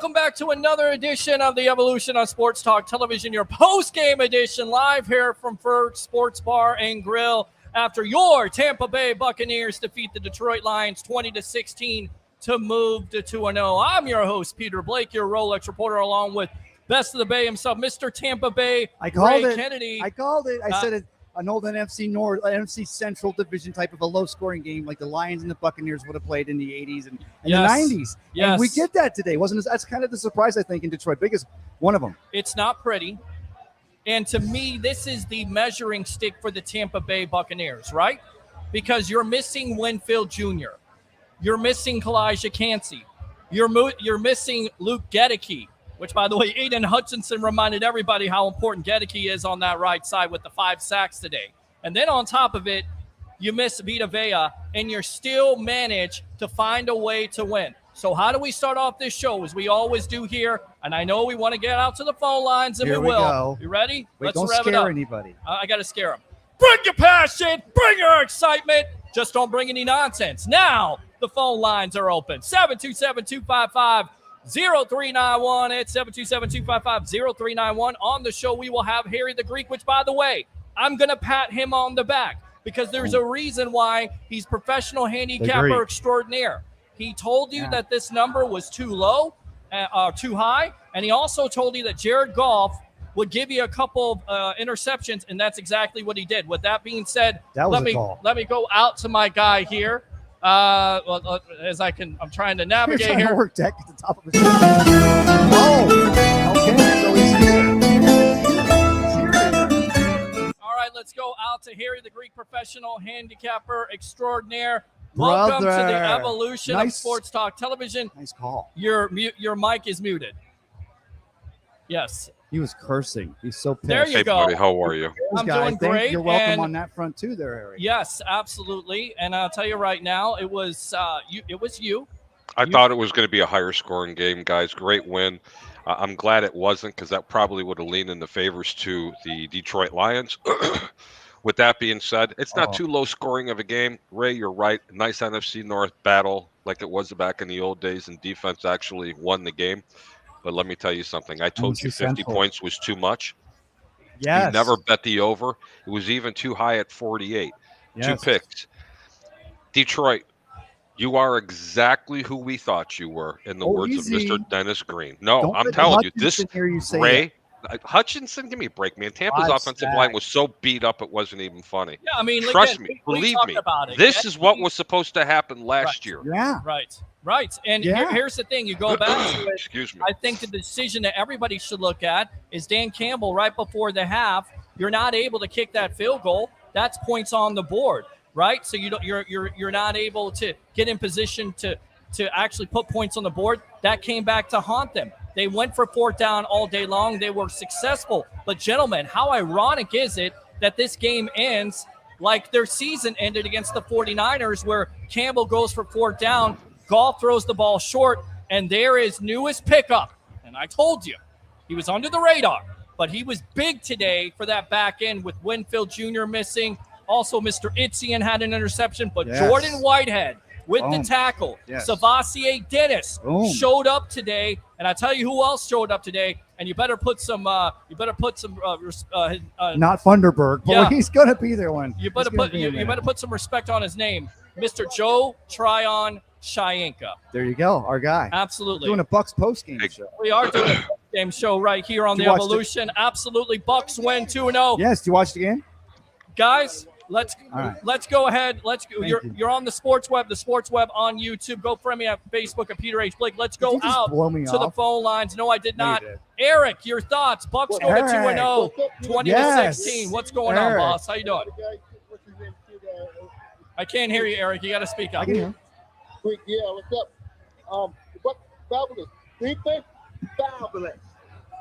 welcome back to another edition of the Evolution on Sports Talk Television, your post-game edition, live here from Ferg Sports Bar and Grill after your Tampa Bay Buccaneers defeat the Detroit Lions 20-16 to move to 2-0. I'm your host, Peter Blake, your Rolex reporter, along with Best of the Bay himself, Mr. Tampa Bay Ray Kennedy. I called it. I said it. An old NFC North, NFC Central Division type of a low-scoring game, like the Lions and the Buccaneers would have played in the '80s and the '90s. Yes, and we get that today. That's kind of the surprise I think in Detroit. Biggest one of them. It's not pretty, and to me, this is the measuring stick for the Tampa Bay Buccaneers, right? Because you're missing Winfield Jr., you're missing Kalijah Cansey, you're missing Luke Gedeke. Which, by the way, Aiden Hutchinson reminded everybody how important Gedeke is on that right side with the 5 sacks today. And then on top of it, you miss Vita Vea, and you still manage to find a way to win. So how do we start off this show, as we always do here? And I know we want to get out to the phone lines, and here we will. Go. You ready? Wait, Let's don't rev scare it up. anybody. I got to scare them. Bring your passion. Bring your excitement. Just don't bring any nonsense. Now the phone lines are open. 727-255-0391 at 727-255-0391. On the show, we will have Harry the Greek, which, by the way, I'm going to pat him on the back because there's a reason why he's professional handicapper extraordinaire. He told you that this number was too low, too high, and he also told you that Jared Goff would give you a couple of interceptions, and that's exactly what he did. With that being said, let me go out to my guy here. I'm trying to navigate here. Work deck at the top of his Oh, okay. So he's here. All right, let's go out to Harry the Greek, professional handicapper extraordinaire. Welcome to the evolution of Sports Talk Television. Nice call. Your mic is muted. Yes. He was cursing. He's so pissed. There you go. Buddy, how are you? I'm doing great. You're welcome on that front too, there, Harry. Yes, absolutely. And I'll tell you right now, it was you. I thought it was going to be a higher scoring game, guys. Great win. I'm glad it wasn't, because that probably would have leaned in the favors to the Detroit Lions. With that being said, it's not too low scoring of a game. Ray, you're right. Nice NFC North battle like it was back in the old days, and defense actually won the game. But let me tell you something. I told you 50 points was too much. Yes. You never bet the over. It was even too high at 48. Yes. 2 picks. Detroit, you are exactly who we thought you were, in the words of Mr. Dennis Green. No, I'm telling you, this Ray Hutchinson, give me a break, man. Tampa's offensive line was so beat up it wasn't even funny. Yeah, I mean, trust me, believe me. This is what was supposed to happen last year. Yeah. Right. And here's the thing. You go back to it. Excuse me. I think the decision that everybody should look at is Dan Campbell right before the half. You're not able to kick that field goal. That's points on the board, right? So you're not able to get in position to actually put points on the board. That came back to haunt them. They went for 4th down all day long. They were successful. But, gentlemen, how ironic is it that this game ends like their season ended against the 49ers, where Campbell goes for 4th down, Goff throws the ball short, and there is newest pickup. And I told you, he was under the radar, but he was big today for that back end with Winfield Jr. missing. Also, Mr. Itzian had an interception, but Jordan Whitehead with the tackle. Savassier Dennis showed up today, and I tell you who else showed up today. And you better put some. Not Funderburg, but he's gonna be there one. You better put some respect on his name, Mr. Joe Tryon Shayenka. There you go, our guy. Absolutely. We're doing a Bucs post-game show. We are doing a post-game show right here on the Evolution. Absolutely, Bucs win 2-0. Yes. Do you watch the game, guys? Let's go ahead. You're on the sports web on YouTube. Go friend me on Facebook at Peter H. Blake. Let's go out to the phone lines. No, I did not. Eric, your thoughts. Bucs go to 2-0, 20-16. What's going on, boss? How you doing? I can't hear you, Eric. You got to speak up. I can hear him. Yeah, what's up? What fabulous defense? Fabulous.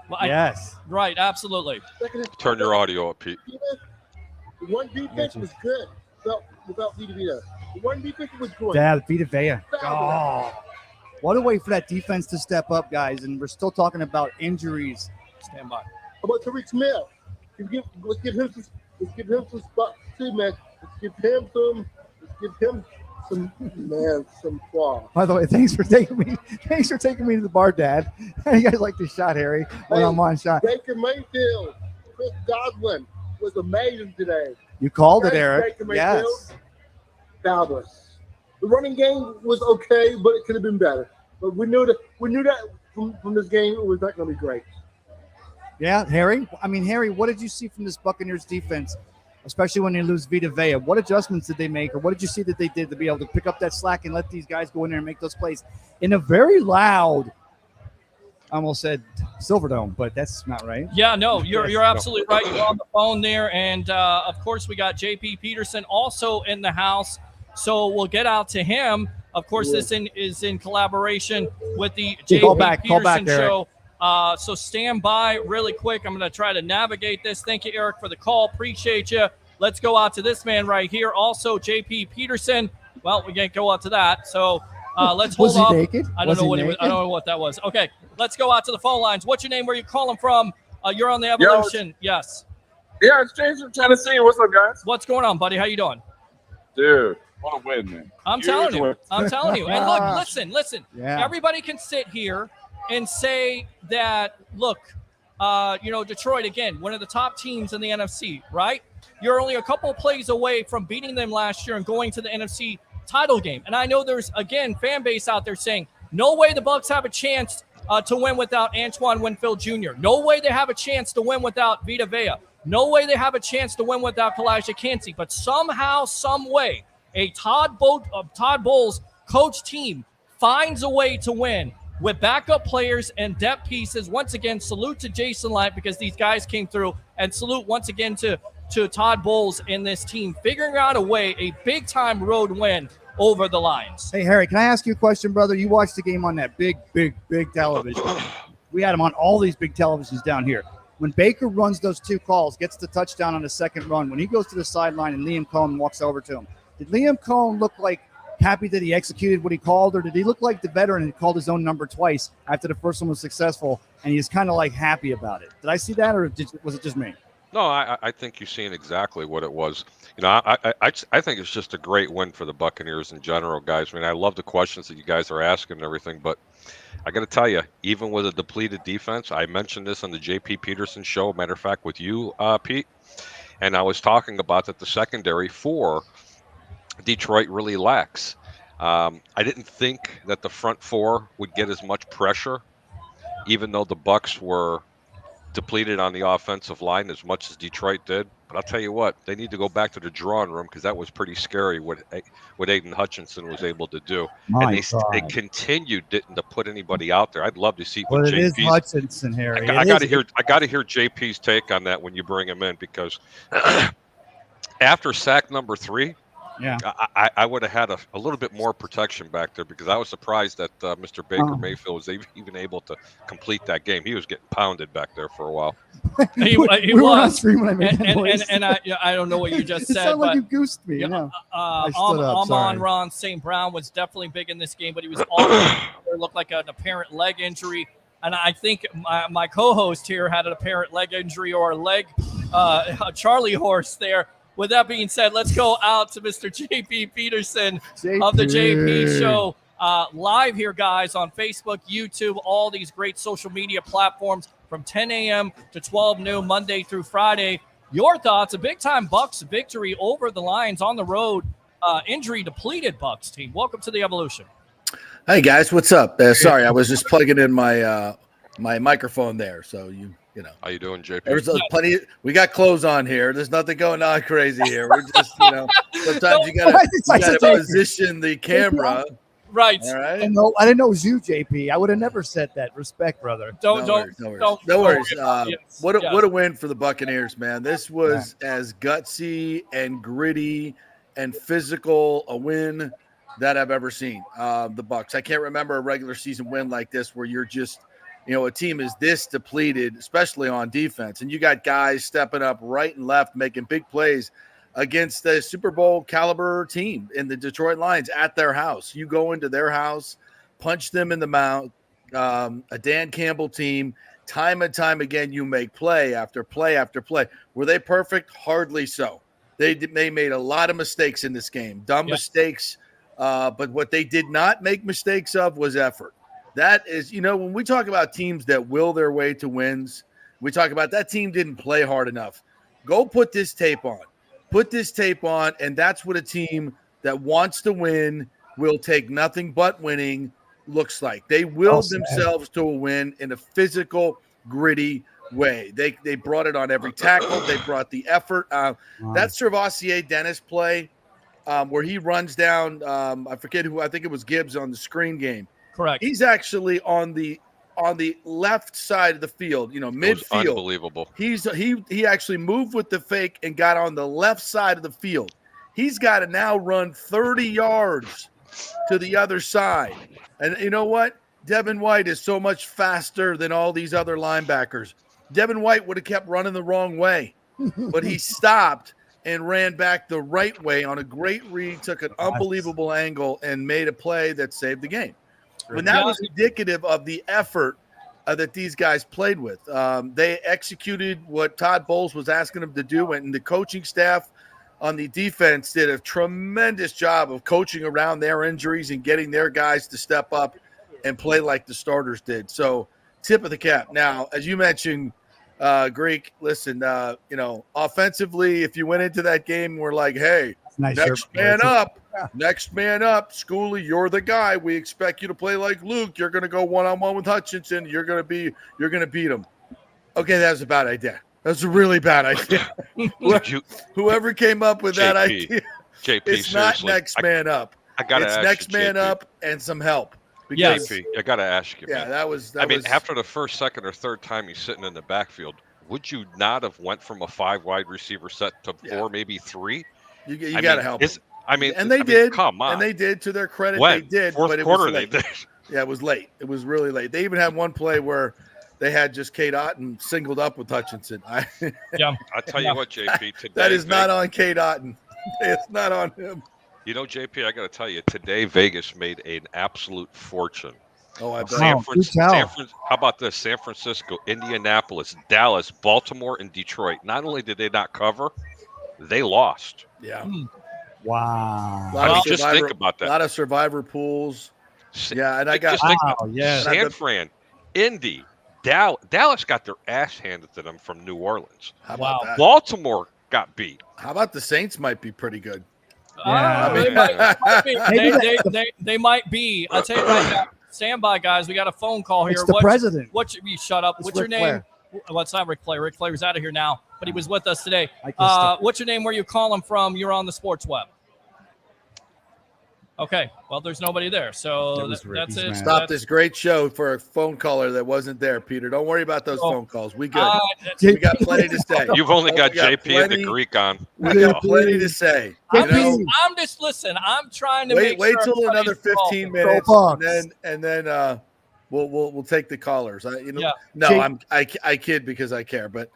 Well, yes. Right, absolutely. Turn your audio up, Pete. The one defense was good without Vita Vea. The one defense was good. Yeah, Vita Vea. Oh, what a way for that defense to step up, guys. And we're still talking about injuries. Stand by. How about Tariq Smith? Let's give him some spots too, man. Let's give him some claw. By the way, thanks for taking me to the bar, Dad. You guys like the shot, Harry? When I'm on shot. Baker Mayfield, Chris Godwin was amazing today. You called it, Thanks, Eric. Baker Mayfield. Yes. Fabulous. The running game was okay, but it could have been better. But we knew that from this game it was not going to be great. Yeah, Harry. I mean, Harry, what did you see from this Buccaneers defense, especially when they lose Vita Vea? What adjustments did they make, or what did you see that they did to be able to pick up that slack and let these guys go in there and make those plays in a very loud, I almost said Silverdome, but that's not right. Yeah, no, you're absolutely right. You're on the phone there, and of course we got JP Peterson also in the house, so we'll get out to him. Of course, this is in collaboration with the JP Peterson show. So stand by really quick. I'm going to try to navigate this. Thank you, Eric, for the call. Appreciate you. Let's go out to this man right here. Also, JP Peterson. Well, we can't go out to that. So let's hold off. Naked? I don't know what that was. Okay, let's go out to the phone lines. What's your name? Where you calling from? You're on the Evolution. Yes. Yeah, it's James from Tennessee. What's up, guys? What's going on, buddy? How you doing? Dude, what a win, man. I'm telling you. And look, listen. Yeah. Everybody can sit here and say that, look, Detroit, again, one of the top teams in the NFC, right? You're only a couple of plays away from beating them last year and going to the NFC title game. And I know there's, again, fan base out there saying, no way the Bucs have a chance to win without Antoine Winfield Jr. No way they have a chance to win without Vita Vea. No way they have a chance to win without Kalijah Kancey. But somehow, some way, a Todd Bowles coach team finds a way to win with backup players and depth pieces. Once again, salute to Jason Light because these guys came through, and salute once again to Todd Bowles and this team figuring out a way, a big-time road win over the Lions. Hey, Harry, can I ask you a question, brother? You watched the game on that big television. We had them on all these big televisions down here. When Baker runs those two calls, gets the touchdown on the second run, when he goes to the sideline and Liam Cohen walks over to him, did Liam Cohen look like happy that he executed what he called, or did he look like the veteran and called his own number twice after the first one was successful and he's kind of like happy about it? Did I see that, or was it just me? No, I think you're seeing exactly what it was. I think it's just a great win for the Buccaneers in general, guys. I mean, I love the questions that you guys are asking and everything, but I got to tell you, even with a depleted defense, I mentioned this on the JP Peterson show, matter of fact, with you, Pete, and I was talking about that the secondary for Detroit really lacks. I didn't think that the front four would get as much pressure, even though the Bucs were depleted on the offensive line as much as Detroit did. But I'll tell you what, they need to go back to the drawing room because that was pretty scary what Aiden Hutchinson was able to do. And they continued to put anybody out there. I'd love to see what it is Hutchinson, Harry. I got to hear JP's take on that when you bring him in, because after sack number 3, yeah, I would have had a little bit more protection back there, because I was surprised that Mr. Baker Mayfield was even able to complete that game. He was getting pounded back there for a while. He we were on screen when I made that noise. And I don't know what you just it said. sounded like but, you goosed me. Amon-Ra St. Brown was definitely big in this game, but he was awful. It looked like an apparent leg injury. And I think my co-host here had an apparent leg injury or a Charlie horse there. With that being said, let's go out to Mr. JP Peterson of the JP Show live here, guys, on Facebook, YouTube, all these great social media platforms from 10 a.m. to 12 noon, Monday through Friday. Your thoughts, a big-time Bucs victory over the Lions on the road, injury-depleted Bucs team. Welcome to the Evolution. Hey, guys, what's up? Sorry, I was just plugging in my my microphone there, so you know. How you doing, JP? There's plenty. We got clothes on here. There's nothing going on crazy here. We're just, sometimes you gotta position the camera. Right. All right. I didn't know it was you, JP. I would have never said that. Respect, brother. No worries. What a win for the Buccaneers, man. This was as gutsy and gritty and physical a win that I've ever seen. The Bucs. I can't remember a regular season win like this where you're just, a team is this depleted, especially on defense, and you got guys stepping up right and left, making big plays against the Super Bowl caliber team in the Detroit Lions at their house. You go into their house, punch them in the mouth, a Dan Campbell team, time and time again, you make play after play after play. Were they perfect? Hardly so. They made a lot of mistakes in this game, dumb mistakes But what they did not make mistakes of was effort. That is, when we talk about teams that will their way to wins, we talk about that team didn't play hard enough. Go put this tape on. Put this tape on, and that's what a team that wants to win, will take nothing but winning, looks like. They willed themselves to a win in a physical, gritty way. They brought it on every tackle. They brought the effort. That Servassier Dennis play where he runs down, I forget who, I think it was Gibbs on the screen game. Correct. He's actually on the left side of the field, midfield. Unbelievable. He actually moved with the fake and got on the left side of the field. He's got to now run 30 yards to the other side. And you know what? Devin White is so much faster than all these other linebackers. Devin White would have kept running the wrong way, but he stopped and ran back the right way on a great read, took an unbelievable angle, and made a play that saved the game. And that was indicative of the effort that these guys played with. They executed what Todd Bowles was asking them to do, and the coaching staff on the defense did a tremendous job of coaching around their injuries and getting their guys to step up and play like the starters did. So, tip of the cap. Now, as you mentioned, Greek, listen, offensively, if you went into that game, we're like, hey, next man up. Schooley, you're the guy. We expect you to play like Luke. You're going to go one-on-one with Hutchinson. You're going to beat him. Okay, that was a bad idea. That's a really bad idea. Whoever came up with that idea, it's not next man up. It's next man up and some help. Yes. JP, I got to ask you. Yeah, man. After the first, second, or third time he's sitting in the backfield, would you not have went from a 5 wide receiver set to 4, maybe 3? You got to help him. And they did. Come on. And they did. To their credit, they did. Fourth but it quarter, was late. they did. Yeah, it was late. It was really late. They even had one play where they had just Kate Otten singled up with Hutchinson. I'll tell you what, JP. Today, that is not on Kate Otten. It's not on him. JP, I got to tell you, today Vegas made an absolute fortune. Oh, I bet. How about this? San Francisco, Indianapolis, Dallas, Baltimore, and Detroit. Not only did they not cover, they lost. Yeah. Wow. Just think about that. A lot of survivor pools. Yeah, and San Fran, Indy, Dallas got their ass handed to them from New Orleans. How about that? Baltimore got beat. How about the Saints might be pretty good? They might be. I'll tell you right now. Stand by, guys. We got a phone call here. It's the president. You shut up. What's your name? Well, it's not Ric Flair. Ric Flair's out of here now, but he was with us today. What's your name? Where you calling from? You're on the Sports Web. Okay. Well, there's nobody there, so that's it. Stop this great show for a phone caller that wasn't there, Peter. Don't worry about those phone calls. We good. We got plenty to say. You've only got JP and the Greek on. We got plenty to say. I'm just listen. I'm trying to wait till another 15 minutes, and then we'll take the callers. I kid because I care, but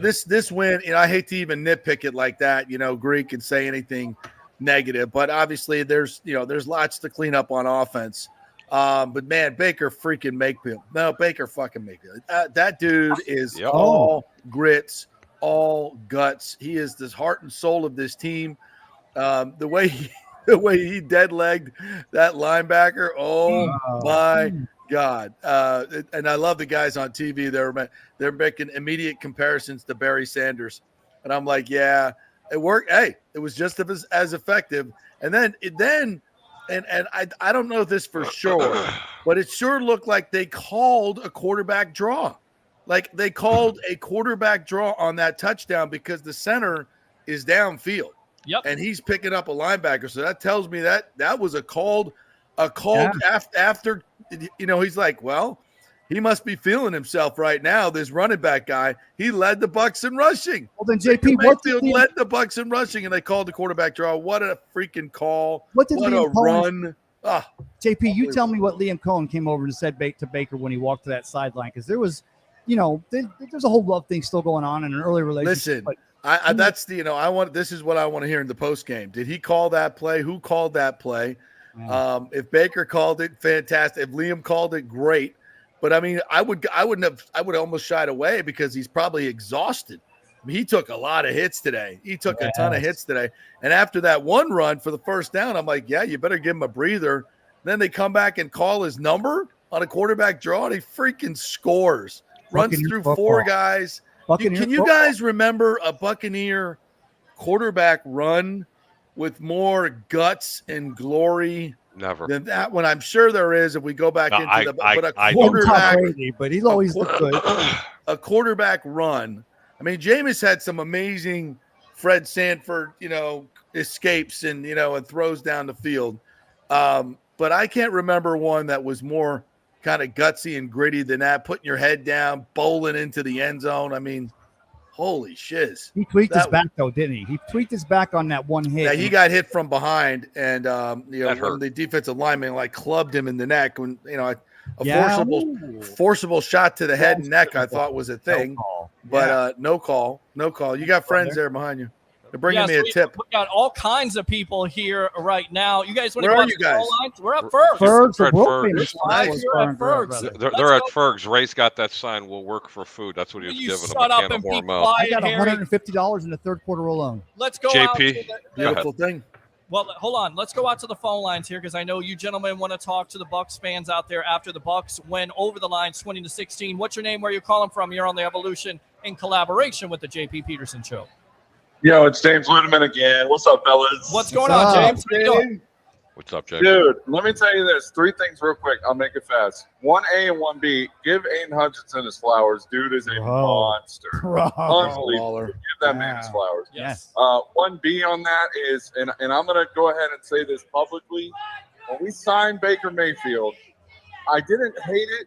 this win. I hate to even nitpick it like that. Greek and say anything negative, but obviously there's lots to clean up on offense. But man, Baker fucking Mayfield. That dude is all grits, all guts. He is the heart and soul of this team. The way he dead-legged that linebacker. Oh my God. And I love the guys on TV. They're making immediate comparisons to Barry Sanders. And I'm like, yeah, it worked. Hey, it was just as effective. And then I don't know this for sure, but it sure looked like they called a quarterback draw. Like they called a quarterback draw on that touchdown because the center is downfield. Yep. And he's picking up a linebacker. So that tells me that was a called after, he's like, well, he must be feeling himself right now. This running back guy, he led the Bucs in rushing. Well, then JP Mayfield led the Bucs in rushing, and they called the quarterback draw. What a freaking call! What a run! JP, you tell me what Liam Cohen came over and said to Baker when he walked to that sideline, because there was, there's a whole love thing still going on in an early relationship. Listen, this is what I want to hear in the post game. Did he call that play? Who called that play? If Baker called it, fantastic. If Liam called it, great. But I mean, I would almost shied away because he's probably exhausted. mean, he took a lot of hits today. He took a ton of hits today. And after that one run for the first down, I'm like, yeah, you better give him a breather. Then they come back and call his number on a quarterback draw, and he freaking scores. Runs through four guys. Can you guys remember a Buccaneer quarterback run with more guts and glory than that one? I'm sure there is if we go back a quarterback. But he's always looked good. A quarterback run. I mean, Jameis had some amazing Fred Sanford, escapes and, and throws down the field. But I can't remember one that was more kind of gutsy and gritty than that, putting your head down, bowling into the end zone. I mean, holy shiz. He tweaked his back, though, didn't he? He tweaked his back on that one hit. Yeah, he got hit from behind, and, when the defensive lineman, clubbed him in the neck. When, forcible shot to the head and neck, I thought was a thing. But no call. You got friends there behind you. They're bringing me a tip. We got all kinds of people here right now. You guys want to Where go are you guys? We're at Ferg's. Ferg's. They're at Ferg's. They're at Ferg's. Ray's got that sign, "We'll work for food." That's what he was giving them. Shut up and be quiet, I got $150 in the third quarter alone. Let's go JP. out to Beautiful thing. Well, hold on. Let's go out to the phone lines here because I know you gentlemen want to talk to the Bucs fans out there after the Bucs win over the Lions 20-16. What's your name? Where are you calling from? You're on the Evolution in collaboration with the JP Peterson Show. Yo, it's James Ludeman again. What's up, fellas? What's going on, James? How you doing? What's up, James? Dude, let me tell you this. 3 things real quick. I'll make it fast. 1A and 1B. Give Aiden Hutchinson his flowers. Dude is a monster. Unbelievable. Give that man his flowers. Yes. 1B on that is, and I'm going to go ahead and say this publicly. When we signed Baker Mayfield, I didn't hate it,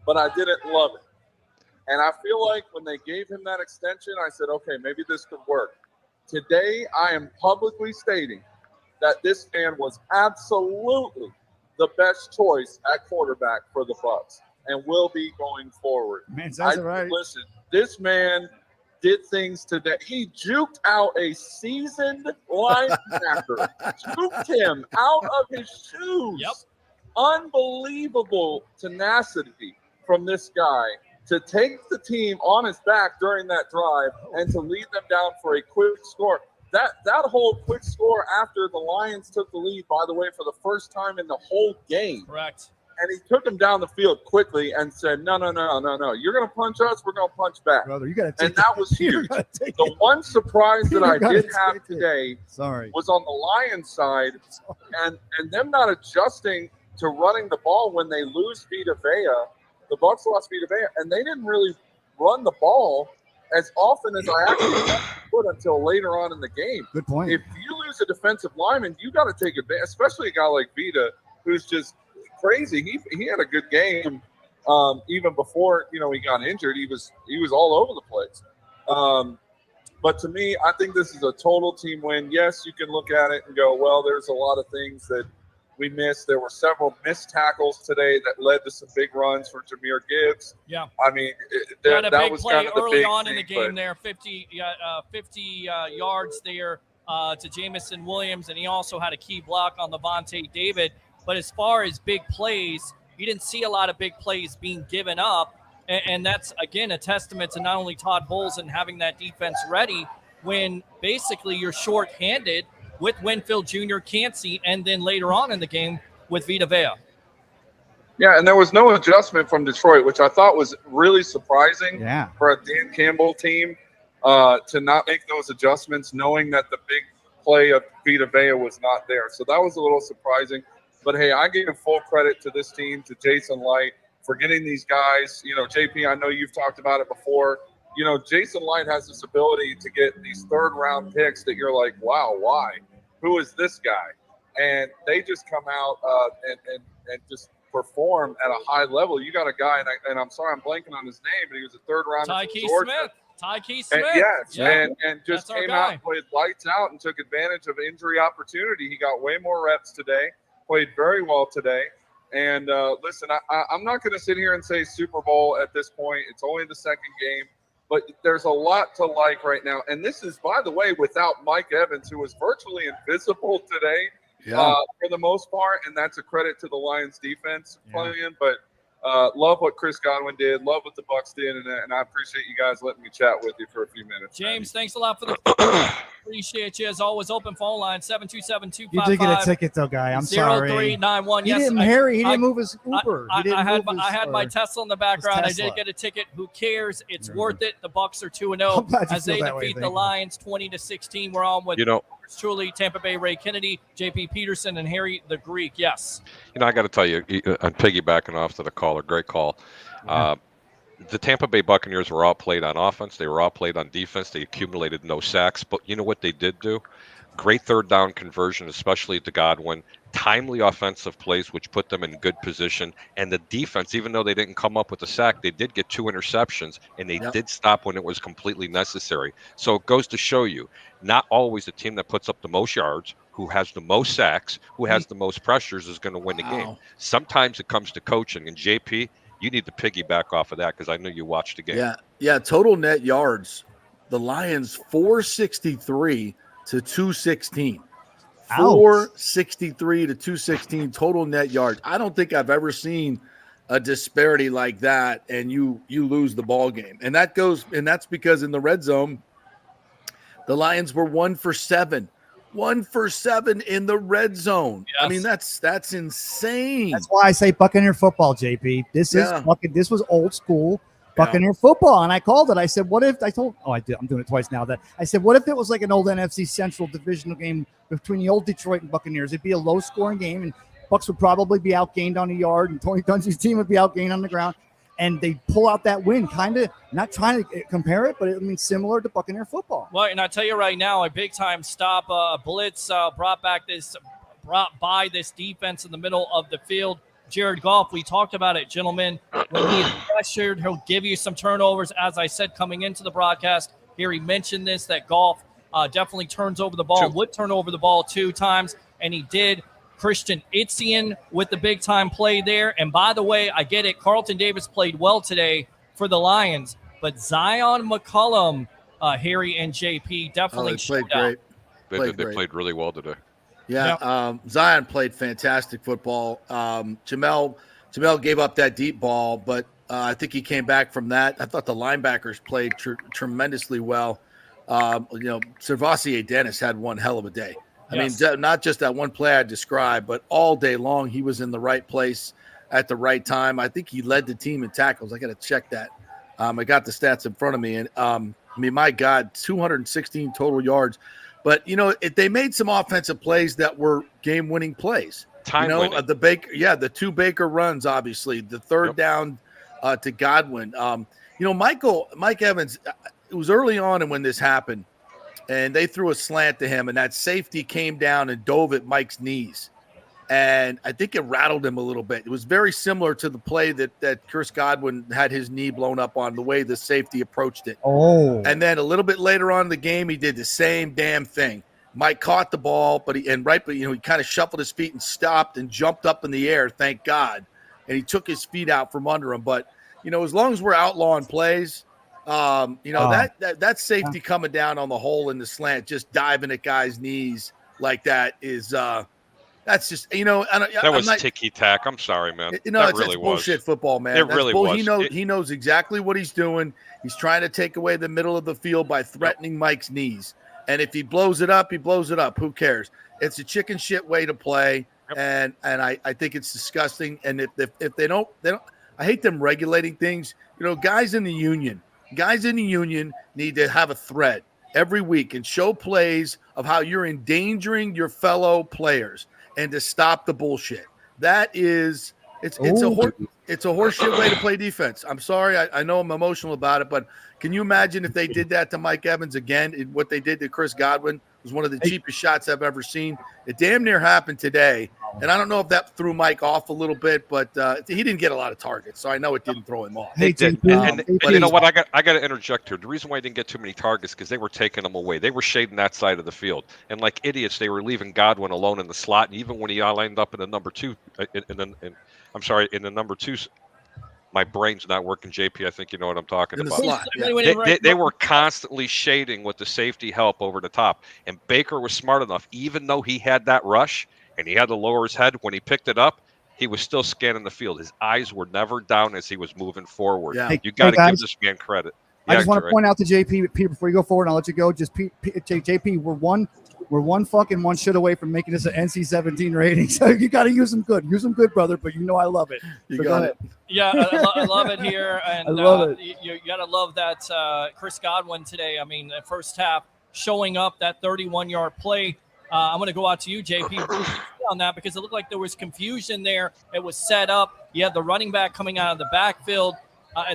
but I didn't love it. And I feel like when they gave him that extension, I said, okay, maybe this could work. Today, I am publicly stating that this man was absolutely the best choice at quarterback for the Bucs and will be going forward. Man, that's right. Listen, this man did things today. He juked out a seasoned linebacker, juked him out of his shoes. Yep. Unbelievable tenacity from this guy to take the team on his back during that drive and to lead them down for a quick score. That whole quick score after the Lions took the lead, by the way, for the first time in the whole game. Correct. And he took him down the field quickly and said, no. You're going to punch us, we're going to punch back. Brother, you gotta take and that was huge. The one surprise that I did have today was on the Lions side and them not adjusting to running the ball when they lose Vita Vea. The Bucs lost Vita Vea, and they didn't really run the ball as often as I actually put until later on in the game. Good point. If you lose a defensive lineman, you got to take advantage, especially a guy like Vita, who's just crazy. He had a good game even before he got injured. He was all over the place. But to me, I think this is a total team win. Yes, you can look at it and go, well, there's a lot of things that we missed. There were several missed tackles today that led to some big runs for Jahmyr Gibbs. Yeah. I mean, that was kind of the early big on thing, in the game there, 50 yards there to Jamison Williams, and he also had a key block on Levante David. But as far as big plays, you didn't see a lot of big plays being given up, and that's, again, a testament to not only Todd Bowles and having that defense ready when basically you're short-handed with Winfield Jr., Cansey, and then later on in the game with Vita Vea. Yeah, and there was no adjustment from Detroit, which I thought was really surprising for a Dan Campbell team to not make those adjustments, knowing that the big play of Vita Vea was not there. So that was a little surprising. But, hey, I give full credit to this team, to Jason Light, for getting these guys. JP, I know you've talked about it before. Jason Light has this ability to get these third-round picks that you're like, wow, why? Who is this guy? And they just come out and just perform at a high level. You got a guy, and I'm sorry I'm blanking on his name, but he was a third-round Tyke Smith. And just came out and played lights out and took advantage of injury opportunity. He got way more reps today, played very well today. And listen, I'm not going to sit here and say Super Bowl at this point. It's only the second game. But there's a lot to like right now. And this is, by the way, without Mike Evans, who was virtually invisible today for the most part. And that's a credit to the Lions defense playing. But love what Chris Godwin did. Love what the Bucs did, and I appreciate you guys letting me chat with you for a few minutes. James, thanks a lot for the appreciate you as always. Open phone line 727-255. You did get a ticket though, guy. I'm sorry. 0391. Yes, He didn't move his Uber. I had my Tesla in the background. I did get a ticket. Who cares? It's worth it. The Bucs are 2-0 as they defeat the Lions 20-16. We're on with truly Tampa Bay Ray Kennedy, JP Peterson, and Harry the Greek. Yes. I got to tell you, I'm piggybacking off to the caller. Great call. The Tampa Bay Buccaneers were outplayed on offense. They were outplayed on defense. They accumulated no sacks. But you know what they did do? Great third down conversion, especially to Godwin. Timely offensive plays, which put them in good position. And the defense, even though they didn't come up with a sack, they did get 2 interceptions, and they did stop when it was completely necessary. So it goes to show you, not always the team that puts up the most yards, who has the most sacks, who has the most pressures is going to win the game. Sometimes it comes to coaching. And JP, you need to piggyback off of that because I know you watched the game. Yeah. Total net yards, the Lions 463 to 216. 463 to 216 total net yards. I don't think I've ever seen a disparity like that, and you lose the ball game. And that's because in the red zone, the Lions were 1 for 7. 1 for 7 in the red zone. Yes. I mean, that's insane. That's why I say Buccaneer football, JP. This was old school Buccaneer football. And I called it. I said, what if I'm doing it twice now. I said, what if it was like an old NFC Central divisional game between the old Detroit and Buccaneers? It'd be a low scoring game, and Bucs would probably be outgained on the yard, and Tony Dungy's team would be outgained on the ground. And they pull out that win, kind of not trying to compare it, but it means similar to Buccaneer football. Well, and I tell you right now, a big time stop, blitz brought by this defense in the middle of the field. Jared Goff, we talked about it, gentlemen. When he is pressured, he'll give you some turnovers. As I said coming into the broadcast, Gary mentioned this, that Goff definitely turns over the ball, would turn over the ball 2 times, and he did. Christian Itzian with the big-time play there. And by the way, I get it, Carlton Davis played well today for the Lions, but Zion McCollum, Harry and JP definitely played great. They played really well today. Zion played fantastic football. Jamel gave up that deep ball, but I think he came back from that. I thought the linebackers played tremendously well. Servassier Dennis had one hell of a day. I mean, not just that one play I described, but all day long he was in the right place at the right time. I think he led the team in tackles. I got to check that. I got the stats in front of me, and my God, 216 total yards. But they made some offensive plays that were game-winning plays. The 2 Baker runs, obviously, the third down to Godwin. Mike Evans. It was early on, and when this happened. And they threw a slant to him, and that safety came down and dove at Mike's knees. And I think it rattled him a little bit. It was very similar to the play that Chris Godwin had his knee blown up on, the way the safety approached it. And then a little bit later on in the game, he did the same damn thing. Mike caught the ball, but he kind of shuffled his feet and stopped and jumped up in the air, thank God. And he took his feet out from under him. But, as long as we're outlawing plays, that safety coming down on the hole in the slant, just diving at guys' knees like that is that's just that was ticky tack. I'm sorry, man. It's bullshit football, man. It really was. He knows exactly what he's doing. He's trying to take away the middle of the field by threatening Mike's knees. And if he blows it up, he blows it up. Who cares? It's a chicken shit way to play, and I think it's disgusting. And if they don't, I hate them regulating things. Guys in the union need to have a thread every week and show plays of how you're endangering your fellow players and to stop the bullshit. It's a horseshit way to play defense. I'm sorry. I know I'm emotional about it, but can you imagine if they did that to Mike Evans again? What they did to Chris Godwin was one of the cheapest shots I've ever seen. It damn near happened today. And I don't know if that threw Mike off a little bit, but he didn't get a lot of targets, so I know it didn't throw him off. It did. But you know what? I got to interject here. The reason why he didn't get too many targets because they were taking them away. They were shading that side of the field, and like idiots, they were leaving Godwin alone in the slot. And even when he lined up in the number 2, in the number 2. My brain's not working, JP. I think you know what I'm talking about. Slot, they were constantly shading with the safety help over the top, and Baker was smart enough, even though he had that rush and he had to lower his head when he picked it up. he was still scanning the field. His eyes were never down as he was moving forward. Yeah. You got to guys, give this man credit. I just want to Detroit. point out to JP, Pete, before you go forward, and I'll let you go. Just JP, we're one fucking one shit away from making this an NC-17 rating. So you got to use them good. Use them good, brother. But you know I love it. You so got go it. ahead. Yeah, I love it here, and I love it. You got to love that Chris Godwin today. I mean, the first half showing up that 31-yard play. I'm going to go out to you, JP, on that because it looked like there was confusion there. It was set up. You had the running back coming out of the backfield.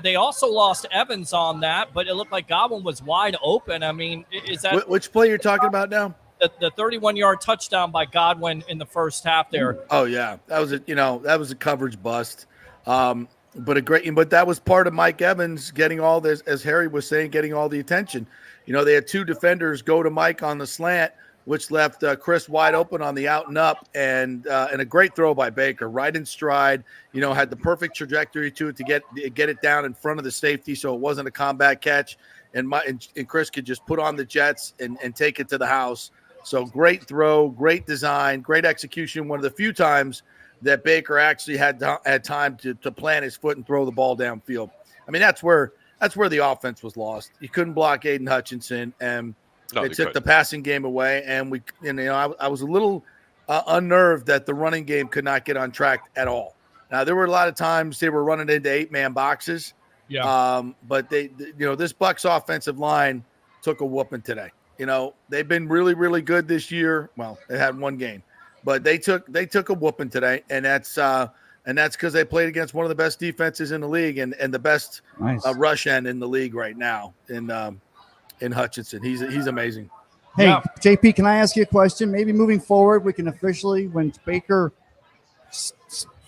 They also lost Evans on that, but it looked like Godwin was wide open. I mean, is that which play you're talking about now? The 31-yard touchdown by Godwin in the first half there? Oh yeah, that was a coverage bust. But that was part of Mike Evans getting all this, as Harry was saying, getting all the attention. They had two defenders go to Mike on the slant, which left Chris wide open on the out and up, and a great throw by Baker, right in stride. Had the perfect trajectory to it to get it down in front of the safety, so it wasn't a combat catch, and Chris could just put on the jets and take it to the house. So great throw, great design, great execution. One of the few times that Baker actually had time to plant his foot and throw the ball downfield. I mean, that's where the offense was lost. You couldn't block Aiden Hutchinson, and they took the passing game away. And I was a little unnerved that the running game could not get on track at all. Now there were a lot of times they were running into 8-man boxes. Yeah. But this Bucs offensive line took a whooping today. They've been really, really good this year. Well, they had one game, but they took a whooping today, and that's because they played against one of the best defenses in the league and the best rush end in the league right now in Hutchinson. He's amazing. Hey, yeah. JP, can I ask you a question? Maybe moving forward, we can officially, when Baker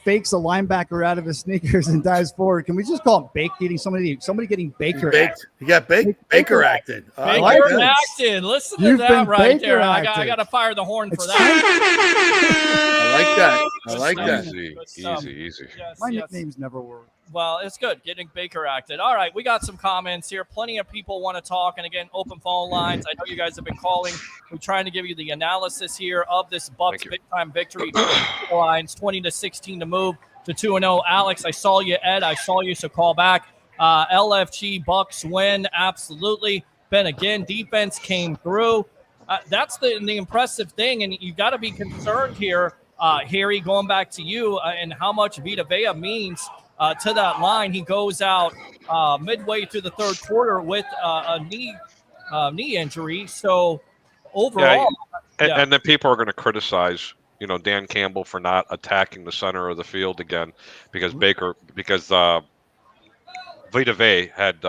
fakes a linebacker out of his sneakers and dives forward, can we just call it baked eating? Somebody getting Baker acted. He got Baker acted. Baker acted. Listen to that right there. I got to fire the horn for that. I like that. Easy. Yes, My nicknames never work. Well, it's good getting Baker acted. All right, we got some comments here. Plenty of people want to talk. And again, open phone lines. I know you guys have been calling. We're trying to give you the analysis here of this Bucs big-time victory. Lions 20-16 to move to 2-0. Alex, I saw you. Ed, I saw you, so call back. LFG Bucs win. Absolutely. Ben, again, defense came through. That's the impressive thing, and you got to be concerned here, Harry, going back to you, and how much Vita Vea means to that line. He goes out midway through the third quarter with a knee injury. So overall, and then people are going to criticize, Dan Campbell for not attacking the center of the field again because Vita Vea had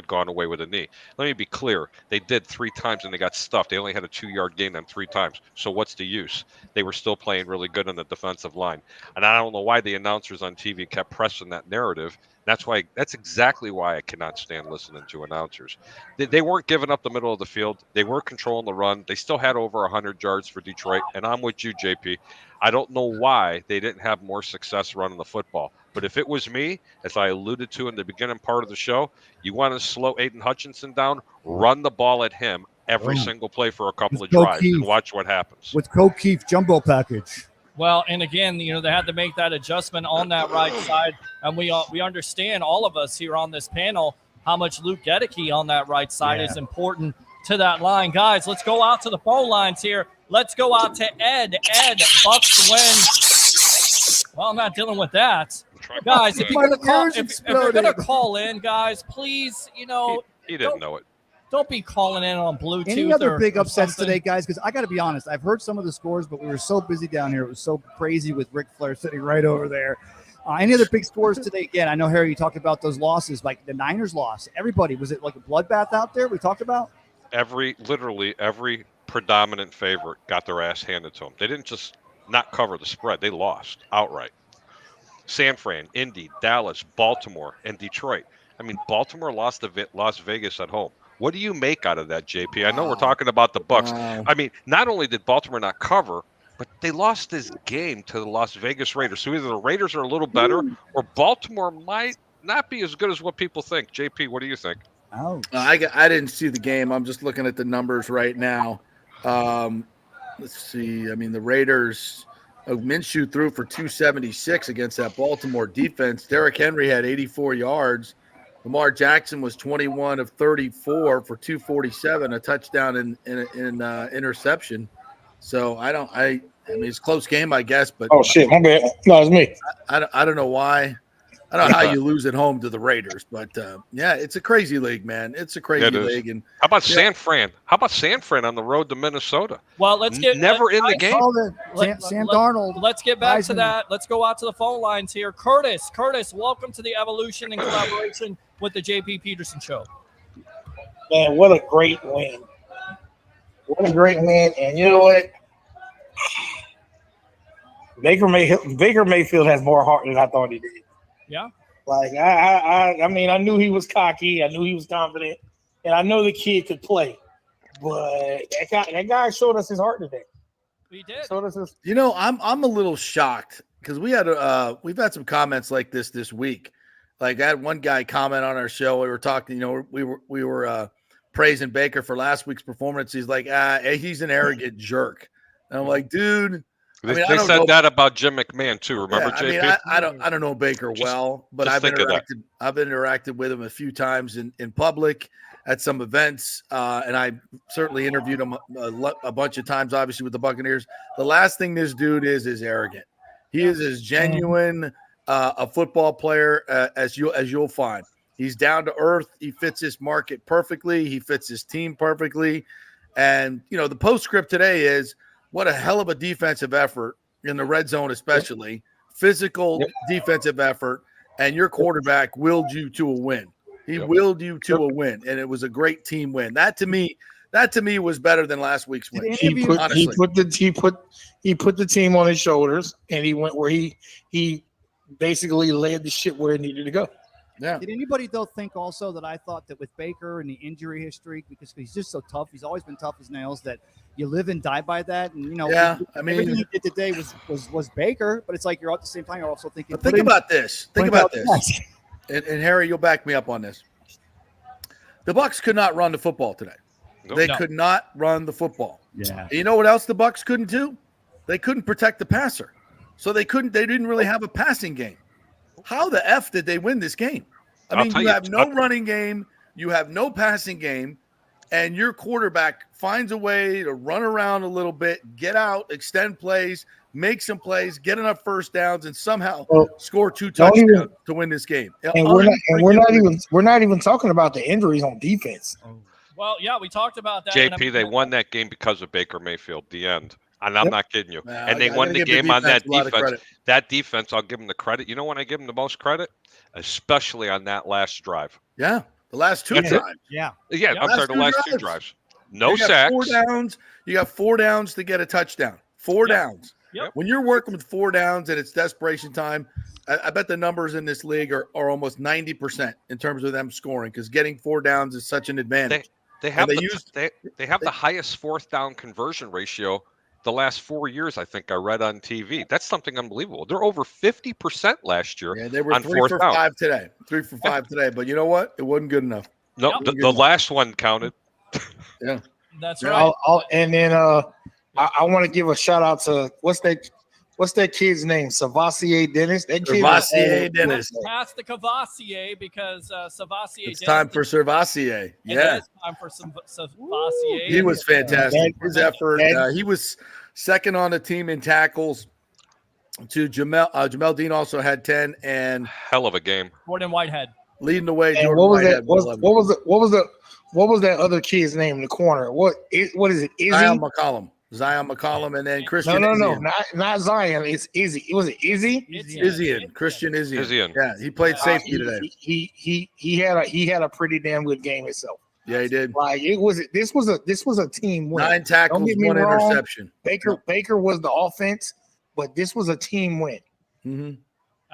gone away with a knee. Let me be clear. They did 3 times and they got stuffed. They only had a 2-yard gain on 3 times. So what's the use? They were still playing really good on the defensive line. And I don't know why the announcers on TV kept pressing that narrative. That's exactly why I cannot stand listening to announcers. They weren't giving up the middle of the field. They were controlling the run. They still had over 100 yards for Detroit. And I'm with you, JP. I don't know why they didn't have more success running the football. But if it was me, as I alluded to in the beginning part of the show, you want to slow Aiden Hutchinson down, run the ball at him every single play for a couple of drives and watch what happens. With Keith jumbo package. Well, and again, they had to make that adjustment on that right side. And we understand, all of us here on this panel, how much Luke Gedeke on that right side is important to that line. Guys, let's go out to the phone lines here. Let's go out to Ed. Ed, Bucs win. Well, I'm not dealing with that. Guys, if you're going to call in, guys, please, he didn't know it. Don't be calling in on Bluetooth. Any other big upsets today, guys? Because I got to be honest, I've heard some of the scores, but we were so busy down here. It was so crazy with Ric Flair sitting right over there. Any other big scores today? Again, I know, Harry, you talked about those losses, like the Niners loss. Everybody, was it like a bloodbath out there we talked about? Literally every predominant favorite got their ass handed to them. They didn't just not cover the spread. They lost outright. San Fran, Indy, Dallas, Baltimore, and Detroit. I mean, Baltimore lost to Las Vegas at home. What do you make out of that, JP? I know we're talking about the Bucs. I mean, not only did Baltimore not cover, but they lost this game to the Las Vegas Raiders. So either the Raiders are a little better or Baltimore might not be as good as what people think. JP, what do you think? I didn't see the game. I'm just looking at the numbers right now. Let's see. I mean, the Raiders Minshew threw for 276 against that Baltimore defense. Derrick Henry had 84 yards. Lamar Jackson was 21 of 34 for 247, a touchdown and interception. So I mean, it's a close game, I guess. But oh shit, my bad. No, it's me. I don't know why. I don't know how you lose at home to the Raiders, but yeah, it's a crazy league, man. It's a crazy league. And how about San Fran? How about San Fran on the road to Minnesota? Well, let's get never in the game. Sam Darnold. Let's get back to that. Let's go out to the phone lines here. Curtis, welcome to the Evolution in collaboration with the JP Peterson Show. Man, what a great win! What a great win! And you know what? Baker Mayfield has more heart than I thought he did. Yeah. Like I mean, I knew he was cocky, I knew he was confident, and I know the kid could play. But that guy showed us his heart today. He did. Showed us his. You know, I'm a little shocked because we've had some comments like this week. Like I had one guy comment on our show. We were talking, we were praising Baker for last week's performance. He's like, he's an arrogant jerk. And I'm like, dude. They said that about Jim McMahon too. Remember, JP? I don't know Baker well, but I've interacted with him a few times in public at some events, and I certainly interviewed him a bunch of times, obviously with the Buccaneers. The last thing this dude is arrogant. He is as genuine a football player as you'll find. He's down to earth. He fits his market perfectly. He fits his team perfectly. And the postscript today is, what a hell of a defensive effort in the red zone, especially physical defensive effort. And your quarterback willed you to a win. He willed you to a win, and it was a great team win. That to me was better than last week's win. He put the team on his shoulders, and he went where he basically led the ship where it needed to go. Yeah. Did anybody though think also that I thought that with Baker and the injury history, because he's just so tough, he's always been tough as nails, that you live and die by that. And everything he did today was Baker, but it's like you're at the same time you're also thinking. Think about this. And Harry, you'll back me up on this. The Bucs could not run the football today. They could not run the football. Yeah. And you know what else the Bucs couldn't do? They couldn't protect the passer. So they didn't really have a passing game. How the F did they win this game? I mean, you have no running game, you have no passing game, and your quarterback finds a way to run around a little bit, get out, extend plays, make some plays, get enough first downs, and somehow score 2 touchdowns to win this game. And we're not even talking about the injuries on defense. Well, yeah, we talked about that. JP, they won that game because of Baker Mayfield. The end. And I'm not kidding you. And they won the game on that defense. That defense, I'll give them the credit. You know when I give them the most credit? Especially on that last drive. Yeah, the last 2 drives. Yeah, I'm sorry, the last 2 drives. No sacks. 4 downs. You got 4 downs to get a touchdown. 4 downs. Yep. When you're working with 4 downs and it's desperation time, I bet the numbers in this league are almost 90% in terms of them scoring, because getting 4 downs is such an advantage. They have the highest 4th down conversion ratio the last 4 years, I think I read on TV. That's something unbelievable. They're over 50% last year. Yeah, they were on 3 for 5 today. 3 for 5 today. But you know what? It wasn't good enough. No, the last one counted. Yeah, that's right. And then I want to give a shout out to what's that kid's name? Savassier Dennis. That kid. Savassier Dennis. Past the Cavassier because Savassier. It's time for Savassier. Yeah, it's time for some Savassier. He was fantastic. His effort. He was second on the team in tackles. To Jamel Dean also had 10, and hell of a game. Jordan Whitehead leading the way. And what was that? What was that other kid's name in the corner? What is it? Zion McCollum, and then Christian. No, not Zion. It's Izzy. Was it Izzy? Izzian. Christian Izzian. Yeah, he played safety today. He had a pretty damn good game itself. Yeah, he did. Like this was a team win. 9 tackles, 1 interception. Baker was the offense, but this was a team win. Mm-hmm.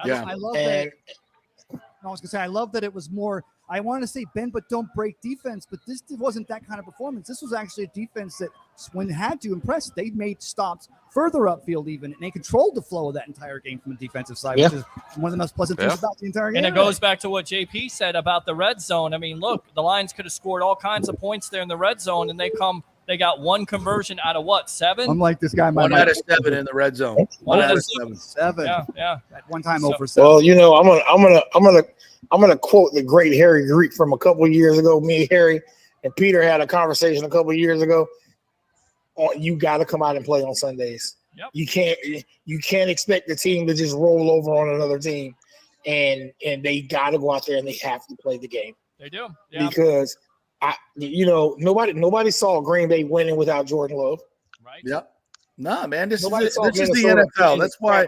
Yeah, I love that. I was gonna say I love that it was more. I want to say bend but don't break defense, but this wasn't that kind of performance. This was actually a defense that, when it had to impress, they made stops further upfield even, and they controlled the flow of that entire game from the defensive side, which is one of the most pleasant things about the entire game. And it goes back to what JP said about the red zone. I mean, look, the Lions could have scored all kinds of points there in the red zone, and they come They got one conversion out of what, 7? Unlike this guy, one out of 7 in the red zone. One out out of of 7. 7. Yeah. At one time over 7. Well, you know, I'm gonna quote the great Harry Greek from a couple of years ago. Me, Harry, and Peter had a conversation a couple of years ago. You got to come out and play on Sundays. Yep. You can't expect the team to just roll over on another team, and they got to go out there and they have to play the game. They do, yeah. Because nobody saw Green Bay winning without Jordan Love. Right. Yep. Nah, man, this is the Minnesota NFL. That's why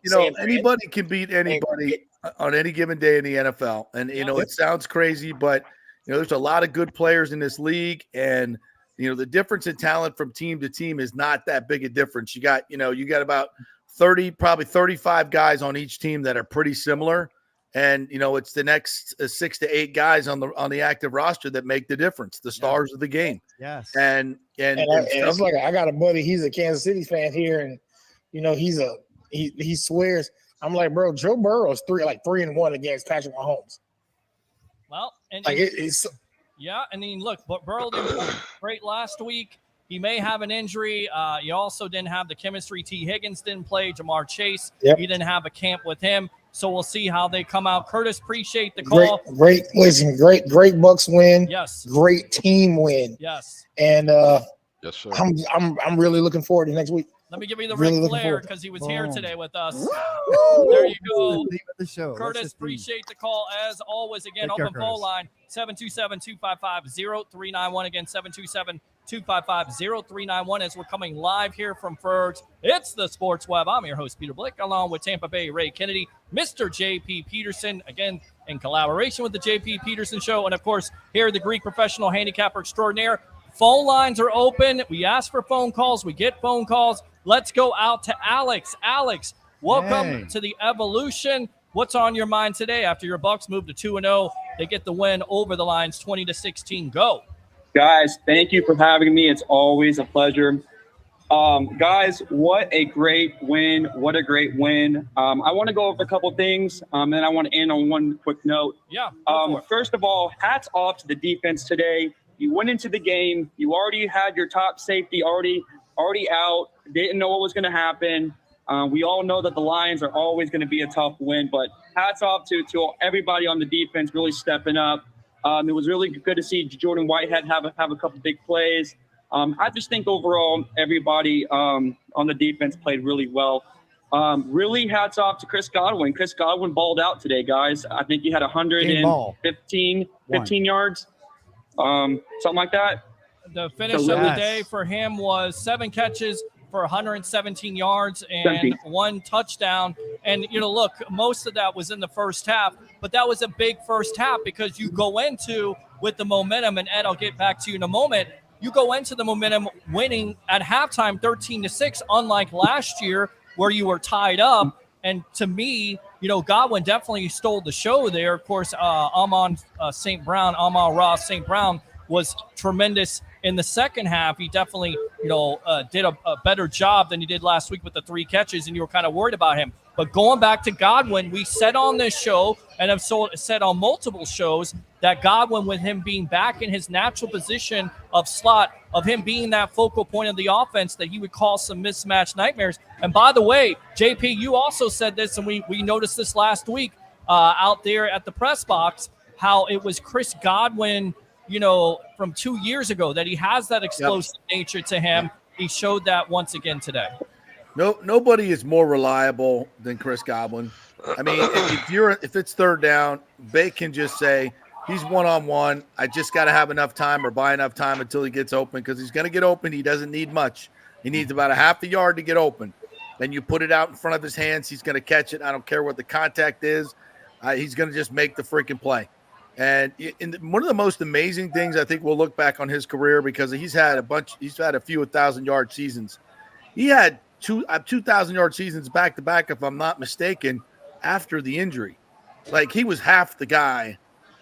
San Fran. anybody can beat anybody on any given day in the NFL. And it sounds crazy, but there's a lot of good players in this league, and the difference in talent from team to team is not that big a difference. You got about 30, probably 35 guys on each team that are pretty similar. And, it's the next 6 to 8 guys on the active roster that make the difference, the stars of the game. Yes. And it's like, I got a buddy, he's a Kansas City fan here, and, he swears. I'm like, bro, Joe Burrow's 3-1 against Patrick Mahomes. Well, and it's yeah, I mean, look, but Burrow did great last week. He may have an injury. You also didn't have the chemistry. T. Higgins didn't play. Jamar Chase, you didn't have a camp with him. So we'll see how they come out. Curtis, appreciate the call. Great Bucs win. Yes. Great team win. Yes. And yes, sir. I'm really looking forward to next week. Let me give you the Really Ric looking Flair forward. because he was here today with us. Woo! There you go. The theme of the show. Curtis, appreciate the call as always. Again, Take care, open phone Curtis. line 727-255-0391. Again, 727-255-0391 as we're coming live here from Ferg's. It's the Sports Web. I'm your host, Peter Blick, along with Tampa Bay Ray Kennedy, Mr. J.P. Peterson, again, in collaboration with the J.P. Peterson Show. And, of course, here the Greek professional handicapper extraordinaire. Phone lines are open. We ask for phone calls. We get phone calls. Let's go out to Alex. Alex, welcome to the Evolution. What's on your mind today after your Bucs move to 2-0? They get the win over the Lions 20-16. Go. Guys, thank you for having me. It's always a pleasure. Guys, what a great win. What a great win. I want to go over a couple things, and then I want to end on one quick note. Yeah. First of all, hats off to the defense today. You went into the game. You already had your top safety already out. Didn't know what was going to happen. We all know that the Lions are always going to be a tough win, but hats off to everybody on the defense really stepping up. It was really good to see Jordan Whitehead have a couple big plays. I just think overall everybody on the defense played really well. Really hats off to Chris Godwin. Chris Godwin balled out today, guys. I think he had 115 yards, something like that. The finish of the day for him was 7 catches for 117 yards and 1 touchdown. And, look, most of that was in the first half, but that was a big first half because you go into with the momentum, and Ed, I'll get back to you in a moment. You go into the momentum winning at halftime 13-6, unlike last year where you were tied up. And to me, Godwin definitely stole the show there. Of course, Amon-Ra St. Brown was tremendous in the second half. He definitely, did a better job than he did last week with the 3 catches, and you were kind of worried about him. But going back to Godwin, we said on this show, and I've said on multiple shows, that Godwin, with him being back in his natural position of slot, of him being that focal point of the offense, that he would cause some mismatch nightmares. And by the way, JP, you also said this, and we noticed this last week out there at the press box, how it was Chris Godwin, from 2 years ago, that he has that explosive nature to him. He showed that once again today. Nobody is more reliable than Chris Godwin. I mean, if it's third down, Bay can just say he's one-on-one. I just got to have enough time or buy enough time until he gets open, because he's going to get open. He doesn't need much. He needs about a half a yard to get open. Then you put it out in front of his hands. He's going to catch it. I don't care what the contact is. He's going to just make the freaking play. And one of the most amazing things, I think we'll look back on his career, because he's had a few 1,000-yard seasons. He had 2,000-yard seasons back-to-back, if I'm not mistaken, after the injury. Like, he was half the guy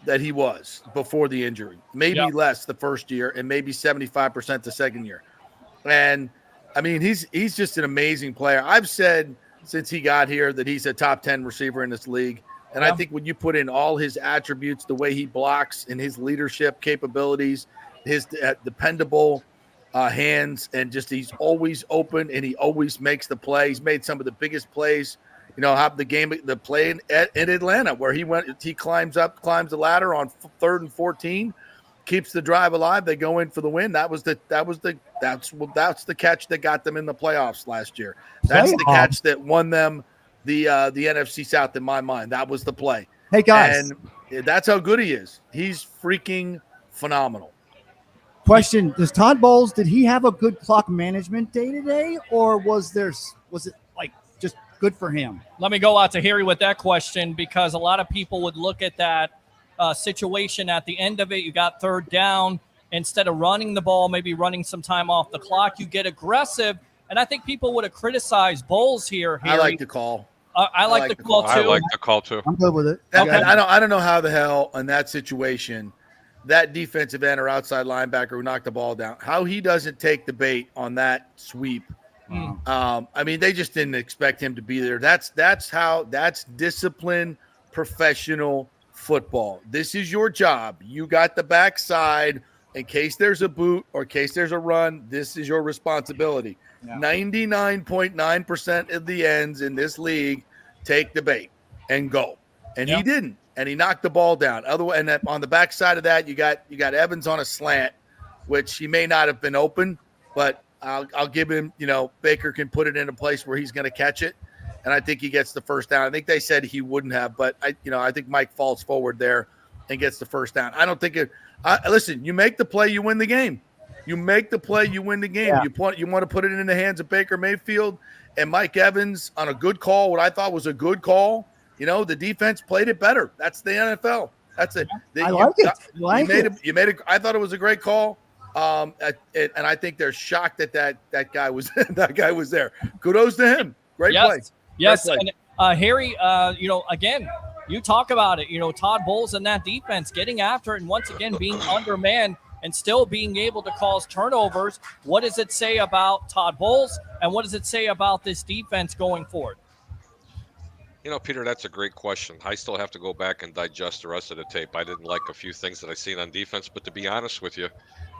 that he was before the injury, maybe less the first year, and maybe 75% the second year. And, I mean, he's just an amazing player. I've said since he got here that he's a top 10 receiver in this league. And I think when you put in all his attributes, the way he blocks and his leadership capabilities, his dependable hands, and just he's always open and he always makes the play. He's made some of the biggest plays. Have the play in Atlanta where he climbs the ladder on 3rd and 14, keeps the drive alive. They go in for the win. That's the catch that got them in the playoffs last year. That's the catch that won them the NFC South in my mind. That was the play. Hey guys, and that's how good he is. He's freaking phenomenal. Question: Does Todd Bowles, did he have a good clock management day today, or was it like just good for him? Let me go out to Harry with that question, because a lot of people would look at that situation at the end of it. You got 3rd down. Instead of running the ball, maybe running some time off the clock, you get aggressive. And I think people would have criticized Bowles here, Harry. I like the call. I like the call too. I like the call too. I'm good with it. Okay. I don't know how the hell in that situation, that defensive end or outside linebacker who knocked the ball down, how he doesn't take the bait on that sweep. They just didn't expect him to be there. That's disciplined professional football. This is your job. You got the backside in case there's a boot or in case there's a run. This is your responsibility. 99.9% of the ends in this league take the bait and go. And he didn't. And he knocked the ball down. And on the backside of that, you got Evans on a slant, which he may not have been open, but I'll give him, Baker can put it in a place where he's going to catch it. And I think he gets the first down. I think they said he wouldn't have, but I think Mike falls forward there and gets the first down. I don't think it. Listen, you make the play, you win the game. You make the play, you win the game. Yeah. You want to put it in the hands of Baker Mayfield and Mike Evans on a good call. What I thought was a good call. The defense played it better. That's the NFL. That's it. I like it. You made it. I thought it was a great call. And I think they're shocked that guy was there. Kudos to him. Great play. Yes. Great play. And Harry, again, you talk about it. Todd Bowles and that defense getting after it, and once again being undermanned and still being able to cause turnovers. What does it say about Todd Bowles, and what does it say about this defense going forward? Peter, that's a great question. I still have to go back and digest the rest of the tape. I didn't like a few things that I seen on defense, but to be honest with you,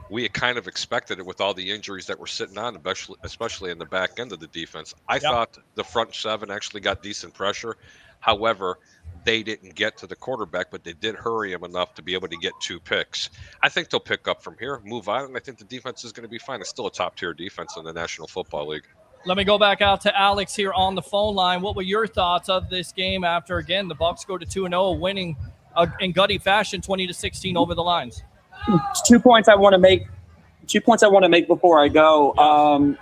we had kind of expected it with all the injuries that were sitting on, especially in the back end of the defense. I thought the front 7 actually got decent pressure. However, they didn't get to the quarterback, but they did hurry him enough to be able to get 2 picks. I think they'll pick up from here, move on, and I think the defense is going to be fine. It's still a top-tier defense in the National Football League. Let me go back out to Alex here on the phone line. What were your thoughts of this game after, again, the Bucs go to 2-0, winning in gutty fashion 20-16 over the Lions? 2 points I want to make. 2 points I want to make before I go.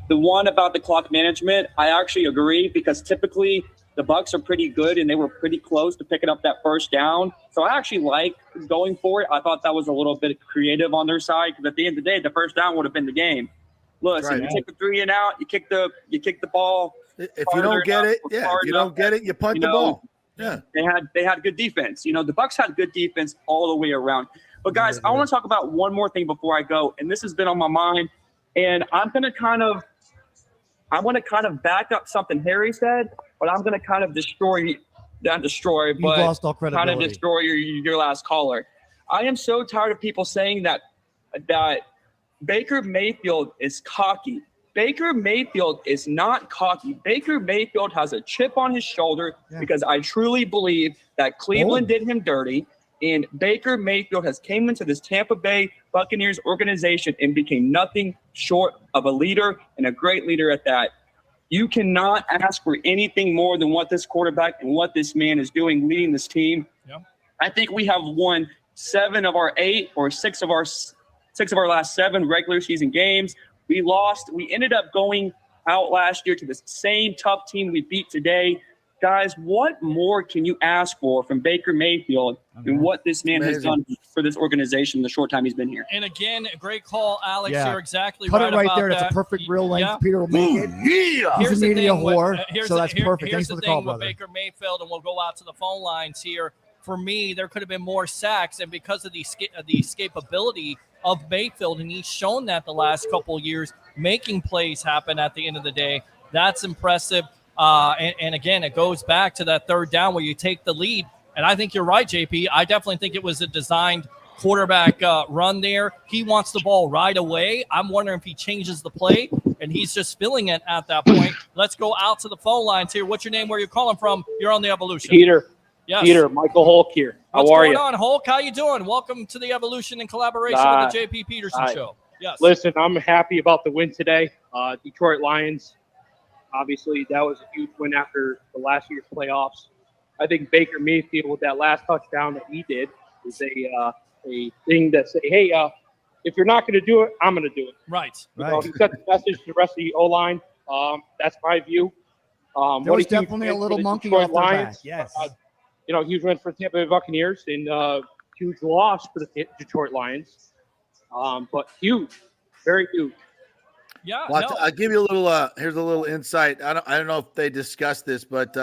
The one about the clock management, I actually agree, because typically the Bucs are pretty good and they were pretty close to picking up that first down. So I actually like going for it. I thought that was a little bit creative on their side, because at the end of the day, the first down would have been the game. Listen, you take the 3 and out, you kick the ball. If you don't get it, you punt the ball. Yeah, they had good defense. The Bucs had good defense all the way around. But guys, I want to talk about one more thing before I go, and this has been on my mind, and I want to kind of back up something Harry said, but I'm going to kind of destroy, but lost all credibility. Kind of destroy your last caller. I am so tired of people saying that Baker Mayfield is cocky. Baker Mayfield is not cocky. Baker Mayfield has a chip on his shoulder because I truly believe that Cleveland did him dirty, and Baker Mayfield has came into this Tampa Bay Buccaneers organization and became nothing short of a leader, and a great leader at that. You cannot ask for anything more than what this quarterback and what this man is doing, leading this team. Yep. I think we have won 7 of our 8 or 6 of our last 7 regular season games. We lost. We ended up going out last year to the same tough team we beat today. Guys, what more can you ask for from Baker Mayfield and what this man has done for this organization in the short time he's been here? And again, a great call, Alex. You're exactly right. Put it right about there. That. That's a perfect real length. Peter will make it. He's a media whore, so that's perfect. Thanks for the call, brother. Baker Mayfield, and we'll go out to the phone lines here. For me, there could have been more sacks, and because of the escapability of Mayfield, and he's shown that the last couple of years, making plays happen at the end of the day. That's impressive. And again, it goes back to that 3rd down where you take the lead. And I think you're right, JP. I definitely think it was a designed quarterback run there. He wants the ball right away. I'm wondering if he changes the play, and he's just filling it at that point. Let's go out to the phone lines here. What's your name? Where you calling from? You're on the Evolution. Peter. Yes. Peter, Michael Hulk here. How are you? What's going on, Hulk? How you doing? Welcome to the Evolution in collaboration with the JP Peterson Show. Yes. Listen, I'm happy about the win today. Detroit Lions, obviously, that was a huge win after the last year's playoffs. I think Baker Mayfield with that last touchdown that he did is a thing that say, hey, if you're not going to do it, I'm going to do it. Right. You know, he sent the message to the rest of the O-line. That's my view. There was definitely a little monkey off their back. Yes. You know, huge win for the Tampa Bay Buccaneers and huge loss for the Detroit Lions. But huge, very huge. Yeah. Well, I'll give you a little. Here's a little insight. I don't know if they discussed this, but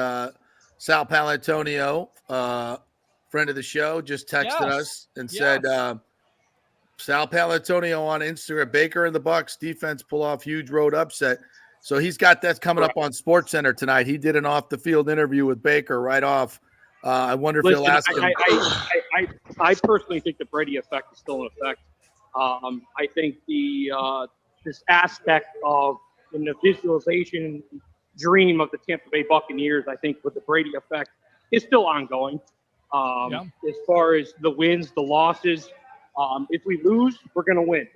Sal Palantonio, friend of the show, just texted us and said, Sal Palantonio on Instagram, Baker and the Bucs defense pull off huge road upset. So he's got that coming up on SportsCenter tonight. He did an off the field interview with Baker right off. I wonder if he'll ask him. I personally think the Brady effect is still in effect. I think this aspect of in the visualization dream of the Tampa Bay Buccaneers, I think with the Brady effect is still ongoing. As far as the wins, the losses, if we lose, we're going to win.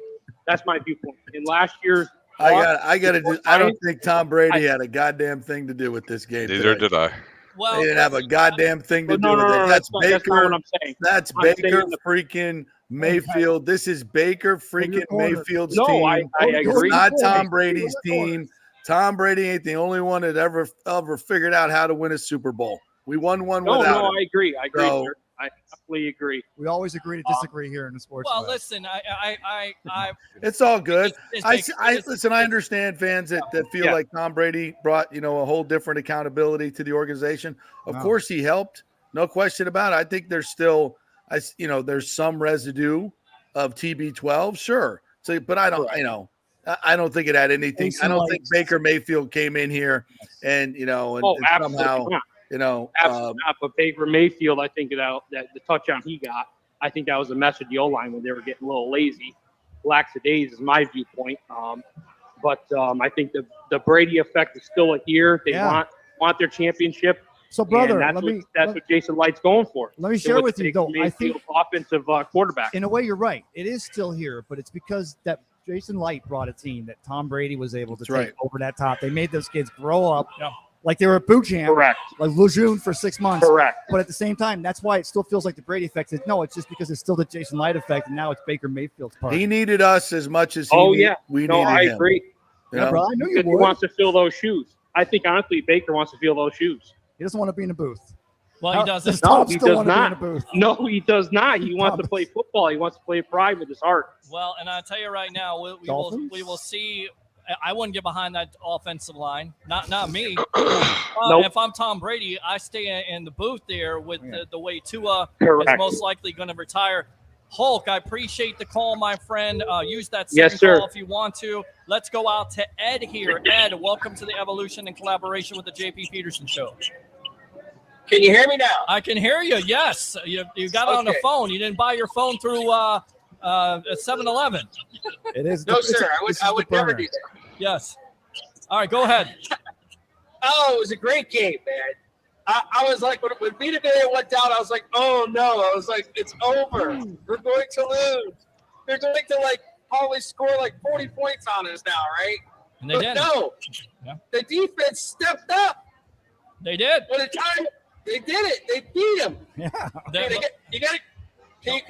That's my viewpoint. In last year's I don't think Tom Brady had a goddamn thing to do with this game. Neither did I. Well, they didn't have a goddamn thing to do with it. That's Baker. That's not what I'm saying. That's Baker freaking Mayfield. This is Baker freaking Mayfield's team. I agree. It's not Tom Brady's team. Tom Brady ain't the only one that ever figured out how to win a Super Bowl. We won one without him. I agree. I agree, sir. I completely agree. We always agree to disagree here in the sports. Well, listen, I it's all good. Listen. I understand fans that feel like Tom Brady brought a whole different accountability to the organization. Of course, he helped, no question about it. I think there's still, there's some residue of TB12, sure. So, but I don't, I don't think it had anything. I don't think Baker Mayfield came in here and somehow. Absolutely not. But Baker Mayfield, I think that the touchdown he got, I think that was a message to the O-line when they were getting a little lazy. Lackadays is my viewpoint. But I think the Brady effect is still here. They want their championship. So, brother, that's what Jason Light's going for. Let me share with you, though. I think offensive quarterback. In a way, you're right. It is still here, but it's because that Jason Light brought a team that Tom Brady was able to take over that top. They made those kids grow up. Yeah. Like they were at boot camp, correct? Like Lejeune for 6 months, correct. But at the same time, that's why it still feels like the Brady effect. It's just because it's still the Jason Light effect, and now it's Baker Mayfield's part. He needed us as much as we needed him. I agree. Yeah, bro, I knew you would. He wants to fill those shoes. I think honestly, Baker wants to fill those shoes. He doesn't want to be in a booth. Well, he doesn't. No, he does not. No, he does not. He wants to play football. He wants to play pride with his heart. Well, and I'll tell you right now, we will see. I wouldn't get behind that offensive line. Not me. Nope. If I'm Tom Brady, I stay in the booth there with the way Tua is most likely going to retire. Hulk, I appreciate the call, my friend. Use that second call if you want to. Let's go out to Ed here. Ed, welcome to the Evolution in collaboration with the JP Peterson Show. Can you hear me now? I can hear you, yes. You got it on the phone. You didn't buy your phone through 7-Eleven. It is. No, sir. I would never do that. Yes. All right, go ahead. It was a great game, man. I was like, when Vita Vea went down, I was like, oh, no. I was like, it's over. We're going to lose. They're going to, probably score, 40 points on us now, right? And they did. No. Yeah. The defense stepped up. They did. By the time they did it, they beat them. Yeah. Can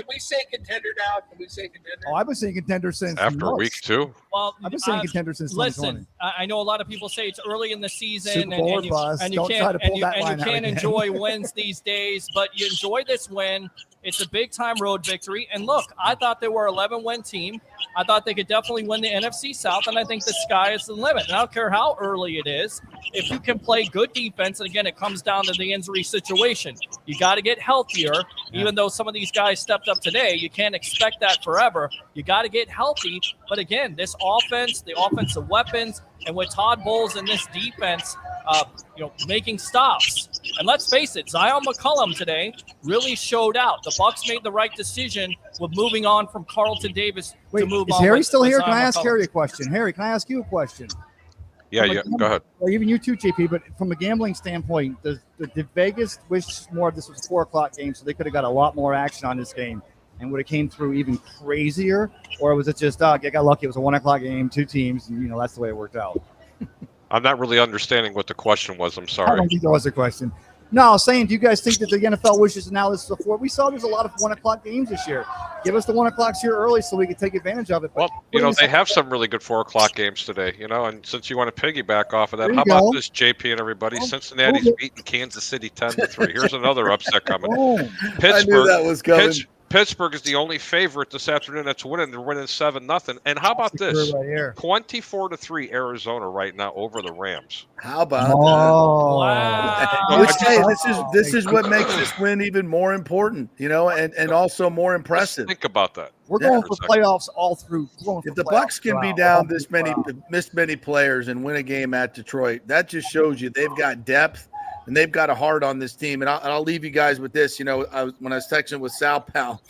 we say contender now? Can we say contender? Oh, I've been saying contender since after week 2. Well, I've been saying contender since 2020. Listen, I know a lot of people say it's early in the season, Super Bowl and you can't enjoy wins these days, but you enjoy this win. It's a big-time road victory. And look, I thought they were an 11-win team. I thought they could definitely win the NFC South, and I think the sky is the limit. And I don't care how early it is. If you can play good defense, and again, it comes down to the injury situation. You got to get healthier. Even though some of these guys stepped up today, you can't expect that forever. You got to get healthy. But again, this offense, the offensive weapons, and with Todd Bowles and this defense, making stops. And let's face it, Zion McCollum today really showed out. The Bucs made the right decision with moving on from Carlton Davis to move on. Is Harry still here? Zion Can I ask McCollum. Harry a question? Harry, can I ask you a question? Yeah, go ahead. Or even you too, JP, but from a gambling standpoint, did Vegas wish more of this was a 4 o'clock game so they could have got a lot more action on this game and would have came through even crazier? Or was it just, I got lucky, it was a 1 o'clock game, 2 teams, and, that's the way it worked out? I'm not really understanding what the question was. I'm I sorry. don't think that was a question. No, I was saying, do you guys think that the NFL wishes now this is a 4? We saw there's a lot of 1 o'clock games this year. Give us the 1 o'clocks here early so we can take advantage of it. Well, they have some really good 4 o'clock games today, and since you want to piggyback off of that, There how you about go. this, JP and everybody? Cincinnati's beating Kansas City 10-3. Here's another upset coming. I knew that was coming. Pittsburgh is the only favorite this afternoon that's winning. They're winning 7-0. And how about this? 24-3 Arizona right now over the Rams. How about that? Wow. Which, hey, this is what makes this win even more important, and also more impressive. Think about that. We're going for playoffs all through. If the Bucs can be down this many players and win a game at Detroit, that just shows you they've got depth and they've got a heart on this team. And I'll leave you guys with this. When I was texting with Sal Pal,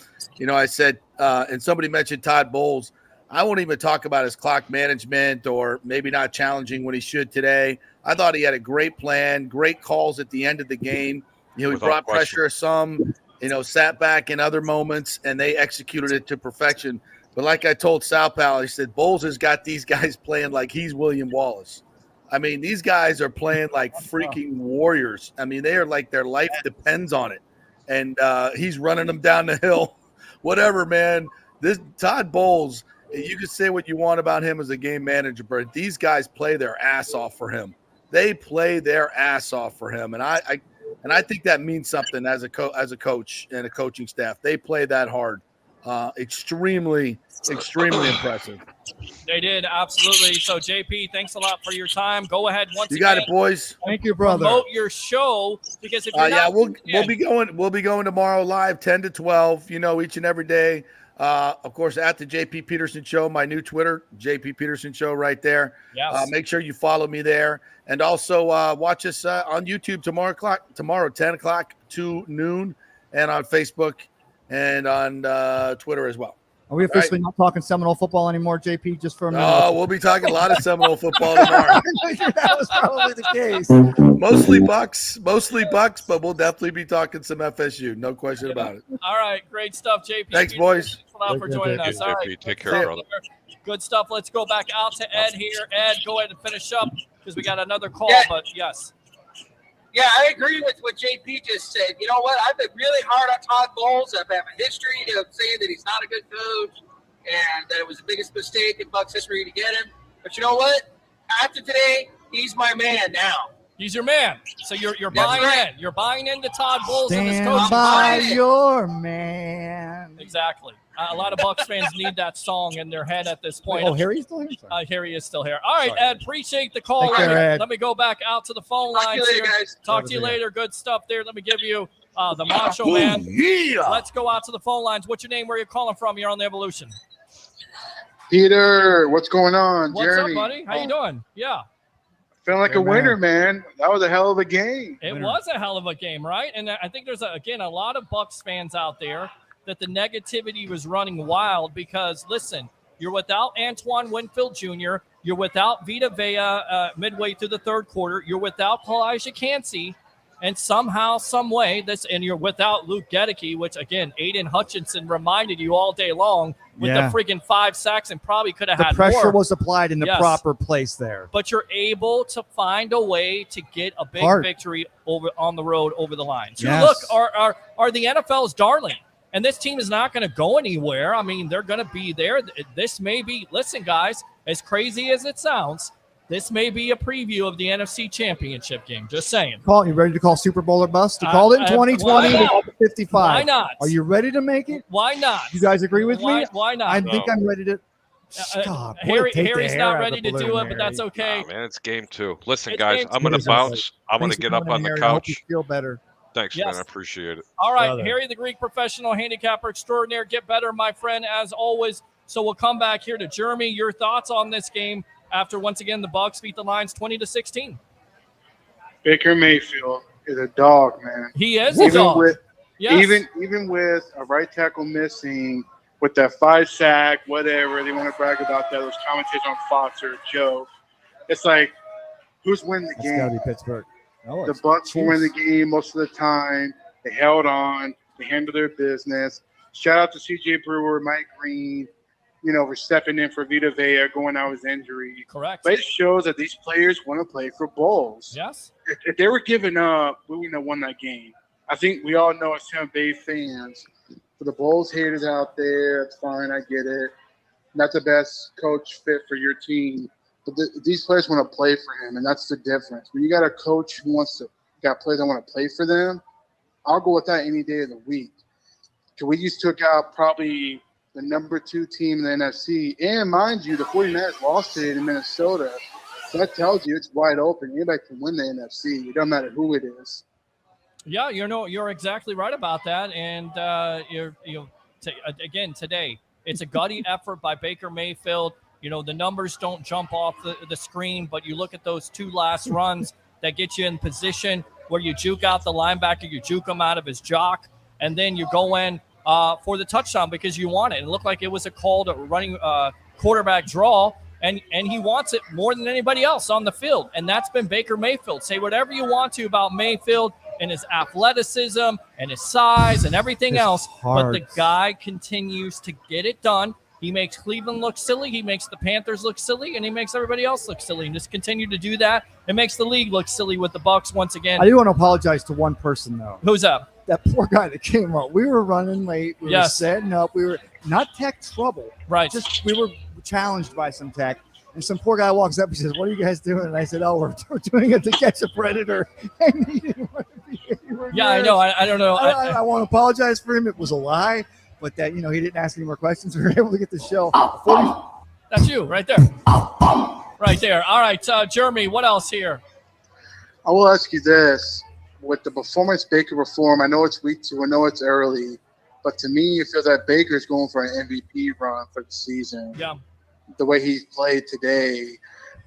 I said, and somebody mentioned Todd Bowles. I won't even talk about his clock management or maybe not challenging when he should today. I thought he had a great plan, great calls at the end of the game. He brought pressure some, sat back in other moments, and they executed it to perfection. But like I told Sal Pal, he said, Bowles has got these guys playing like he's William Wallace. I mean, these guys are playing like freaking warriors. I mean, they are like their life depends on it. And he's running them down the hill. Whatever, man. This Todd Bowles, you can say what you want about him as a game manager, but these guys play their ass off for him. They play their ass off for him. And I think that means something as a coach and a coaching staff. They play that hard. Extremely impressive. They did, absolutely. So, JP, thanks a lot for your time. Go ahead once again. You got it, boys. Thank you, brother. Promote your show because if you're we'll be going tomorrow live 10 to 12. Each and every day. Of course, at the JP Peterson Show, my new Twitter, JP Peterson Show, right there. Yes. Make sure you follow me there, and also watch us on YouTube tomorrow 10 o'clock to noon, and on Facebook and on Twitter as well. Are we officially not talking Seminole football anymore, JP? Just for a minute. Oh, we'll be talking a lot of Seminole football tomorrow. That was probably the case. Mostly Bucs, but we'll definitely be talking some FSU. No question about it. All right, great stuff, JP. Thanks, boys. Thanks a lot for joining us. All right, Take care, brother. Good stuff. Let's go back out to Ed here. Ed, go ahead and finish up because we got another call. Yeah. But yes. Yeah, I agree with what JP just said. You know what? I've been really hard on Todd Bowles. I've had a history of saying that he's not a good coach and that it was the biggest mistake in Bucs history to get him. But you know what? After today, he's my man now. He's your man. So you're buying in. You're buying into Todd Bowles and his Stand coaching. by your man. Exactly. A lot of Bucs fans need that song in their head at this point. Oh, Harry's still here? Sorry. Harry is still here. All right, Sorry. Ed, appreciate the call. Take care, Ed. Let me go back out to the phone Talk to you lines later, here. guys. Talk to you later. Good stuff there. Let me give you the Macho Man. Yeah. Let's go out to the phone lines. What's your name? Where are you calling from? You're on the Evolution. Peter, what's going on? What's Jeremy. up, buddy? How you doing? Yeah. Feeling like Hey, a winner, man. That was a hell of a game. It was a hell of a game, right? And I think there's, a lot of Bucs fans out there that the negativity was running wild because, listen, you're without Antoine Winfield Jr., you're without Vita Vea midway through the third quarter, you're without Kalijah Cansey, and somehow, some way, and you're without Luke Gedeke, which, again, Aiden Hutchinson reminded you all day long with the freaking 5 sacks and probably could have had more. The pressure was applied in the proper place there. But you're able to find a way to get a big victory on the road over the Lions. Yes. Look, are the NFL's darling. And this team is not going to go anywhere. I mean, they're going to be there. This may be, listen, guys, as crazy as it sounds, this may be a preview of the NFC Championship game. Just saying. You ready to call Super Bowl or bust? You called it in 2020. They got to 55. Why not? Are you ready to make it? Why not? You guys agree with me? Why not? I think I'm ready to. Stop. Harry's not ready to do it, but that's okay. Oh, man, it's game 2. Listen, guys, I'm going to bounce. I'm going to get up on the couch. I hope you feel better. Thanks, man. I appreciate it. All right, Harry, the Greek professional handicapper extraordinaire. Get better, my friend, as always. So we'll come back here to Jeremy. Your thoughts on this game after, once again, the Bucs beat the Lions 20-16. Baker Mayfield is a dog, man. He is a dog. Even with a right tackle missing, with that 5 sack, whatever, they want to brag about that. Those commentators on Fox are a joke. It's like, who's winning the game? It's got to be Pittsburgh. No, the Bucs will win the game most of the time. They held on. They handled their business. Shout out to C.J. Brewer, Mike Green, for stepping in for Vita Vea, going out with injury. Correct. But it shows that these players want to play for bowls. Yes. If they were giving up, we wouldn't have won that game. I think we all know as Tampa Bay fans, for the Bulls haters out there, it's fine, I get it. Not the best coach fit for your team. But these players want to play for him, and that's the difference. When you got a coach who got players that want to play for them, I'll go with that any day of the week. Because we just took out probably the number 2 team in the NFC. And mind you, the 49ers lost today to Minnesota. So that tells you it's wide open. Anybody can win the NFC. It doesn't matter who it is. Yeah, you're exactly right about that. And again today, it's a gutty effort by Baker Mayfield. The numbers don't jump off the screen, but you look at those 2 last runs that get you in position where you juke out the linebacker, you juke him out of his jock, and then you go in for the touchdown because you want it. It looked like it was a call to running quarterback draw, and he wants it more than anybody else on the field, and that's been Baker Mayfield. Say whatever you want to about Mayfield and his athleticism and his size and everything else, but the guy continues to get it done. He makes Cleveland look silly. He makes the Panthers look silly, and he makes everybody else look silly. And just continue to do that. It makes the league look silly with the Bucs once again. I do want to apologize to one person, though. Who's that? That poor guy that came up. We were running late. We were setting up. We were not tech trouble. Right. Just we were challenged by some tech. And some poor guy walks up and says, "What are you guys doing?" And I said, "Oh, we're doing it to catch a predator." And he didn't want to be anywhere. Yeah, I know. I don't know. I want to apologize for him. It was a lie. But that, he didn't ask any more questions. We were able to get the show. That's you right there. Right there. All right, Jeremy, what else here? I will ask you this. With the performance Baker performed, I know it's week 2. I know it's early. But to me, it feels that Baker's going for an MVP run for the season. Yeah. The way he played today,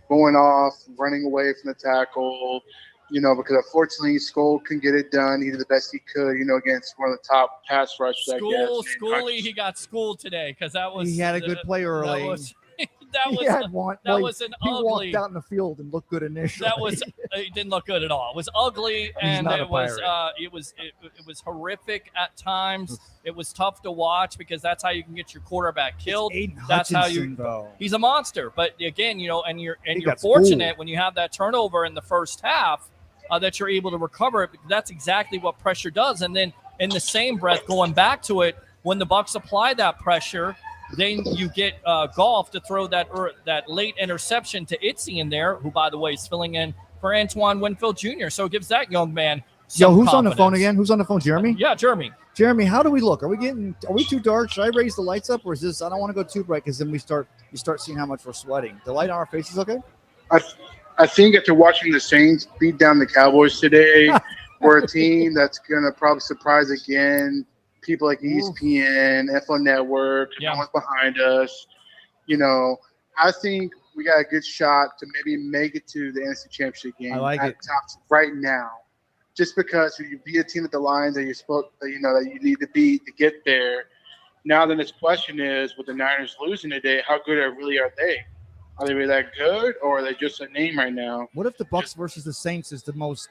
going off, running away from the tackle, because unfortunately Skoll couldn't get it done. He did the best he could, against one of the top pass rushers. Schooly, he got schooled today because that was. He had a good play early. That was an he ugly. He walked out in the field and looked good initially. It didn't look good at all. It was ugly, and it was horrific at times. It was tough to watch because that's how you can get your quarterback killed. That's how you. Though. He's a monster, but again, and you're fortunate when you have that turnover in the first half that you're able to recover it. Because that's exactly what pressure does. And then in the same breath, going back to it, when the Bucs apply that pressure. Then you get Goff to throw that late interception to Itzy in there, who, by the way, is filling in for Antoine Winfield Jr. So it gives that young man some who's confidence. On the phone again? Who's on the phone? Jeremy? Yeah, Jeremy. Jeremy, how do we look? Are we too dark? Should I raise the lights up, or is this? I don't want to go too bright because then you start seeing how much we're sweating. The light on our faces, okay? I think after watching the Saints beat down the Cowboys today, we're a team that's gonna probably surprise again. People like ESPN, NFL Network, no one's behind us. I think we got a good shot to maybe make it to the NFC Championship game. I like it right now, just because you beat a team at the Lions that you're supposed, that you need to beat to get there. Now, the next question is, with the Niners losing today, how good really are they? Are they really that good, or are they just a name right now? What if the Bucs versus the Saints is the most?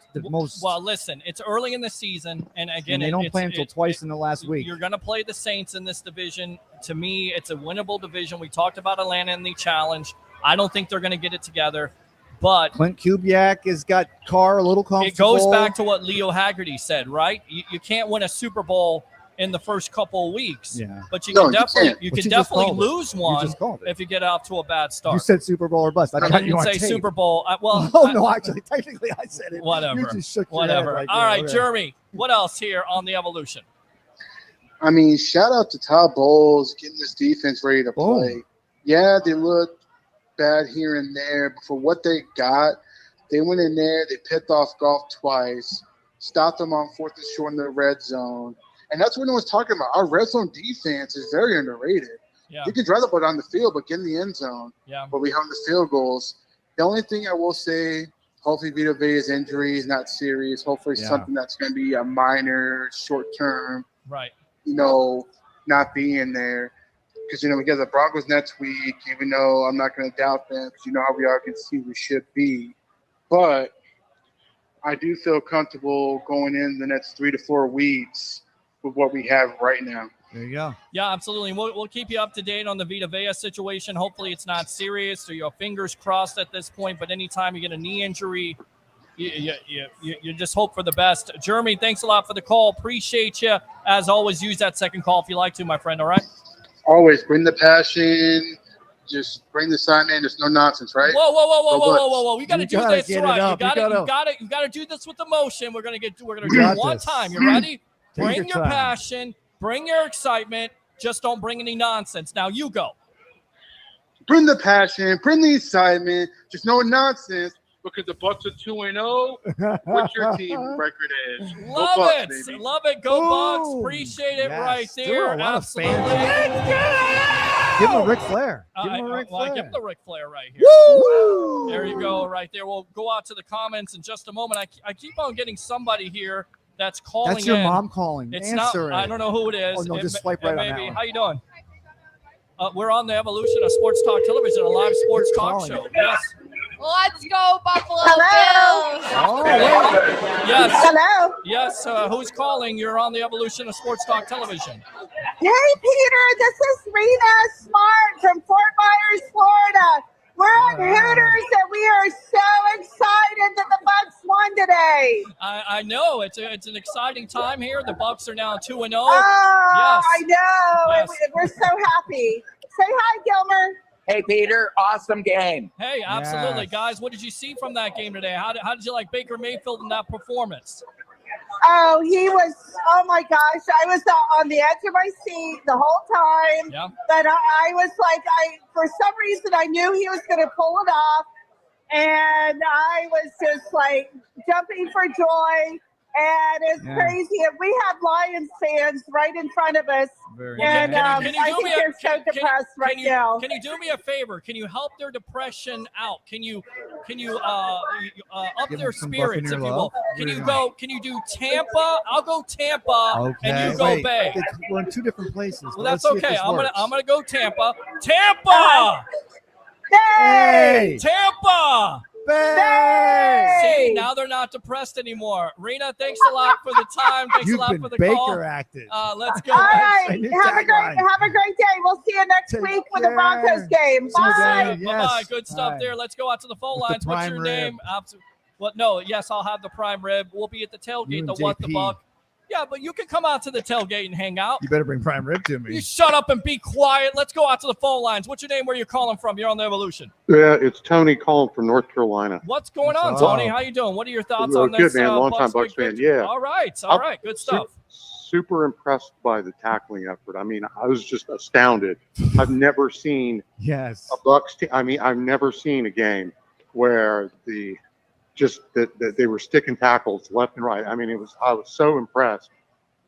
Well, listen, it's early in the season, and again, they don't play until twice in the last week. You're going to play the Saints in this division. To me, it's a winnable division. We talked about Atlanta in the challenge. I don't think they're going to get it together, but Clint Kubiak has got Carr a little comfortable. It goes back to what Leo Haggerty said, right? You can't win a Super Bowl in the first couple of weeks. Yeah. But you can definitely lose one if you get off to a bad start. You said Super Bowl or bust. I didn't say Super Bowl. Actually, technically I said it. Whatever. You just shook whatever. Your head All right, Jeremy, what else here on the evolution? I mean, shout out to Todd Bowles getting this defense ready to play. Yeah, they looked bad here and there, but for what they got, they went in there, they picked off Goff twice, stopped them on 4th and short in the red zone. And that's what no one's talking about. Our red zone defense is very underrated. Yeah. You can drive the ball down the field, but get in the end zone. Yeah. But we hung the field goals. The only thing I will say Hopefully Vita Vea's injury is not serious. Hopefully something that's going to be a minor, short-term, right? Not being there. Because, we get the Broncos next week, even though I'm not going to doubt them because how we are against the team we should be. But I do feel comfortable going in the next 3 to 4 weeks with what we have right now. There you go. Yeah, absolutely. We'll keep you up to date on the Vita Vea situation. Hopefully it's not serious, so your fingers crossed at this point. But anytime you get a knee injury, you just hope for the best. Jeremy, thanks a lot for the call. Appreciate you. As always, use that second call if you like to, my friend, all right? Always bring the passion. Just bring the sign in. There's no nonsense, right? Whoa. We got to do this right. You got to do this with emotion. We're going to do it one time. You ready? Bring your passion. Bring your excitement. Just don't bring any nonsense. Now you go. Bring the passion. Bring the excitement. Just no nonsense because the Bucs are 2-0. What's your team record is? Love it. Baby. Love it. Go Bucs. Appreciate it right there. Absolutely. Give him a Ric Flair. Give him the Ric Flair right here. Woo! There you go right there. We'll go out to the comments in just a moment. I keep on getting somebody here that's calling. That's your mom calling. It's Answer not. I don't know who it is. Oh, no, just swipe right on that one. How you doing? We're on the evolution of Sports Talk Television, a live sports talk show. Yes. Let's go, Buffalo Bills. Oh, yes. Hello. Yes. Who's calling? You're on the evolution of Sports Talk Television. Hey, Peter. This is Rena Smart from Fort Myers, Florida. We're at Hooters, and we are so excited that the Bucs won today. I know. It's an exciting time here. The Bucs are now 2-0. Oh, yes. I know. Yes. We're so happy. Say hi, Gilmer. Hey, Peter, awesome game. Hey, absolutely. Guys, what did you see from that game today? How did you like Baker Mayfield in that performance? Oh, oh my gosh. I was on the edge of my seat the whole time. Yeah. But I was like, for some reason, I knew he was going to pull it off. And I was just like jumping for joy. And it's crazy. And we have Lions fans right in front of us. I think they're so depressed right now. Can you do me a favor? Can you help their depression out? Can you up their spirits, if you will? Can you do Tampa? I'll go Tampa, and you go Bay. We're in two different places. Well, that's okay. I'm gonna go Tampa. Tampa. Hey! Tampa. Bay! See, now they're not depressed anymore. Rena, thanks a lot for the time. Thanks a lot for the call. Baker acted. Let's go. All right. Have a great day. We'll see you next week with the Broncos game. Bye. Bye-bye. Good stuff there. Let's go out to the phone lines. What's your name? Yes, I'll have the prime rib. We'll be at the tailgate, the What the Buck. Yeah, but you can come out to the tailgate and hang out. You better bring prime rib to me. You shut up and be quiet. Let's go out to the phone lines. What's your name? Where you calling from? You're on the Evolution. Yeah, it's Tony calling from North Carolina. What's going on, Tony? How you doing? What are your thoughts on this? Good, man. Long-time Bucs fan. Yeah. All right. Good stuff. Super impressed by the tackling effort. I mean, I was just astounded. I've never seen a Bucs team. I mean, I've never seen a game where that they were sticking tackles left and right. I mean, I was so impressed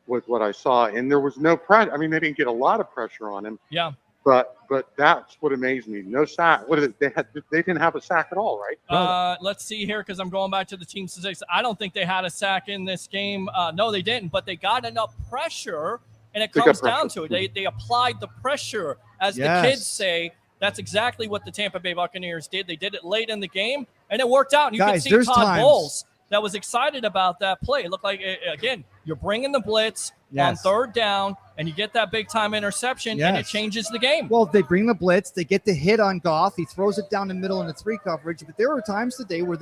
with what I saw, and there was no pressure. I mean, they didn't get a lot of pressure on him. Yeah. But that's what amazed me. No sack. What is it? They didn't have a sack at all, right? Let's see here, because I'm going back to the team statistics. I don't think they had a sack in this game. No, they didn't. But they got enough pressure, and it comes down to it. They applied the pressure, as the kids say. That's exactly what the Tampa Bay Buccaneers did. They did it late in the game, and it worked out. And you can see Todd Bowles that was excited about that play. It looked like, again, you're bringing the blitz on third down, and you get that big-time interception, and it changes the game. Well, they bring the blitz. They get the hit on Goff. He throws it down the middle in the 3 coverage. But there were times today where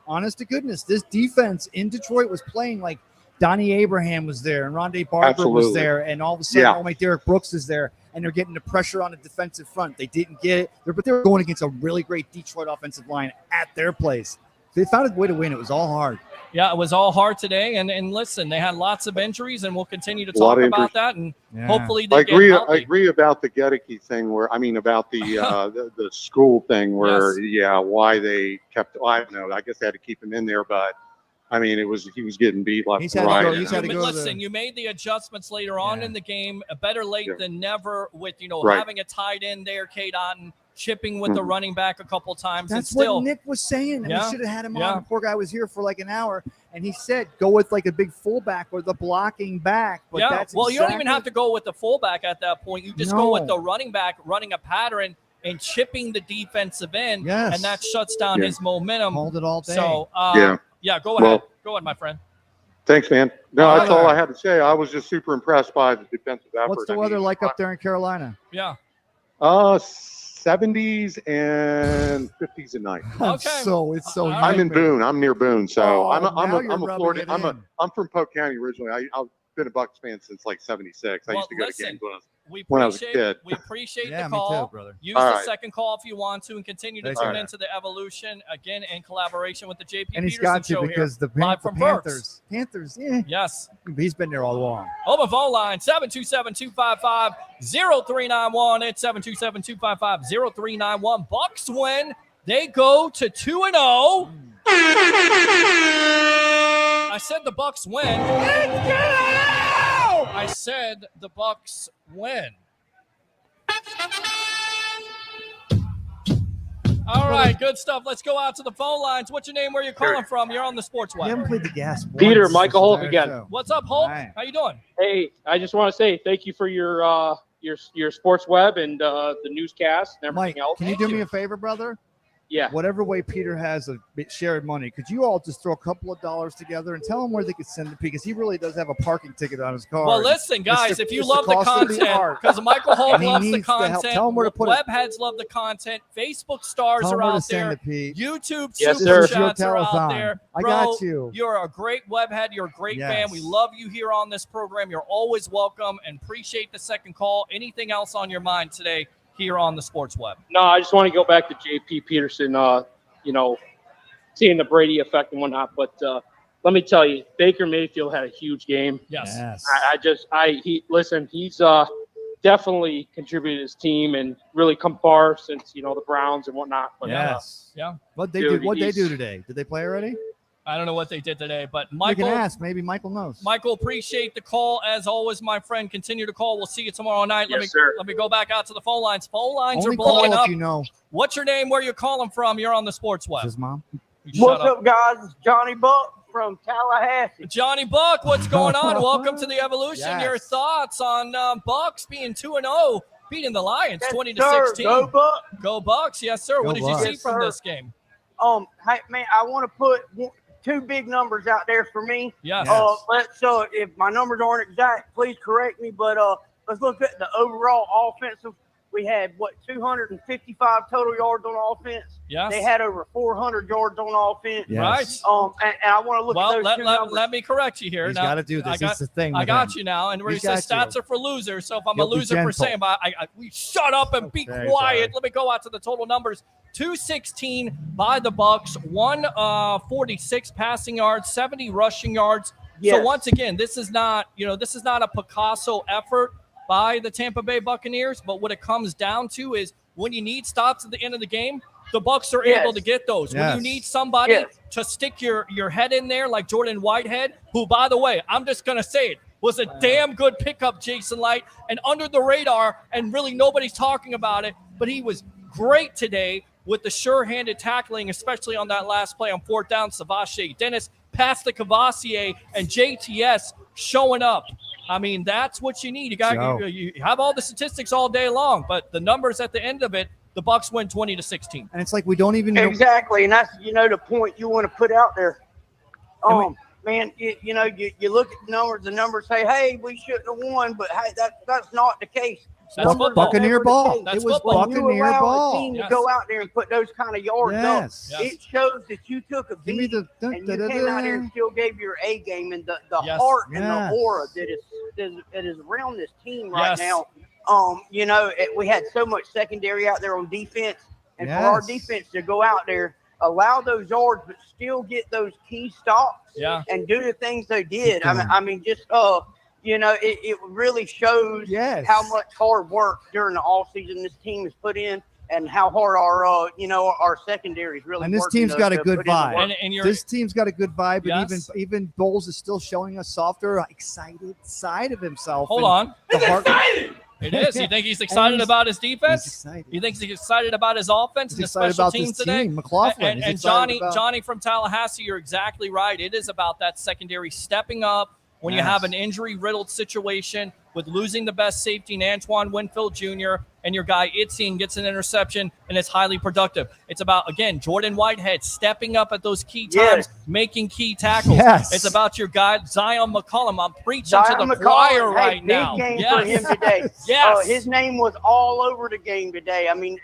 honest to goodness, this defense in Detroit was playing like Donnie Abraham was there, and Rondé Barber was there, and all of a sudden, Derek Brooks is there, and they're getting the pressure on the defensive front. They didn't get it, but they were going against a really great Detroit offensive line at their place. They found a way to win. It was all hard. Yeah, it was all hard today. And listen, they had lots of injuries, and we'll continue to talk about that. And hopefully they get healthy. I agree about the Gedeke thing about the the school thing where, why they kept, I don't know, I guess they had to keep him in there, but I mean, he was getting beat left and right. Listen, you made the adjustments later on in the game. Better late than never with, having a tight end there, Cade Otton, chipping with the running back a couple times. That's and still, what Nick was saying. And Yeah. we should have had him Yeah. on. The poor guy was here for like an hour, and he said go with like a big fullback or the blocking back. But yeah. that's Well, you don't even exactly- have to go with the fullback at that point. You just go with the running back, running a pattern and chipping the defensive end, Yes. and that shuts down his momentum. Hold it all day. So, Yeah. Go ahead. Well- Go ahead, my friend. Thanks, man. No, All that's right. all I had to say. I was just super impressed by the defensive effort. What's the I mean, weather like up there in Carolina? Yeah. 70s and 50s at night. So it's so. I'm in Boone. I'm near Boone, so Oh, I'm now a you're rubbing Florida. it I'm in. from Polk County originally. I've been a Bucs fan since like '76. I Well, used to go listen, to games We when I was a appreciate kid. we appreciate Yeah, the me too, call. brother. Use All the right. second call if you want to, and continue to Thanks, tune brother. into the Evolution again in collaboration with the JP And he's Peterson got to show because here, the live from Berks. Panthers. Yeah. Yes. He's been there all along. Open phone line 727-255-0391. It's 727-255-0391. Bucs win. They go to 2-0. I said the Bucs win. I said the Bucs win. All right, good stuff. Let's go out to the phone lines. What's your name? Where you calling from? You're on the Sports You Web. haven't played the gas. Peter, once Michael this Hulk entire again. show. What's up, Hulk? Right. How you doing? Hey, I just want to say thank you for your sports web and the newscast and everything Mike, else. can you do me a favor, brother? Yeah. Whatever way Peter has of shared money, could you all just throw a couple of dollars together and tell him where they could send it? Because he really does have a parking ticket on his car. Well, listen, guys, Mr. if you Mr. love the Cost of content, art. because Michael Hulk And he loves the needs the help. content, Tell him where to put it. Webheads love the content, Facebook stars Tell him are where to out send there, it, Pete. YouTube Yes, super sir. chats are out Telethon. there. I Bro, got you. You're a great webhead. You're a great Yes. fan. We love you here on this program. You're always welcome and appreciate the second call. Anything else on your mind today here on the Sports Web? No, I just want to go back to JP Peterson, seeing the Brady effect and whatnot. But let me tell you, Baker Mayfield had a huge game. Yes. He's definitely contributed to his team and really come far since, the Browns and whatnot. But, Yes. Yeah. What they Dude, do? What they he's- do today? Did they play already? I don't know what they did today, but You Michael. can ask. Maybe Michael knows. Michael, appreciate the call as always, my friend. Continue to call. We'll see you tomorrow night. Yes, sir. Let me go back out to the phone lines. Phone lines Only are blowing call up. if you know. What's your name? Where you calling from? You're on the Sports Web. His mom. You What's shut up, guys? It's Johnny Buck from Tallahassee. Johnny Buck, what's going on? Welcome to the Evolution. Yes. Your thoughts on Bucs being 2-0, beating the Lions Yes, 20-16. sir. Go Buck. Go Bucs, yes, sir. Go What did you Bucs. see Yes, from sir. this game? Hey man, I want to put two big numbers out there for me. Yes. If my numbers aren't exact, please correct me. But let's look at the overall offensive. We had 255 total yards on offense. Yes. They had over 400 yards on offense. Yes. Right. And I want to look Well, at those two numbers. let me correct you here. He's now, got to do this. It's the thing. I with got him. you now. And where he He's says got stats you. are for losers. So if I'm He'll a be loser for gentle. saying, we shut up and be Okay, quiet. sorry. Let me go out to the total numbers. 216 by the Bucs, 146 passing yards, 70 rushing yards. So Yes. once again, this is not a Picasso effort by the Tampa Bay Buccaneers, but what it comes down to is when you need stops at the end of the game, the Bucs are Yes. able to get those. When Yes. you need somebody Yes. to stick your head in there, like Jordan Whitehead, who, by the way, I'm just gonna say it, was a damn good pickup, Jason Light, and under the radar, and really nobody's talking about it, but he was great today with the sure-handed tackling, especially on that last play on fourth down. Savashe Dennis past the Cavassier and JTS showing up. I mean, that's what you need. You have all the statistics all day long, but the numbers at the end of it, the Bucs win 20-16. And it's like we don't even know. Exactly, and that's the point you want to put out there. Man, you look at the numbers say, hey, we shouldn't have won, but hey, that's not the case. That's Numbers football. are never Buccaneer the ball. case. That's It was football. When you Buccaneer allow ball. a team Yes. to go out there and put those kind of yards Yes. up, Yes. it shows that you took a Give me beat the and you came out here and still gave your A game, and the Yes. heart and Yes. the aura that is around this team right Yes. now. We had so much secondary out there on defense, and for our Yes. defense to go out there, allow those yards, but still get those key stops Yeah. and do the things they did. Keep going. It really shows Yes. how much hard work during the off season this team has put in, and how hard our secondary is really. And this working team's to- got a to good put in the vibe. work. And you're This team's got a good vibe, and Yes. even Bowles is still showing a softer, excited side of himself. hold And on. the heart- It is. You think he's excited about his defense? You think he's excited about his offense and his special teams today? McLaughlin. And Johnny from Tallahassee, you're exactly right. It is about that secondary stepping up when you have an injury-riddled situation with losing the best safety in Antoine Winfield Jr. and your guy Itzine gets an interception and it's highly productive. It's about, again, Jordan Whitehead stepping up at those key times, making key tackles. It's about your guy Zion McCollum. I'm preaching to the choir right now. Big game for him today. His name was all over the game today. I mean,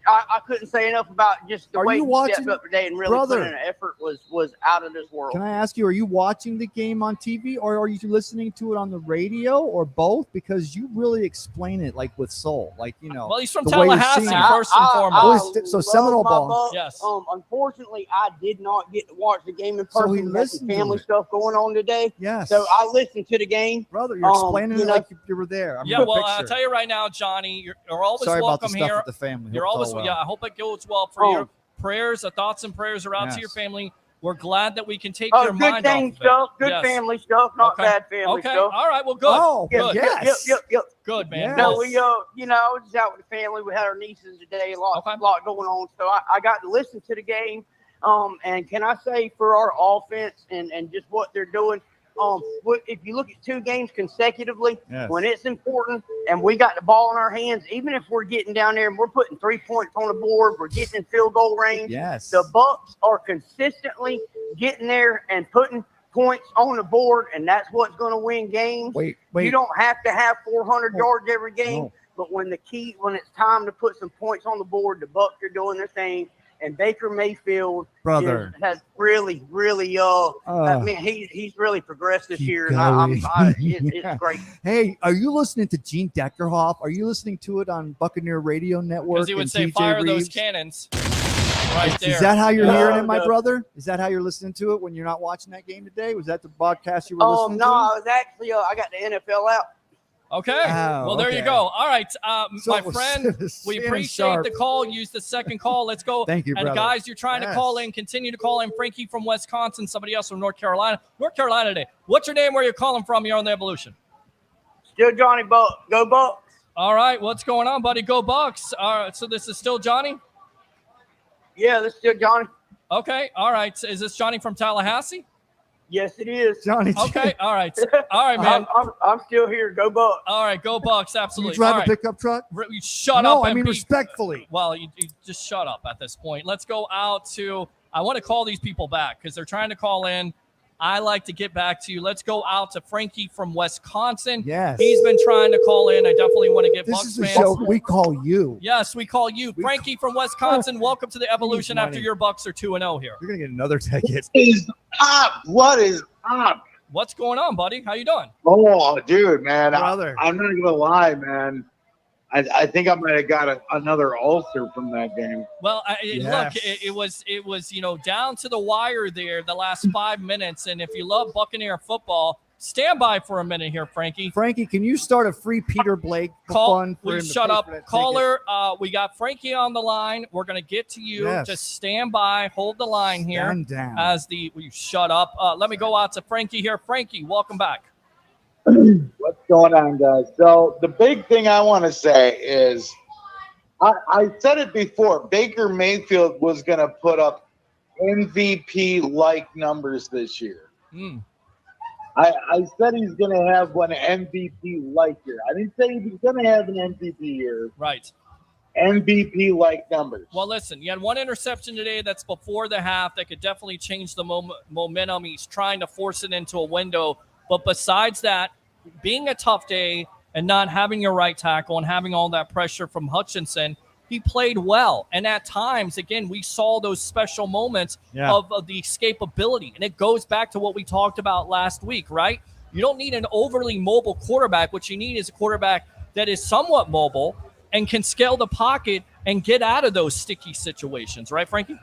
I couldn't say enough about just the way he stepped up today and really put in an effort was out of this world. Can I ask you, are you watching the game on TV or are you listening to it on the radio or both? Because you really explain it like with soul, like, you know. Well, he's from Tallahassee first and foremost. So Seminole ball. Yes. Unfortunately, I did not get to watch the game in person. he We had some family to it. stuff going on today. Yes. So I listened to the game. Brother, you're explaining it like you were there. I'll tell you right now, Johnny, you're always Sorry welcome about the stuff here. with the family. You're always I hope it goes well for you. Prayers, thoughts and prayers are out to your family. We're glad that we can take your mind off of it. Good family stuff, not bad family stuff. All right, well, good. Good. Yep. Good, man. No, we I was out with the family. We had our nieces today, a lot going on. So I got to listen to the game. And can I say for our offense and just what they're doing, if you look at 2 games consecutively, when it's important and we got the ball in our hands, even if we're getting down there and we're putting 3 points on the board, we're getting in field goal range. The Bucs are consistently getting there and putting points on the board, and that's what's going to win games. You don't have to have 400 yards every game, but when it's time to put some points on the board, the Bucs are doing their thing. And Baker Mayfield has really, I mean, he's really progressed this year. And it's great. Hey, are you listening to Gene Deckerhoff? Are you listening to it on Buccaneer Radio Network? Because he would say, fire those cannons right there. Is that how you're hearing it, my brother? Is that how you're listening to it when you're not watching that game today? Was that the broadcast you were listening to? No, I was actually, I got the NFL out. Okay. Well, there you go. All right. My friend, we appreciate the call. Use the second call. Let's go. Thank you, brother. And guys, you're trying to call in. Continue to call in. Frankie from Wisconsin. Somebody else from North Carolina. North Carolina today. What's your name? Where you're calling from? You're on the Evolution. Still Johnny Buck. Go Bucs. All right. What's going on, buddy? Go Bucs. All right. So this is still Johnny? Yeah, this is still Johnny. Okay. All right. So is this Johnny from Tallahassee? Yes, it is. Johnny. Okay. All right. All right, man. I'm still here. Go Bucs. All right. Go Bucs. Absolutely. You drive all a pickup truck? You shut up. No, I mean respectfully. Well, you just shut up at this point. Let's go out to – I want to call these people back because they're trying to call in. I like to get back to you. Let's go out to Frankie from Wisconsin. Yes. He's been trying to call in. I definitely want to get This Bucs is a fans. show we call you. Yes, we call you. Frankie from Wisconsin, welcome to the Evolution after your Bucs are 2-0 here. You're going to get another ticket. What is up? What is up? What's going on, buddy? How you doing? Oh, dude, man. Brother. I'm not going to lie, man. I think I might have got another ulcer from that game. Well, look, it was down to the wire there the last 5 minutes. And if you love Buccaneer football, stand by for a minute here, Frankie. Frankie, can you start a free Peter Blake fund for him to shut pay up. for that Caller, we got Frankie on the line. We're going to get to you. Yes. Just stand by. Hold the line here. Stand down. You shut up. Let me go out to Frankie here. Frankie, welcome back. What's going on, guys? So the big thing I want to say is I said it before. Baker Mayfield was going to put up MVP-like numbers this year. I said he's going to have one MVP-like year. I didn't say he was going to have an MVP year. Right. MVP-like numbers. Well, listen, you had one interception today that's before the half that could definitely change the momentum. He's trying to force it into a window. But besides that, being a tough day and not having your right tackle and having all that pressure from Hutchinson, he played well. And at times, again, we saw those special moments of the escapability. And it goes back to what we talked about last week, right? You don't need an overly mobile quarterback. What you need is a quarterback that is somewhat mobile and can scale the pocket and get out of those sticky situations. Right, Frankie?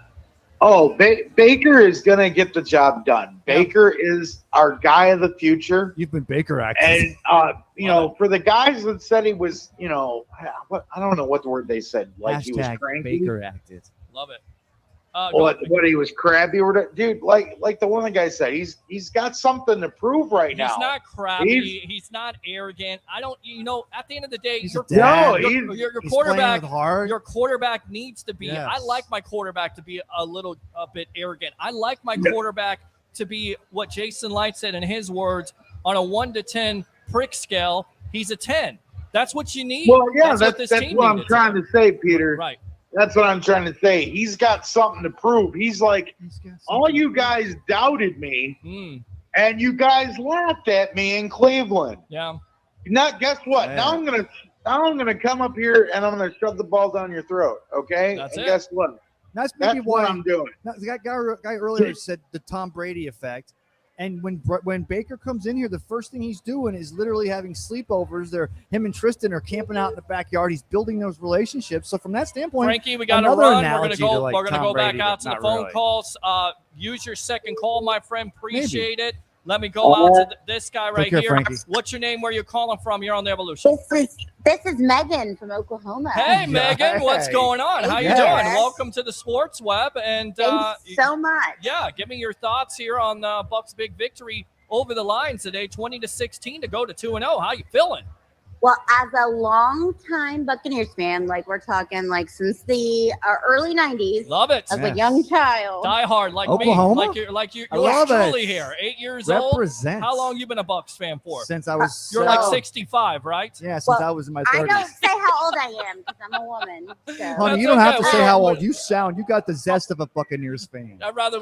Oh, Baker is going to get the job done. Baker is our guy of the future. You've been Baker acting. And, for the guys that said he was, I don't know what the word they said. Like he was cranky. Baker acted. Love it. What he was crabby or whatever. Dude, like the one guy said, he's got something to prove right now. He's not crabby. He's not arrogant. At the end of the day, your quarterback needs to be. Yes. I like my quarterback to be a bit arrogant. I like my quarterback to be what Jason Light said in his words, on a 1 to 10 prick scale, he's a 10. That's what you need. Well, yeah, that's what I'm trying to say, Peter. Right. That's what I'm trying to say. He's got something to prove. He's like, all you guys doubted me, and you guys laughed at me in Cleveland. Yeah. Guess what? Yeah. Now I'm gonna come up here and I'm gonna shove the ball down your throat. Okay. Guess what? That's maybe why what I'm doing. That guy earlier said the Tom Brady effect. And when Baker comes in here, the first thing he's doing is literally having sleepovers. Him and Tristan are camping out in the backyard. He's building those relationships. So from that standpoint, Frankie, we got to run. We're going to go back out to the phone calls. Use your second call, my friend. Appreciate it. Let me go out to this guy right here. Frankie. What's your name? Where you calling from? You're on the Evolution. This is Megan from Oklahoma. Hey, Megan. What's going on? How you doing? Welcome to the Sports Web. And thanks so much. Yeah, give me your thoughts here on the Bucs' big victory over the Lions today, 20-16 to go to 2-0. How you feeling? Well, as a long-time Buccaneers fan, we're talking since the early 90s. Love it. As a young child. Die hard like Oklahoma? me. Like you're love truly it. here. 8 years Represent. old. How long you been a Bucs fan for? Since I was You're like 65, right? Yeah, since I was in my 30s. I don't say how old I am because I'm a woman. So. Honey, you don't have to say how old you sound. You got the zest of a Buccaneers fan. I'd rather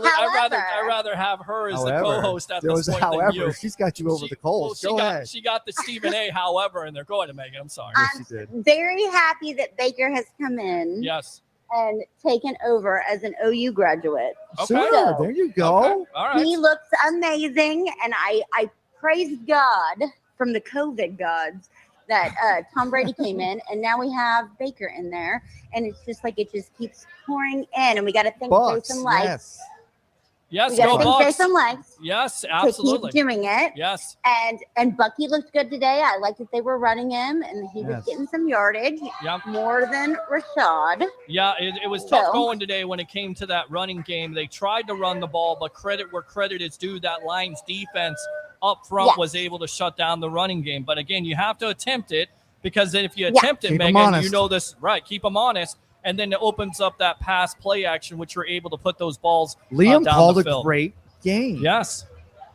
have her as the co-host at this point than you. She's got you over the coals. Go ahead. She got the Stephen A. However, and they're going to Megan. I'm sorry. I'm very happy that Baker has come in. Yes. And taken over as an OU graduate. Okay. Sure, there you go. Okay. All right. He looks amazing, and I praise God from the COVID gods that Tom Brady came in, and now we have Baker in there, and it's just it just keeps pouring in, and we got to think Jason Light. Yes, we got to think Jason Light. Yes, absolutely. To keep doing it. Yes. And Bucky looked good today. I liked that they were running him, and he was getting some yardage. Yep. More than Rashad. Yeah, it was tough going today when it came to that running game. They tried to run the ball, but credit where credit is due. That Lions defense up front was able to shut down the running game. But again, you have to attempt it, because then if you attempt it, Megan, you know this, right? Keep them honest. And then it opens up that pass play action, which you're able to put those balls Liam down called the a field. Great game. Yes.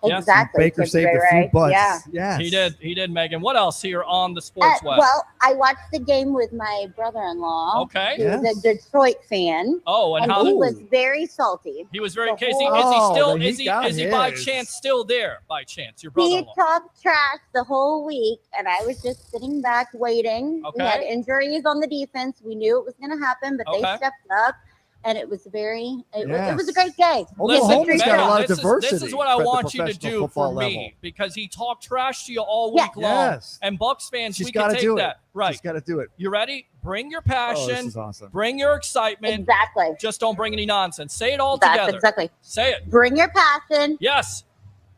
Exactly. Baker saved a few butts. Yeah. Yes. He did, Megan. What else here on the Sports Web? Well, I watched the game with my brother-in-law. Okay. Who's a Detroit fan. Oh, and how he was very salty. He was very. Is he by chance still there? By chance, your brother-in-law. He talked trash the whole week, and I was just sitting back waiting. Okay. We had injuries on the defense. We knew it was going to happen, but they stepped up. And it was it was a great game. Oklahoma's got a lot of diversity. This is what I want you to do for me, because he talked trash to you all week long. Yes. And Bucs fans, She's we can take that. Right. She's got to do it. You ready? Bring your passion. This is awesome. Bring your excitement. Exactly. Just don't bring any nonsense. Say it all together. Exactly. Say it. Bring your passion. Yes.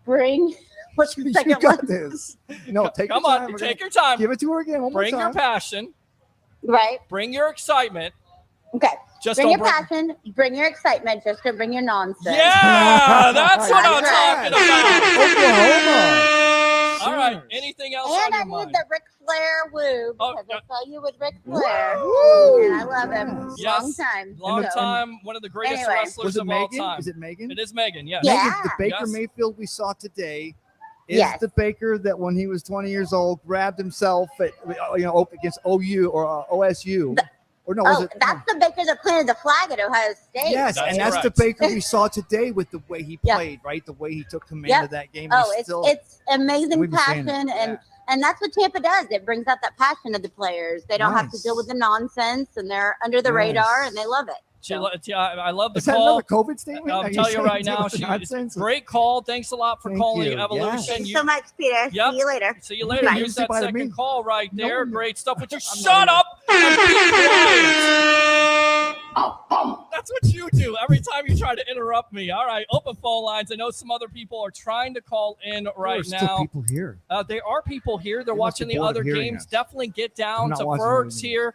Bring. What's the second You got one? this. No, take Come your time. on. Take your time. Give it to her again. One more Bring time. your passion. Right. Bring your excitement. Okay. Just bring don't your passion, bring your excitement, just don't bring your nonsense. Yeah, that's what I'm talking about. Oklahoma. All right. Anything else And on I your need mind? the Ric Flair woo, because I saw you with Ric Flair. Woo. And I love him. Yes. Long time. Long time. One of the greatest Anyway. wrestlers Was it of all Megan? time. Is it Megan? It is Megan, yes. Megan, the Baker Yes. Mayfield we saw today is the Baker that when he was 20 years old grabbed himself at, against OU or OSU. That's the Baker that planted the flag at Ohio State. Yes, and that's the Baker we saw today with the way he played, right? The way he took command of that game. Oh, it's amazing we've been saying passion, it. and that's what Tampa does. It brings out that passion of the players. They don't have to deal with the nonsense, and they're under the radar, and they love it. I love the Is that call. another COVID statement? I'll tell you right now. Great call. Thanks a lot for calling Evolution. Thanks so much, Peter. Yep. See you later. See you later. Bye. Use that Bye to me. second call right there. Great stuff. Would you I'm shut not up and be quiet? That's what you do every time you try to interrupt me. All right, open phone lines. I know some other people are trying to call in right There are now. still people here. There are people here. They're They must watching be the bored other of hearing games. us. Definitely get I'm down not to watching Ferg's anything. here,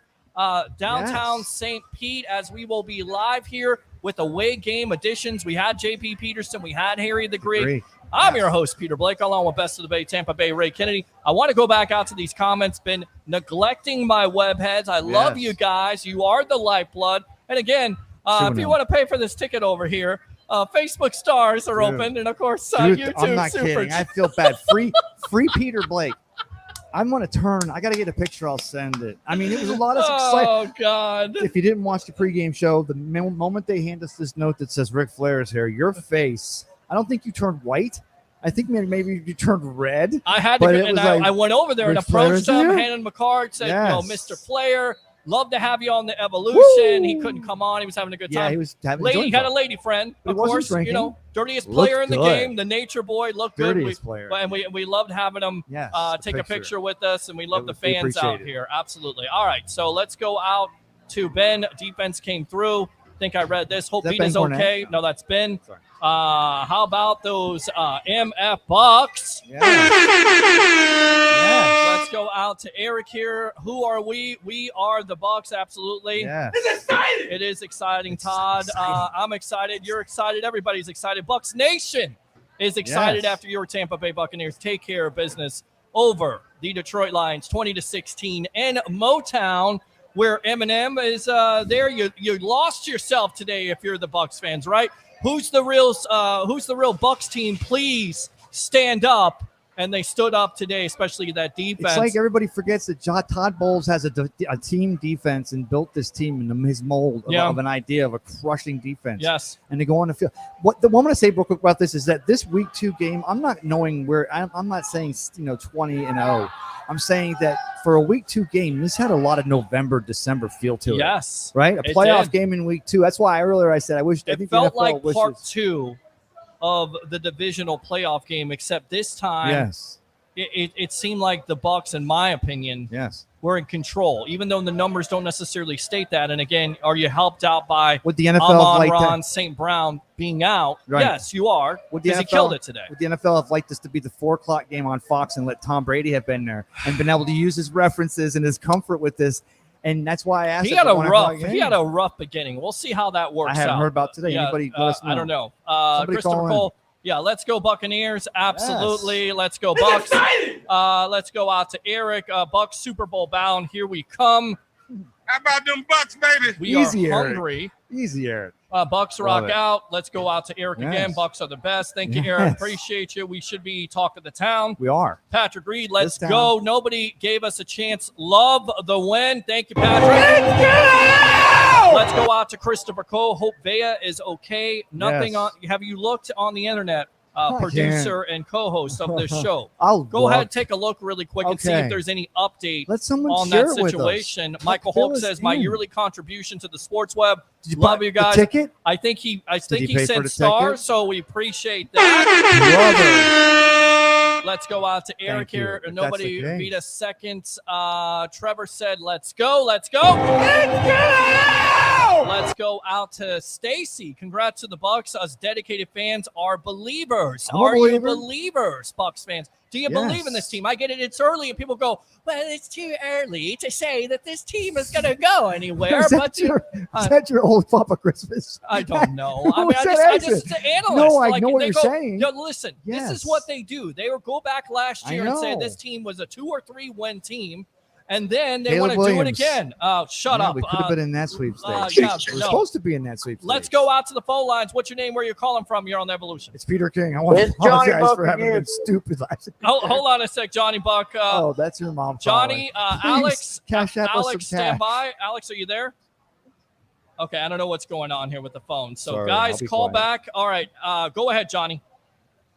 downtown St. Pete, as we will be live here with away game editions. We had JP Peterson. We had Harry the Greek. I'm your host, Peter Blake, along with Best of the Bay, Tampa Bay Ray Kennedy. I want to go back out to these comments. Been neglecting my web heads. I love you guys. You are the lifeblood. And again, if you want to pay for this ticket over here, Facebook stars are open. And, of course, YouTube. I'm not kidding. I feel bad. Free Peter Blake. I'm going to turn. I got to get a picture. I'll send it. I mean, it was a lot of excitement. Oh, God. If you didn't watch the pregame show, the moment they hand us this note that says Ric Flair is here, your face, I don't think you turned white. I think maybe you turned red. I had to, and I went over there and approached him, handed him a card, said, Mr. Flair, love to have you on the Evolution. Woo! He couldn't come on. He was having a good time. Yeah, he was having a lady. Had a lady friend, of course. Drinking. Dirtiest player in the game, the nature boy, looked good. Player. And we loved having him take a picture with us, and we love the fans out here. Absolutely. All right, so let's go out to Ben. Defense came through. I think I read this. Hope Vita's okay. No, that's Ben. Sorry. How about those MF Bucs? Yeah. Let's go out to Eric here. Who are we? We are the Bucs, absolutely. Yeah. It's exciting. It is exciting, Todd. I'm excited. You're excited. Everybody's excited. Bucs Nation is excited after your Tampa Bay Buccaneers take care of business over the Detroit Lions 20-16 in Motown, where Eminem is there. You lost yourself today if you're the Bucs fans, right? Who's the real Bucs team? Please stand up. And they stood up today, especially that defense. It's like everybody forgets that Todd Bowles has a team defense and built this team in his mold of an idea of a crushing defense. Yes. And they go on the field. What I'm going to say real quick about this is that this week 2 game, I'm not knowing where I'm not saying 20-0. I'm saying that for a week 2 game, this had a lot of November, December feel to it. Yes. Right? A playoff game in week 2. That's why earlier I said I think it felt like part 2 of the divisional playoff game, except this time it seemed like the Bucs, in my opinion, were in control, even though the numbers don't necessarily state that. And again, are you helped out by with the NFL Amon-Ra St. Brown being out? Right. Yes, you are, because he killed it today. Would the NFL have liked this to be the 4:00 game on Fox and let Tom Brady have been there and been able to use his references and his comfort with this? And that's why I asked. He had a rough beginning. We'll see how that works out. I haven't heard about today. Anybody let us know? I don't know. Christopher Cole. Yeah, let's go Buccaneers. Absolutely. Yes. Let's go Bucs. Let's go out to Eric. Bucs Super Bowl bound. Here we come. How about them Bucs, baby? We are hungry. Easy, Eric. Bucs rock out. Let's go out to Eric again. Bucs are the best. Thank you, Eric. Appreciate you. We should be talk of the town. We are. Patrick Reed, let's go. Nobody gave us a chance. Love the win. Thank you, Patrick. Let's go out to Christopher Cole. Hope Vea is okay. Nothing on. Have you looked on the internet? Producer and co-host of this show. Go ahead and take a look really quick and see if there's any update on that situation. Michael Hulk says my yearly contribution to the sports web. Love you guys. Ticket? I think he sent stars, so we appreciate that. Let's go out to Eric here. Nobody beat us seconds. Trevor said, "Let's go, let's go, let's go." Let's go out to Stacy. Congrats to the Bucs. Us dedicated fans are believers. You believers, Bucs fans? Do you believe in this team? I get it. It's early, and people go, "Well, it's too early to say that this team is going to go anywhere." Is that your old Papa Christmas? I don't know. I mean, I just an analyst. No, I know what you're saying. No, listen, this is what they do. They will go back last year and say this team was a 2 or 3 win team. And then they want to do it again. Shut up. We could have been in that sweepstakes. We're supposed to be in that sweepstakes. Let's go out to the phone lines. What's your name? Where you're calling from? You're on the Evolution. It's Peter King. I want to apologize for having been stupid last week. Hold on a sec, Johnny Buck. That's your mom. Johnny, Alex. Cash Alex, stand by. Alex, are you there? Okay, I don't know what's going on here with the phone. So, sorry, guys, call back. All right, go ahead, Johnny.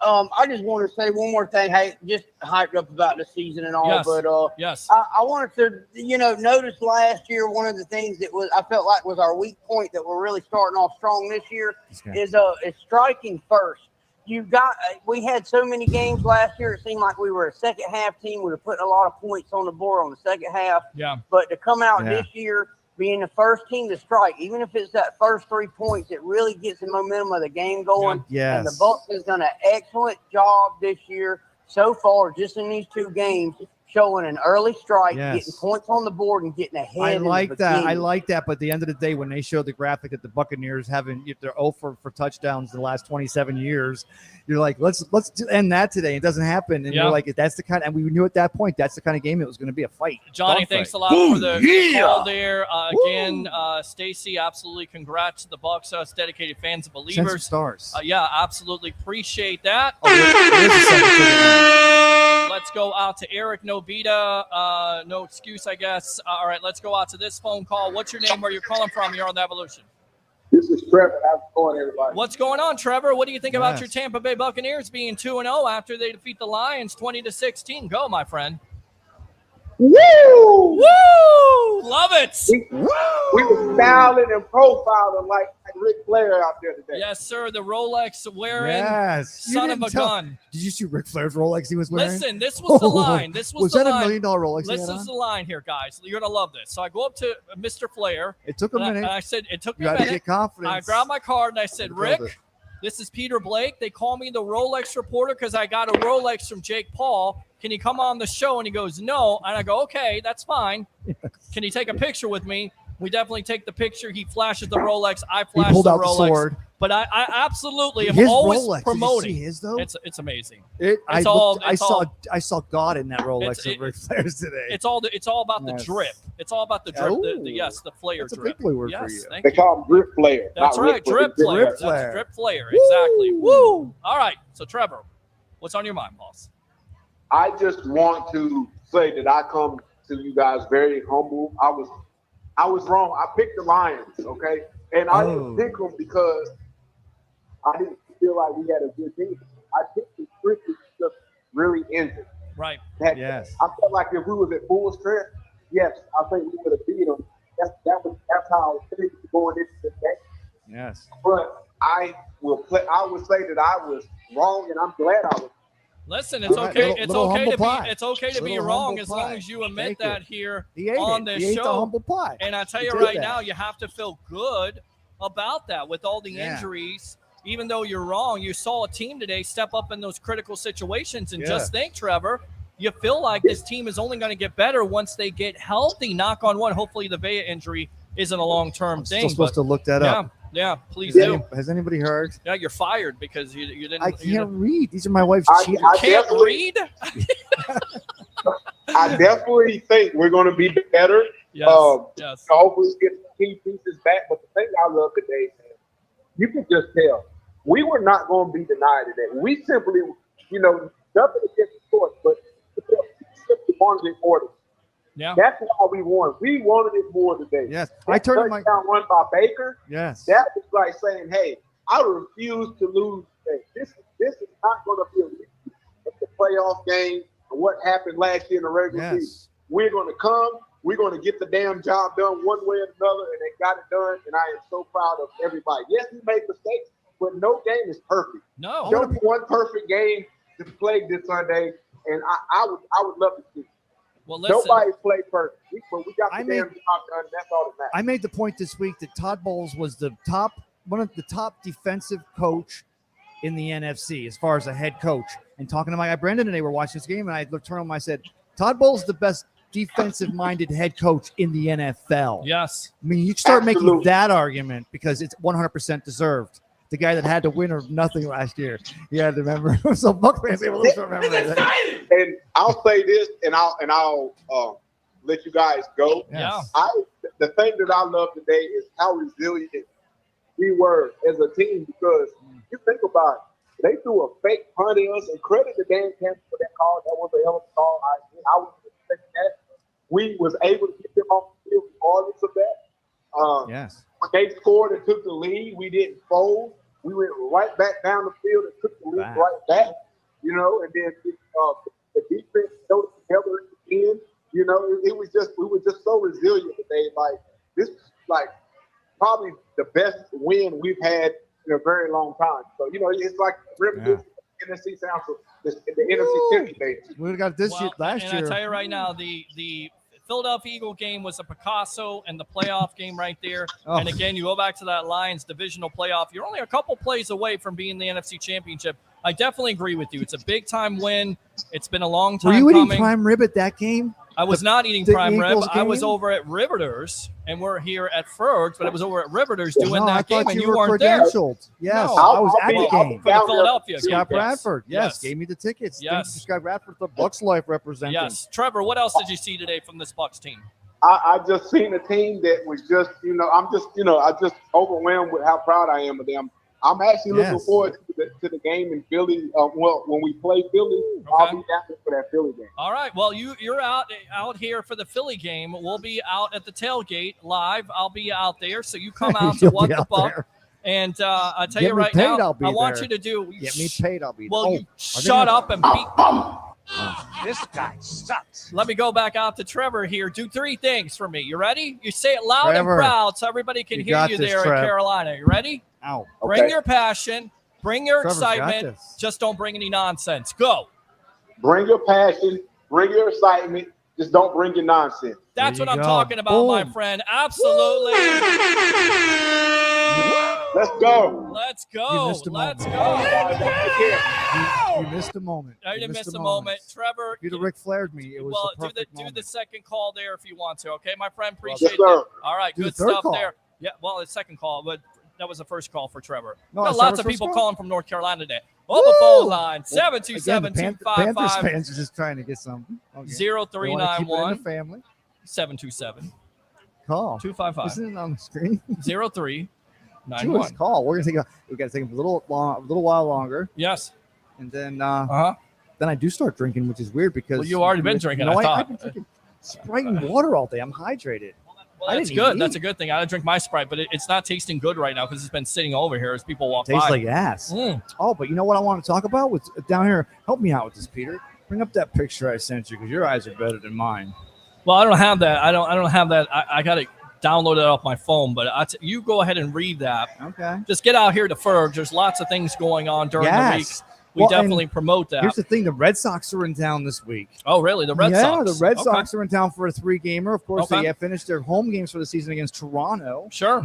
I just want to say one more thing. Hey, just hyped up about the season and all, but I wanted to, notice last year one of the things that I felt like was our weak point that we're really starting off strong this year is striking first. We had so many games last year. It seemed like we were a second half team. We were putting a lot of points on the board on the second half. Yeah. But to come out this year, being the first team to strike, even if it's that first 3 points, it really gets the momentum of the game going. Yes. And the Bucs has done an excellent job this year so far, just in these 2 games, showing an early strike, Yes. getting points on the board, and getting ahead. I like that. I beginning. like that. But at the end of the day, when they showed the graphic that the Buccaneers haven't, if they're 0 for touchdowns in the last 27 years, you're like, let's end that today. It doesn't happen, and you're like, that's the kind. And we knew at that point that's the kind of game it was going to be, a fight. Johnny, thanks a lot for the call there. Again, Stacy, absolutely congrats to the Bucs, us dedicated fans and believers. Send some stars. Yeah, absolutely appreciate that. Let's go out to Eric Nobita. No excuse, I guess. All right, let's go out to this phone call. What's your name? Where you're calling from? You're on the Evolution. This is Trevor. How's it going, everybody? What's going on, Trevor? What do you think about your Tampa Bay Buccaneers being 2-0 after they defeat the Lions 20-16? Go, my friend. Woo! Woo! Love it. We were styling and profiling like Ric Flair out there today. Yes, sir. The Rolex wearing son of a gun. Did you see Ric Flair's Rolex he was wearing? Listen, this was the line. This was the that line. $1 million Rolex? This is the line here, guys. You're gonna love this. So I go up to Mr. Flair. It took a minute. And I said, it took me You a gotta minute. get confidence. I grabbed my card and I said, Rick, this is Peter Blake. They call me the Rolex reporter because I got a Rolex from Jake Paul. Can you come on the show? And he goes, no. And I go, okay, that's fine. Can you take a picture with me? We definitely take the picture. He flashes the Rolex. I flash He pulled the out Rolex. the sword. But I absolutely am His always Rolex. promoting. Did you see his, though? It's amazing. I saw God in that Rolex of Ric Flair's today. It's all about the Yes. drip. It's all about the drip. The Flair That's a drip. big boy word yes, for you. thank They you. call him Drip Flair. That's not right, Ric Flair. drip Flair. Drip Flair. That's drip Flair. Exactly. Woo! All right. So Trevor, what's on your mind, boss? I just want to say that I come to you guys very humble. I was wrong. I picked the Lions, okay? And I didn't pick them because I didn't feel like we had a good team. I picked the strictly just really injured. Right. Yes. I felt like if we was at full strength, yes, I think we would have beat them. That's how I was thinking going into the game. Yes. But I would say that I was wrong, and I'm glad I was. Listen, it's All right, okay. little humble pie. It's okay to be Little wrong humble as long pie. as you admit Thank that you. here He ate on it. this He ate show. the humble pie. And I tell He you did right that. now, you have to feel good about that with all the Yeah. injuries. Even though you're wrong, you saw a team today step up in those critical situations. And Yeah. just think, Trevor, you feel like this team is only going to get better once they get healthy. Knock on wood. Hopefully the Vea injury isn't a long-term thing. Still supposed to look that up. Yeah, please do. Has anybody heard? Yeah, you're fired because you didn't. I can't read. These are my wife's I cheaters. Can't read? I definitely think we're going to be better. Yes. Yes. Hopefully get the key pieces back. But the thing I love today, man, you can just tell we were not going to be denied today. We simply, nothing against the course, but we simply wanted it more. Yeah. That's why we won. We wanted it more today. Yes. That I turned my touchdown run by Baker. Yes. That was like saying, "Hey, I refuse to lose today. This is not going to be a repeat of the playoff game and what happened last year in the regular season. We're going to come. We're going to get the damn job done one way or another, and they got it done. And I am so proud of everybody. Yes, we made mistakes, but no game is perfect. No. Show me one perfect game to play this Sunday, and I would love to see it. Well, listen. Nobody's played perfect, but we got the damn job done. That's all that matters. I made the point this week that Todd Bowles was one of the top defensive coach in the NFC as far as a head coach. And talking to my guy Brendan today, we're watching this game, and I looked around him. I said, Todd Bowles is the best defensive-minded head coach in the NFL. Yes. I mean, you start making that argument because it's 100% deserved. The guy that had to win or nothing last year. You had to remember. So Bucs fans able to remember that. And I'll say this, and I'll let you guys go. Yeah. The thing that I love today is how resilient we were as a team, because you think about it, they threw a fake punt at us, and credit to Dan Campbell for that call. That was a hell of a call. I was expecting that. We was able to get them off the field regardless of that. Yes. When they scored and took the lead, we didn't fold. We went right back down the field and took the lead right back, and then the defense held it together at the end. It was just, we were just so resilient today. Like, this is like probably the best win we've had in a very long time. So, it's like NFC sounds the NFC 50 days. We got this year last year. And I tell you right now, the Philadelphia Eagle game was a Picasso and the playoff game right there. Oh. And again, you go back to that Lions divisional playoff. You're only a couple plays away from being the NFC Championship. I definitely agree with you. It's a big-time win. It's been a long time coming. Were you eating prime rib at that game? I was not eating prime rib. Eagles I was game? over at Riveters, and we're here at Ferg's, but I was over at Riveters doing No, I that game, thought and you you were weren't there. credentialed. Yes, No. I was at the Well, game. for the Philadelphia game. Scott Yes. Bradford, yes, Yes. gave me the tickets. Yes. Thanks to Scott Bradford, the Bucs life representing. Yes. Trevor, what else did you see today from this Bucs team? I just seen a team that was just, I just overwhelmed with how proud I am of them. I'm actually looking forward to the game in Philly. When we play Philly, I'll be down there for that Philly game. All right. Well, you're out here for the Philly game. We'll be out at the tailgate live. I'll be out there, so you come out to You'll What be the out Buck. there. And I tell Get you me right paid, now, I'll be I want there. you to do. Get me paid, I'll be there. Well, you shut up and beat. This guy sucks. Let me go back out to Trevor here. Do 3 things for me. You ready? You say it loud Trevor, and proud so everybody can you hear got you this, there Trev. in Carolina. You ready? Ow. Bring your passion. Bring your Trevor's got excitement. this. Just don't bring any nonsense. Go. Bring your passion, bring your excitement, just don't bring your nonsense. That's There what you I'm go. talking about, my Boom. friend. Absolutely. Let's go. Let's You go. missed a Let's moment. go. You missed a moment. I You didn't miss a moment. Trevor, If you'd have Ric Flaired me, it was well, the perfect do moment. the second call there if you want to. Okay, my friend, Yes, appreciate sir. it. All right, Do the good third stuff call. there. Yeah, well, it's second call, but that was the first call for Trevor. No, Got it's lots Trevor's of first people call? calling from North Carolina today. On the phone line, Again, the 727-255. Panthers fans are just trying to get something. Okay. They wanna keep it in the 0391 family. 727 Call. 255 Isn't it on the screen? 0391. Do us call. We're gonna take we got to take a little while longer, Yes. and then Uh-huh. I do start drinking, which is weird because Well, you already been drinking, No, I thought. I've been drinking Sprite and water all day. I'm hydrated. Well, I that's didn't good. even That's eat. a good thing. I drink my Sprite, but it's not tasting good right now because it's been sitting over here as people walk Tastes by. like ass. Mm. Oh, but you know what I want to talk about? With down here, help me out with this, Peter. Bring up that picture I sent you because your eyes are better than mine. Well, I don't have that. I don't have that. I got to download it off my phone, but you go ahead and read that. Okay. Just get out here to Ferg. There's lots of things going on during the week. We Well, definitely and promote that. Here's the thing: the Red Sox are in town this week. Oh, really? The Red Sox? Yeah, the Red Okay. Sox are in town for a 3-gamer. Of course, Okay. they have finished their home games for the season against Toronto. Sure.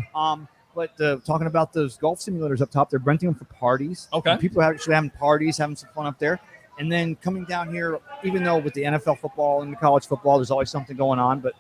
But talking about those golf simulators up top, they're renting them for parties. Okay. And people are actually having parties, having some fun up there. And then coming down here, even though with the NFL football and the college football, there's always something going on. But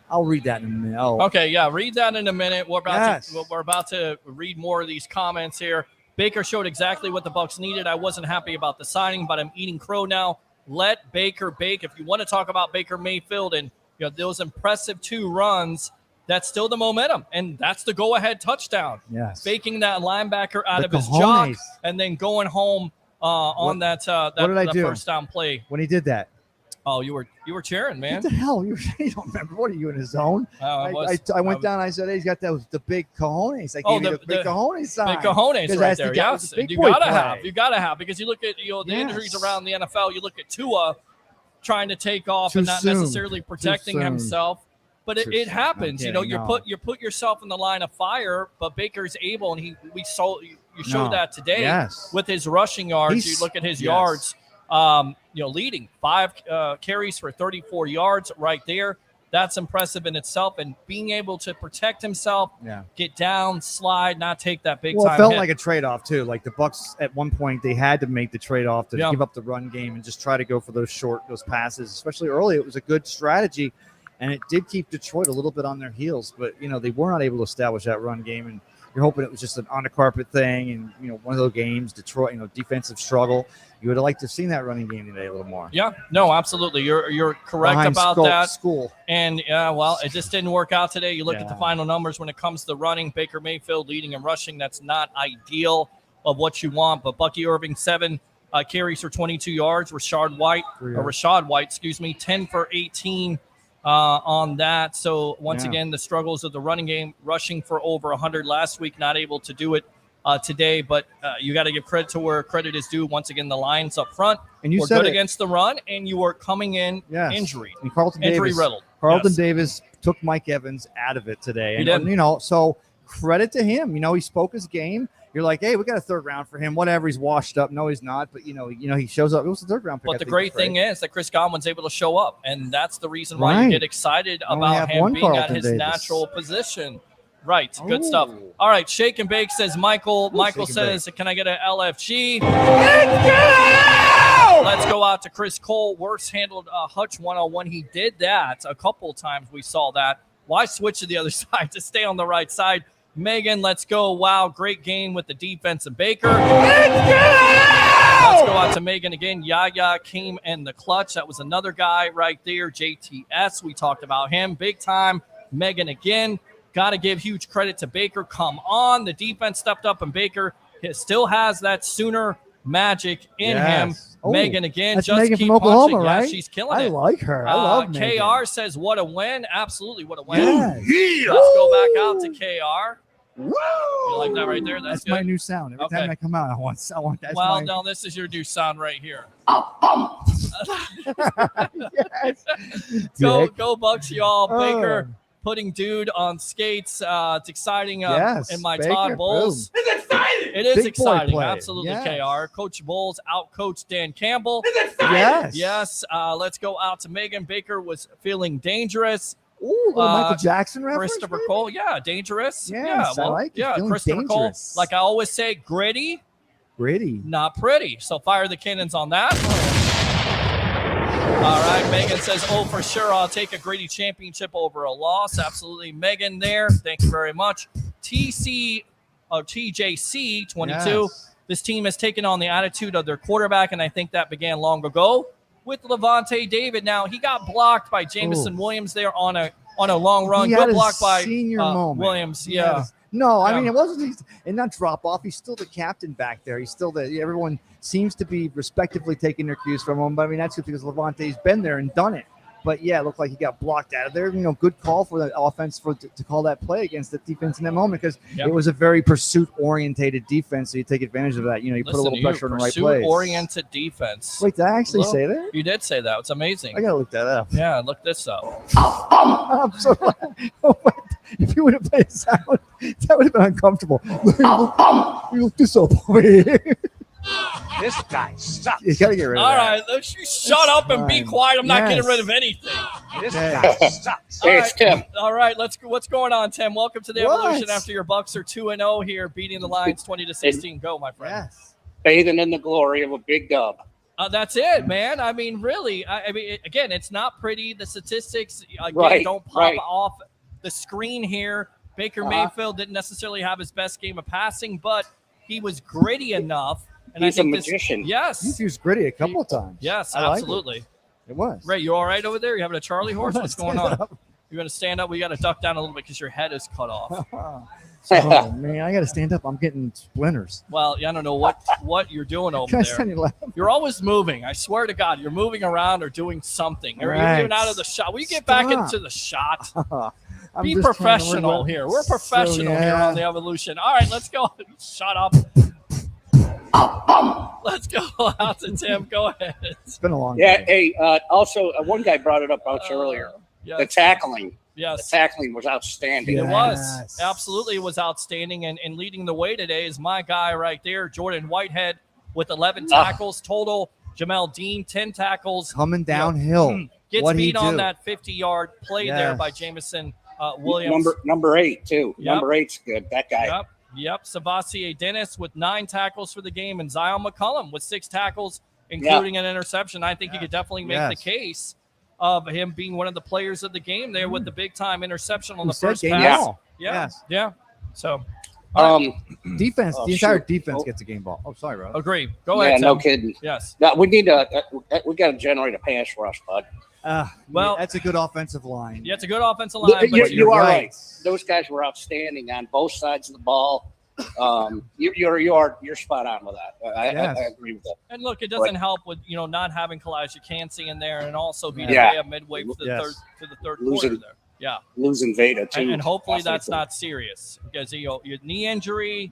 I'll read that in a minute. Oh. Okay, yeah, read that in a minute. We're Yes. about to read more of these comments here. Baker showed exactly what the Bucs needed. I wasn't happy about the signing, but I'm eating crow now. Let Baker bake. If you want to talk about Baker Mayfield and those impressive 2 runs, that's still the momentum, and that's the go-ahead touchdown. Yes. Baking that linebacker out The of his jock cojones. and then going home on that what did I that do first down play. When he did that. Oh, you were cheering, man. What the hell? You don't remember? What are you in his zone? I went down. I said, hey, he's got the big cojones. I Oh, gave you the big cojones sign. Big cojones 'Cause right that's there. that Yes, was the big you boy gotta play. You gotta have because you look at the injuries around the NFL. You look at Tua trying to take off Too and not soon. necessarily protecting Too soon. himself. But Too it soon. happens. I'm You know, kidding, you put yourself in the line of fire. But Baker's able, and you showed No. that today Yes. with his rushing yards. He's- you look at his yes. yards. Leading 5 carries for 34 yards right there. That's impressive in itself. And being able to protect himself, get down, slide, not take that big Well, time it felt hit. like a trade-off too. Like the Bucs at one point, they had to make the trade-off to Yeah. give up the run game and just try to go for those passes, especially early. It was a good strategy, and it did keep Detroit a little bit on their heels. But they were not able to establish that run game, and you're hoping it was just an on-the-carpet thing. And one of those games, Detroit, defensive struggle. You would have liked to have seen that running game today a little more. Yeah, no, absolutely. You're correct Behind about that. School. And well, it just didn't work out today. You look at the Yeah. final numbers when it comes to running. Baker Mayfield leading and rushing. That's not ideal of what you want. But Bucky Irving 7 carries for 22 yards. Rashad White, 10 for 18 on that. So once Yeah. again, the struggles of the running game, rushing for over 100 last week, not able to do it today. But you got to give credit to where credit is due. Once again, the Lions up front And you were said good it. against the run, and you were coming in Yes. injured. And Carlton Injury Davis, riddled. Carlton Yes. Davis took Mike Evans out of it today. He And, did. so credit to him. He spoke his game. you're like, hey, we got a third round for him. Whatever, he's washed up. No, he's not. But he shows up. It was the third round pick. But the great thing is that Chris Godwin's able to show up, and that's the reason why you get excited about him being at his natural position. Right, good stuff. All right, Shake and Bake says Michael. Michael says, can I get an LFG? Let's go out to Chris Cole. Worst handled Hutch 101. He did that a couple times. We saw that. Why switch to the other side to stay on the right side? Megan, let's go. Wow, great game with the defense of Baker. Let's go out to Megan again. Yaya came in the clutch. That was another guy right there, JTS. We talked about him big time. Megan again. Got to give huge credit to Baker. Come on. The defense stepped up, and Baker still has that Sooner magic in him. Megan again. That's just Megan keep from Oklahoma, punching. right? Yeah, she's killing it. I like her. I love Megan. KR says, what a win. Absolutely, what a win. Yes. Let's go back out to KR. You like that right there? That's good. my new sound. Every time I come out, I want that. Well, no, this is your new sound right here. Yes. Go Bucs, y'all. Baker putting dude on skates. It's exciting in my Baker, Todd Bowles. boom. It's exciting. It is Big boy exciting. play. Absolutely, Yes. KR. Coach Bowles out-coached Dan Campbell. It's exciting. Yes. Let's go out to Megan. Baker was feeling dangerous. Ooh, little Michael Jackson reference. Christopher Cole. Yeah, dangerous. Yes, I like it. Yeah, Feeling Christopher dangerous. Cole. Like I always say, gritty. Gritty. Not pretty. So fire the cannons on that. All right, Megan says, for sure, I'll take a gritty championship over a loss. Absolutely, Megan there. Thank you very much. TJC 22. Yes. This team has taken on the attitude of their quarterback, and I think that began long ago with Levante David. Now, he got blocked by Jameson Williams there on a long run. He had Good his block by senior moment. Williams. He Yeah. had his- No, I mean, it wasn't, and not drop off. He's still the captain back there. He's still everyone seems to be respectively taking their cues from him. But I mean, that's just because Levante's been there and done it. But yeah, it looked like he got blocked out of there. Good call for the offense to call that play against the defense in that moment because it was a very pursuit-orientated defense. So you take advantage of that. You put a little pressure on the right place. Pursuit-oriented defense. Wait, did I actually say that? You did say that. It's amazing. I gotta look that up. Yeah, look this up. I'm so glad. If you would have played sound, that would have been uncomfortable. Look this up over here. This guy sucks. You gotta get rid of All that. right, let's you shut up and be quiet. I'm not getting rid of anything. This guy sucks. All right, Tim. All right, what's going on, Tim? Welcome to the What? Evolution after your Bucs are 2-0 here, beating the Lions 20-16. Go, my friend. Yes. Bathing in the glory of a big dub. That's it, man. I mean, really. I mean, again, it's not pretty. The statistics don't pop off the screen here. Baker Mayfield didn't necessarily have his best game of passing, but he was gritty enough. And He's I think a magician. Yes. He's used gritty a couple of times. Yes, I like absolutely. It was. Ray, you all right over there? You having a Charlie horse? What's going on? Stand up. You're going to stand up? We got to duck down a little bit because your head is cut off. Oh, man, I got to stand up. I'm getting splinters. Well, I don't know what you're doing over Can I there. stand you laugh? You're always moving. I swear to God, you're moving around or doing something. Or Right. you're even out of the shot. Will you get back Stop. into the shot? I'm Be just trying to professional work here. out- We're professional here yeah. on the Evolution. All right, let's go. Shut up. Let's go out to Tim. Go ahead. It's been a long Yeah. time. Hey, also, one guy brought it up earlier. yes. The tackling. Yes. The tackling was outstanding. It was. Absolutely, it was outstanding. And leading the way today is my guy right there, Jordan Whitehead, with 11 tackles total. Jamel Dean, 10 tackles. Coming downhill. Gets What'd he beat on do? that 50-yard play there Yes. by Jameson Williams. Number 8, too. Yep. Number 8's good. That guy. Yep. Savasier Dennis with 9 tackles for the game, and Zion McCullum with 6 tackles, including an interception. I think you could definitely make the case of him being one of the players of the game there with the big-time interception on the first game pass. ball. Yeah. Yes. Yeah. So, Defense. Oh, the entire shoot. defense gets a game ball. Oh, sorry, bro. agree. Go ahead, no Tim. kidding. Yes. No, we need to. We got to generate a pass rush, bud. Well, that's a good offensive line. Yeah, it's a good offensive line. But You are right. Those guys were outstanding on both sides of the ball. You're spot on with that. I agree with that. And look, it doesn't help with not having Kalijah Cansey in there, and also being Yeah. midway to the Yes. third Losing- quarter there. Yeah. Losing Veda too. And hopefully that's offensively. not serious because your knee injury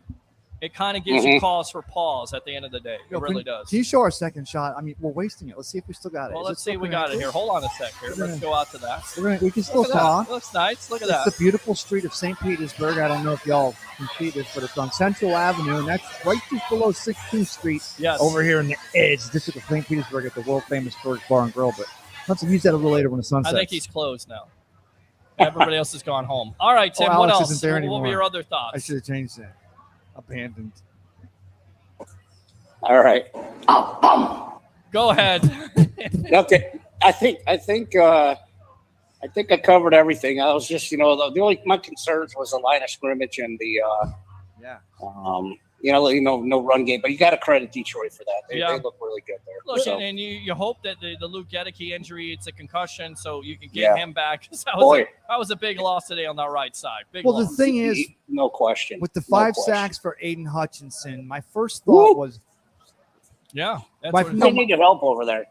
it kind of gives you cause for pause at the end of the day. It really does. Can you show our second shot? I mean, we're wasting it. Let's see if we still got it. Well, let's see if we got it here. Hold on a sec here. Let's go out to that. We can still talk. Looks nice. Look at It's that. the beautiful street of St. Petersburg. I don't know if y'all can see this, but it's on Central Avenue, and that's right just below 16th Street. Yes. Over here in the edge, district of St. Petersburg at the world-famous Ferg Bar and Grill. But let's use that a little later when the sun I sets. think he's closed now. Everybody else has gone home. All right, Tim, what Alex else? isn't there What anymore. were your other I thoughts? should have changed that. Abandoned. All right. Go ahead. Okay. I think I covered everything. I was just, the only my concerns was the line of scrimmage and the no run game. But you got to credit Detroit for that. They look really good there. Look, So, and you hope that the Luke Gedeke injury, it's a concussion, so you can get Yeah. him back. That Boy. was a big loss today on that right side. Big Well, the loss. thing is, no question. with the No 5 question. sacks for Aiden Hutchinson, my first thought was, yeah, that's My- what it no, is. They needed help over there.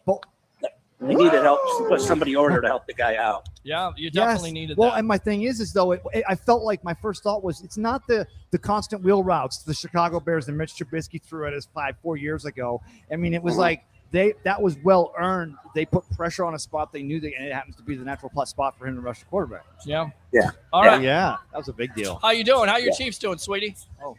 They needed help. Put somebody over to help the guy out. Yeah, you definitely needed well, that. and my thing is though, I felt like my first thought was it's not the constant wheel routes the Chicago Bears and Mitch Trubisky threw at us 4 years ago. I mean, it was like that was well earned. They put pressure on a spot they knew and it happens to be the natural plus spot for him to rush the quarterback. Yeah. Yeah. All right. Yeah, that was a big deal. How you doing? How your Chiefs doing, sweetie? Oh.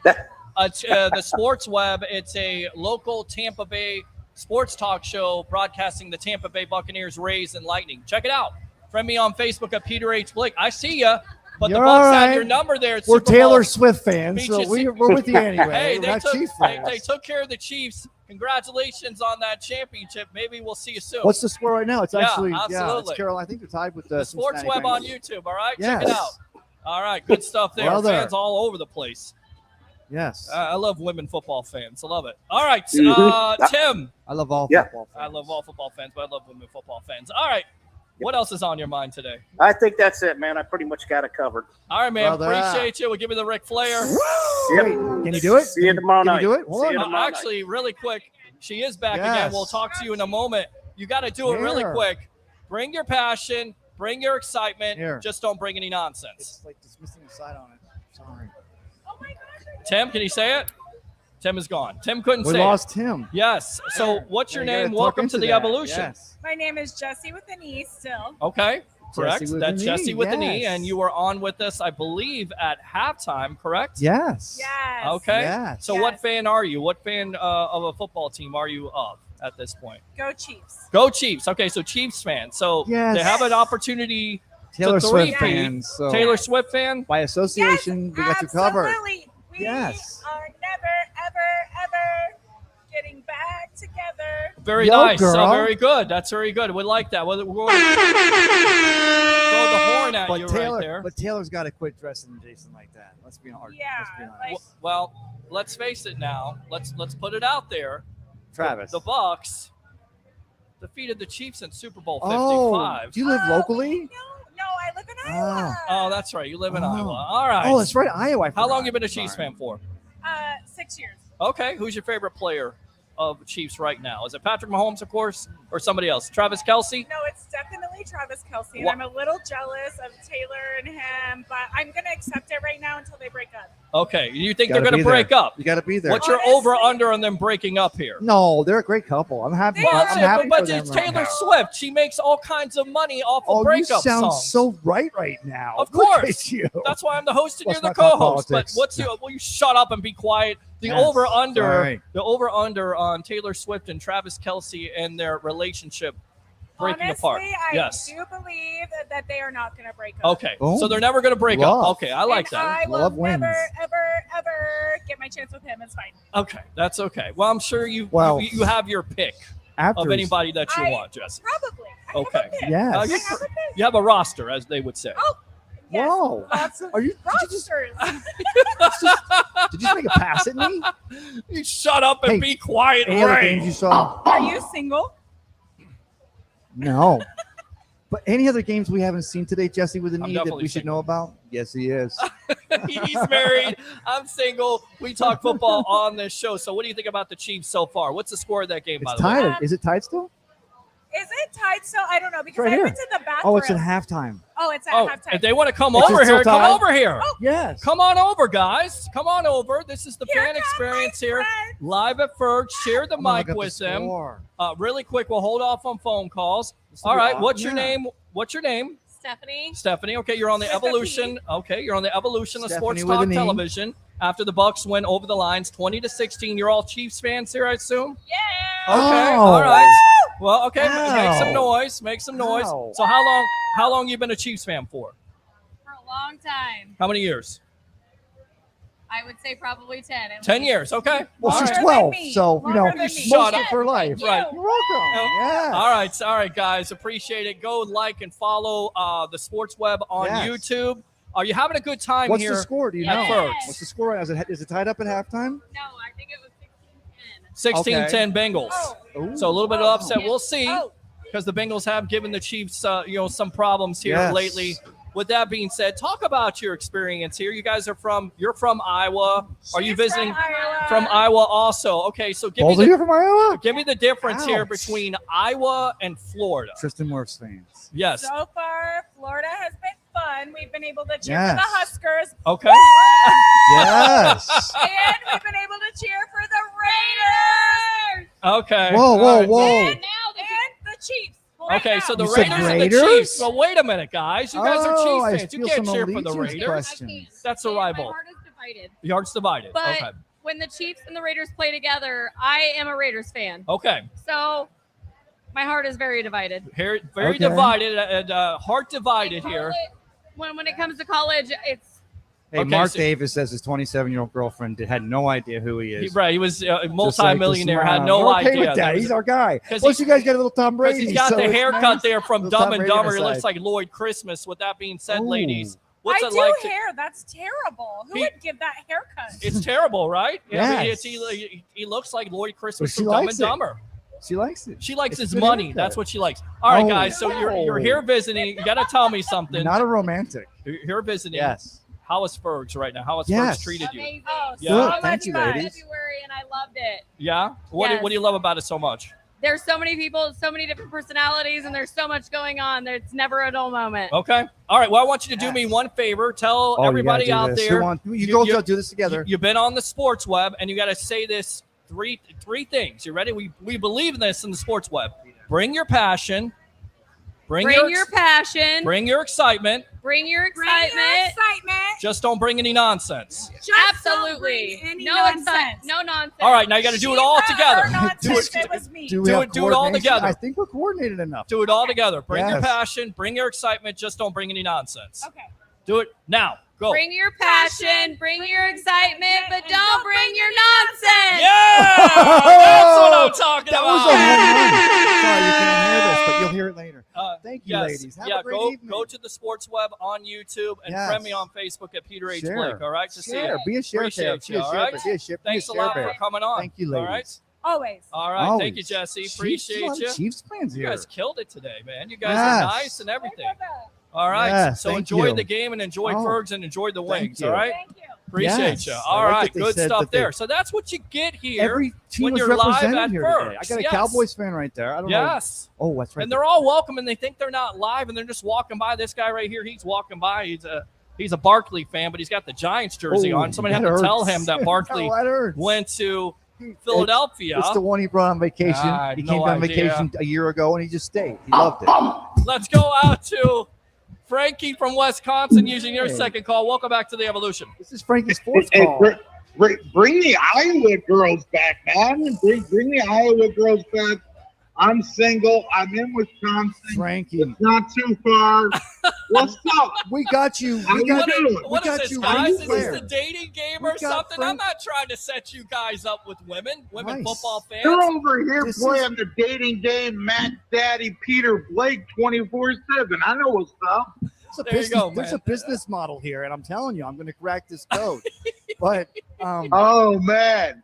The Sports Web. It's a local Tampa Bay sports talk show broadcasting the Tampa Bay Buccaneers, Rays, and Lightning. Check it out. Friend me on Facebook at Peter H. Blake. I see you, but You're the Bucs all have right. your number there. At We're Super Taylor Bowl. Swift fans, so we're with you anyway. Hey, We're not Chiefs fans. they took care of the Chiefs. Congratulations on that championship. Maybe we'll see you soon. What's the score right now? It's actually absolutely. it's Carolina. I think they're tied with the Sports Cincinnati Web on Bengals. YouTube. All right, check it Yes. out. All right, good stuff there. Well there. Fans all over the place. Yes. I love women football fans. I love it. All right, Mhm. Tim. I love all football fans. I love all football fans, but I love women football fans. All right. What else is on your mind today? I think that's it, man. I pretty much got it covered. All right, man. Brother. Appreciate you. We'll give you the Ric Flair. Yep. Can you do it? See you tomorrow Can night. you do it? Hold See on. you tomorrow night. Actually, really quick, she is back Yes. again. We'll talk to you in a moment. You got to do it really Here. quick. Bring your passion. Bring your excitement. Here. Just don't bring any nonsense. It's like just missing the side on it. Sorry. Tim, can you say it? Tim is gone. Tim couldn't We say lost it. Tim. Yes. So what's your Yeah, you name? gotta talk Welcome to into the that. evolution. Yes. My name is Jessie with an E still. Okay. Correct. Jessie with That's an E, Jessie with an E. yes. And you were on with us, I believe, at halftime, correct? Yes. Yes. Okay. Yes. So what fan are you? What fan of a football team are you of at this point? Go Chiefs. Go Chiefs. Okay, so Chiefs fan. So Yes. they have an opportunity Taylor to Swift three-peat. fans. So Taylor Swift fan? by association, we got you covered. Absolutely. We Yes. are never, ever getting back together. Very Yo, nice. girl. Very good. That's very good. We like that. We'll throw the horn at you right there. But Taylor's got to quit dressing Jason like that. Let's be honest. Yeah, Let's be honest. Well, let's face it now. Let's put it out there. Travis. The Bucs defeated the Chiefs in Super Bowl 55. Oh, do you live locally? No, I live in Iowa. Oh, that's right. You live in Iowa. All right. Oh, that's right. Iowa. I How long forgot. you been a Chiefs fan for? 6 years. Okay. Who's your favorite player of Chiefs right now? Is it Patrick Mahomes, of course, or somebody else? Travis Kelce? No, it's definitely Travis Kelce. And Wha- I'm a little jealous of Taylor and him, but I'm going to accept it right now until they break up. Okay. You think Gotta they're going be to break there. up? You got to be there. What's your over-under on them breaking up here? No, they're a great couple. I'm happy. Well, I'm happy but for them it's right Taylor now. Swift. She makes all kinds of money off of Oh, you breakup sound songs. so right now. Of Look course. at you. That's why I'm the host and Let's you're the not talk co-host. But politics. what's your? Will you shut up and be quiet? The Yes, over-under, sorry. the over-under on Taylor Swift and Travis Kelce and their relationship breaking Honestly, apart. I Yes. do believe that they are not going to break up. Okay. Boom. So they're never going to break Love. up. Okay, I like And that. I will Love wins. never, ever get my chance with him. It's fine. Okay, that's okay. Well, I'm sure Well, you have your pick After of anybody that you I- want, Jesse. Probably. Okay. Yes. You have a roster, as they would say. Oh, yes. Whoa. Lots of Are you? rosters. Did you just make a pass at me? You shut up and Hey, be quiet, Any other Ray. games you saw? Are you single? No. But any other games we haven't seen today, Jesse, with an I'm E that definitely we should know about? Yes, he is. He's married. I'm single. We talk football on this show. So what do you think about the Chiefs so far? What's the score of that game, by It's the way? tied. Is it tied still? Is it tied still? I don't know because right I here. went to the bathroom. Oh, it's at halftime. Oh, it's at halftime. If they want to come It's over still here, come tied? over here. Oh. Yes. Come on over, guys. Come on over. This is the fan experience here, live at Ferg. Share the mic with them. Really quick, we'll hold off on phone calls. All right, what's your name? What's your name? Stephanie. Stephanie. Okay, you're on the Evolution. Okay, you're on the Evolution of Stephanie Sports with Talk an E. Television. After the Bucs win over the Lions, 20-16. You're all Chiefs fans here, I assume. Yeah. Okay. Oh. All right. Well, okay. Ow. Make some noise. Make some noise. Ow. So how long you been a Chiefs fan for? For a long time. How many years? I would say probably 10. 10 years. Okay. Well, All she's right. 12, so, you know, Longer than me. most Shut of her life. Right. You're welcome. Yeah. All right, guys. Appreciate it. Go like and follow the Sports Web on Yes. YouTube. Are you having a good time What's here? the score? Do you at know? Ferg's? What's the score? Is it tied up at halftime? No, I think it was 16-10. 16-10 Bengals. Ooh. So a little bit of upset. We'll see because the Bengals have given the Chiefs, some problems here Yes. lately. With that being said, talk about your experience here. You guys you're from Iowa. Are you visiting from Iowa also? Okay, so Both of you from Iowa? give me the difference here Ouch. between Iowa and Florida. Tristan Wirfs fans. Yes. So far, Florida has been fun. We've been able to cheer Yes. for the Huskers. Okay. Yes. And we've been able to cheer for the Raiders. Okay. Whoa, whoa, All right. whoa. And the Chiefs. Okay, so the You said Raiders and the Raiders? Chiefs. Well, wait a minute, guys. You guys are Oh, I Chiefs fans. You feel can't some cheer for the allegiance Raiders. questions. That's a My rival. heart is divided. The heart's divided. But Okay. when the Chiefs and the Raiders play together, I am a Raiders fan. Okay. So my heart is very divided. Very Okay. divided and heart divided here. When it comes to college, it's Hey, Okay, Mark so- Davis says his 27-year-old girlfriend had no idea who he is. He was a Just like multi-millionaire, this had smile. no We're okay idea. with that. He's our guy. 'Cause Plus, he- you guys got a little Tom Because Brady. he's got so the it's haircut nice. there from Little Dumb Tom and Brady on Dumber. the He looks side. like Lloyd Christmas. With that being said, Ooh. ladies, what's I it do like? hair. That's terrible. Who He- would give that haircut? It's terrible, right? I mean, Yes. he looks like Lloyd Christmas But from she Dumb and likes it. Dumber. She likes it. She likes It's his a good money. haircut. That's what she likes. All right, Oh. guys. So you're here visiting. You got to tell me something. Not a romantic. You're here visiting. Yes. How is Ferg's right now? How has Yes. Ferg's treated you? amazing. Oh, Yeah. so Good. much Thank you, fun. ladies. February, and I loved it. Yeah. What Yes. do you love about it so much? There's so many people, so many different personalities, and there's so much going on. There's never a dull moment. Okay. All right. Well, I want you to do me one favor. Tell Oh, everybody you gotta do out this. there. Who wants- you go do this together. You've been on the Sports Web, and you got to say this three things. You ready? We believe in this in the Sports Web. Bring your passion. Bring your passion. Bring your excitement. Bring your Bring your excitement. excitement. Just don't bring any nonsense. Just don't Absolutely. bring any No nonsense. excitement. No nonsense. All right. Now you got to do it all together. Do it- It was me. Do we Do have it all coordination? together. I think we're coordinated enough. Do it all together. Bring your Yes. passion. Bring your excitement. Just don't bring any nonsense. Okay. Do it now. Go. Bring your passion. Bring your excitement, but don't bring your nonsense. Yeah, that's what I'm talking That about. was a home run. Sorry, you can't hear this, but you'll hear it later. Thank you, Yes. ladies. Have yeah, a great go evening. go to the Sports Web on YouTube and Yes. friend me on Facebook at Peter H. Share. Blake. All right, to see Share. you. Be a share Appreciate tab. you. All Be a right. share bear. Be a share- be a Thanks a share lot bear. for coming on. Thank you, All right. ladies. Always. All right. Thank you, Jesse. Chiefs, Appreciate a lot of you. Chiefs fans You here. guys killed it today, man. You guys Yes. are nice and everything. All right. Yes, so thank enjoy you. the game and enjoy Oh, Fergs and enjoy the thank wings. you. All right. Thank you. Appreciate Yes. you. I All like right. that they Good said stuff that they- there. So that's what you get here Every team when was you're live represented at here Fergs. today. I got a Yes. Cowboys fan right there. I don't know. Yes. Oh, that's right. And they're all welcome, and they think they're not live, and they're just walking by. This guy right here, he's walking by. He's a Barkley fan, but he's got the Giants jersey Oh, on. Somebody had that to tell hurts. him that Barkley Oh, that hurts. went to Philadelphia. It's the one he brought on vacation. I had He no came on idea. vacation a year ago, and he just stayed. He loved it. Let's go out to Frankie from Wisconsin using your Hey. second call. Welcome back to the Evolution. This is Frankie's fourth Hey, call. bring the Iowa girls back, man. Bring the Iowa girls back. I'm single. I'm in Wisconsin. Frankie. It's not too far. What's up? We got you. How We you got doing? you. We What is got this, you. guys? Is Flair. this a dating game We or got something? I'm Frank- not trying to set you guys up with women Nice. football fans. You're over here This playing the dating game, Matt Daddy Peter Blake 24/7. I know what's up. There's a There you business, go, there's man. a business model here, and I'm telling you, I'm going to crack this code. But Oh man.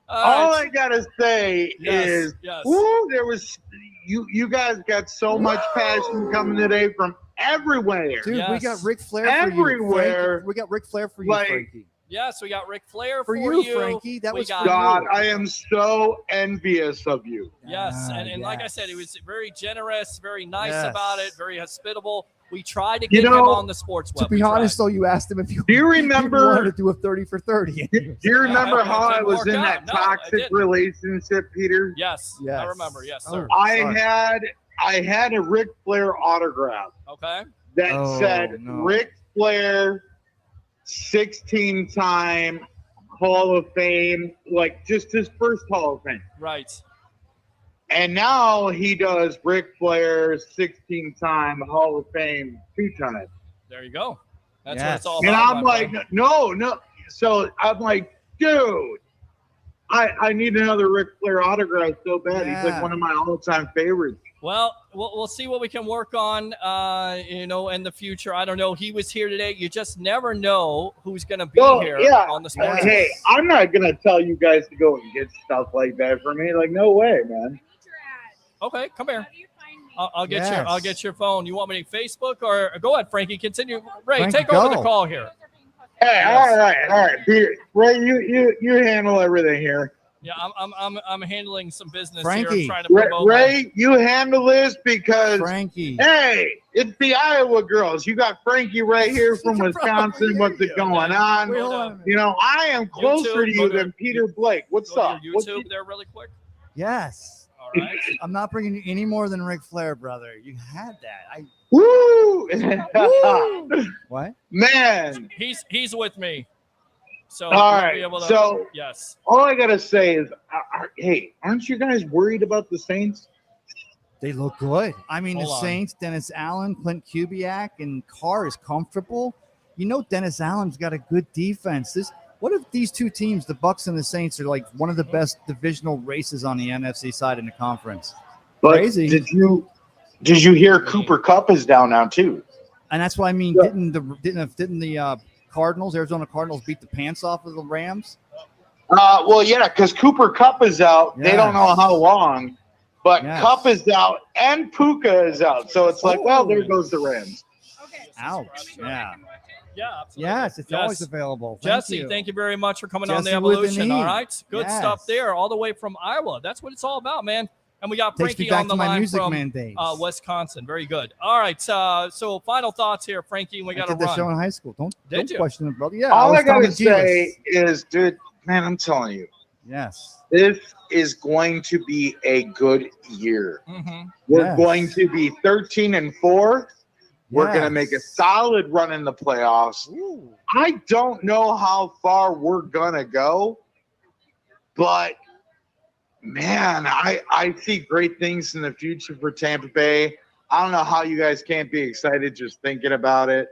All right. I gotta say Yes, is, yes. woo, there was you guys got so much passion coming today from everywhere. dude, we Yes. got Ric Flair for you. Everywhere. Frankie. We got Ric Flair for you, Like, Frankie. Yes, we got Ric Flair For for you, Frankie. That was for God, you. I am so envious of you. Yes, and like I said, he was very generous, very nice Yes. about it, very hospitable. We tried to You get him know, on the sports web. To be honest, though, you asked him if you Do you wanted remember? to do a 30 for 30. Do you remember how I didn't was work in out. that No, I toxic didn't. relationship, Peter? Yes, I remember. Yes, sir. I had a Ric Flair autograph Okay. that said Ric Flair, 16-time Hall of Fame, like just his first Hall of Fame. Right. And now he does Ric Flair, 16-time Hall of Fame 2 times. There you go. That's what it's all And about. I'm my like, friend. no. So I'm like, dude, I need another Ric Flair autograph so bad. He's like one of my all-time favorites. Well, we'll see what we can work on, in the future. I don't know. He was here today. You just never know who's going to be here on the sports. Hey, I'm not going to tell you guys to go and get stuff like that for me. Like, no way, man. Okay, come here. I'll get your phone. You want me to Facebook or go ahead, Frankie? Continue. Ray, Frankie, take over the go. call here. Hey, all right, Peter, Ray, you handle everything here. Yeah, I'm handling some business Frankie, here. Trying to promote Ray, you handle this because Frankie. Hey, it's the Iowa girls. You got Frankie right here from Wisconsin. What's it going on? You know, I am closer to you than Peter Blake. What's up? YouTube there really quick. Yes. All right. I'm not bringing you any more than Ric Flair, brother. You had that. Woo! What? Man. He's with me. So All we'll right. be able to, So yes. all I gotta say is, hey, aren't you guys worried about the Saints? They look good. I mean, Hold the on. Saints, Dennis Allen, Clint Kubiak, and Carr is comfortable. You know, Dennis Allen's got a good defense. What if these two teams, the Bucs and the Saints, are like one of the best divisional races on the NFC side in the conference? But Crazy. Did you hear Cooper Kupp is down now too? And that's why I mean, didn't the Cardinals, Arizona Cardinals, beat the pants off of the Rams? Well, yeah, because Cooper Kupp is out. They don't know how long, but Yes. Kupp is out and Puka is out. So it's like, well, there goes the Rams. Ouch. Yeah. Yeah, absolutely. Yes, it's always available. Jesse, thank you very much for coming on the Jesse with an Evolution. E. All right. Good Yes. stuff there, all the way from Iowa. That's what it's all about, man. And we got Takes me Frankie back on the to my line Music from Man days. Wisconsin. Very good. All right. So final thoughts here, Frankie, and we I got to did that run. show in high school. Don't you? question it, brother. Yeah. All was I gotta Tommy Gillis. say is, dude, man, I'm telling you, Yes. this is going to be a good year. Mm-hmm. We're Yes. going to be 13-4. We're going to Yes. make a solid run in the playoffs. I don't know how far we're going to go, but man, I see great things in the future for Tampa Bay. I don't know how you guys can't be excited just thinking about it.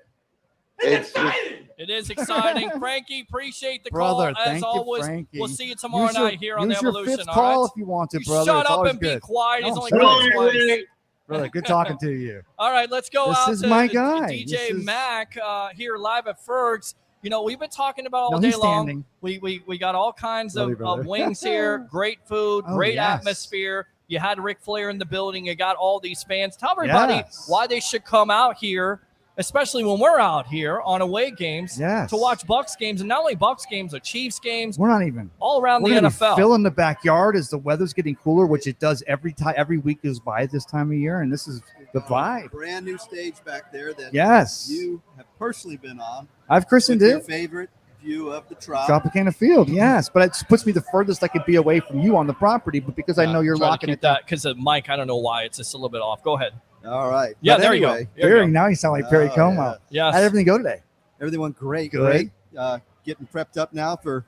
It's just, It is exciting. Frankie, appreciate the Brother, call. As thank you, always, Frankie. we'll see you tomorrow Use your- night here on the use your Evolution. fifth all call right? if you want to, You brother. Shut It's up always and be good. quiet. He's No, only shut going up. twice. Brother, good talking to you. All right, let's go This out is to my guy. DJ This is- Mac here live at Ferg's. You know, we've been talking about all No, day he's long. standing. We got all kinds Love you, of brother. wings here, great food, Oh, great yes. atmosphere. You had Ric Flair in the building. You got all these fans. Tell everybody Yes. why they should come out here, especially when we're out here on away games Yes. to watch Bucs games. And not only Bucs games, but Chiefs games, We're not even. all around We're the gonna NFL. be filling the backyard as the weather's getting cooler, which it does every week goes by this time of year, and this is the vibe. Brand new stage back there that Yes. you have personally been on. I've christened with your it favorite view of the Trop. Tropicana Field, yes, but it puts me the furthest I could be away from you on the property, but because I know you're Try to locking keep it down. that because of Mike. I don't know why it's just a little bit off. Go ahead. All right. Yeah, But there you go. anyway, There you Perry, go. now you sound like Perry Oh, Como. yeah. Yes. How'd everything go today? Everything went great. Good. Great. Getting prepped up now for,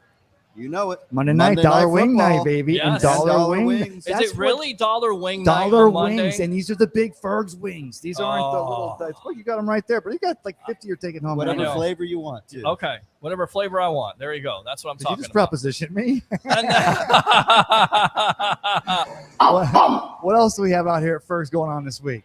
you know it, Monday night, dollar wing football. night, baby, and Yes. dollar wing. wings. Is That's it what- really dollar wing night dollar on Monday? wings? And these are the big Ferg's wings. These aren't the little. Oh. Well, you got them right there, but you got like 50 you're taking home. Whatever I know. flavor you want, too. Okay, whatever flavor I want. There you go. That's what I'm Did you talking just about. proposition me? what what else do we have out here at Ferg's going on this week?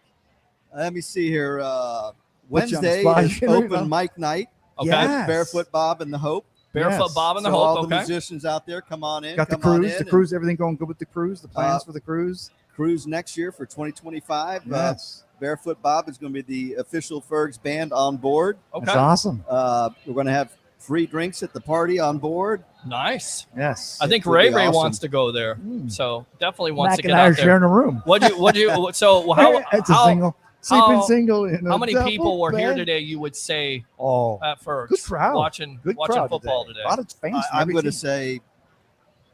Let me see here. Put you on the Wednesday spot. is You know? open mic night. Okay. Yes. Barefoot Bob and the Hope. Barefoot Yes. Bob and the So Hope. all the Okay. musicians out there, come on in. Got the come on cruise. in The and cruise. Everything going good with the cruise. The plans for the cruise. Cruise next year for 2025. Yes. Barefoot Bob is going to be the official Ferg's band on board. Okay. That's awesome. We're going to have free drinks at the party on board. Nice. Yes. I think It would Ray be Ray awesome. wants to go there, so definitely wants Mac to get and I out are there. sharing a room. What do you? So how? It's a how, single. Sleeping how- single. In How a many double people were here bed. today? You would say Oh, at Ferg good crowd. watching Good watching crowd football today. A lot of fans. from I'm every going to team. say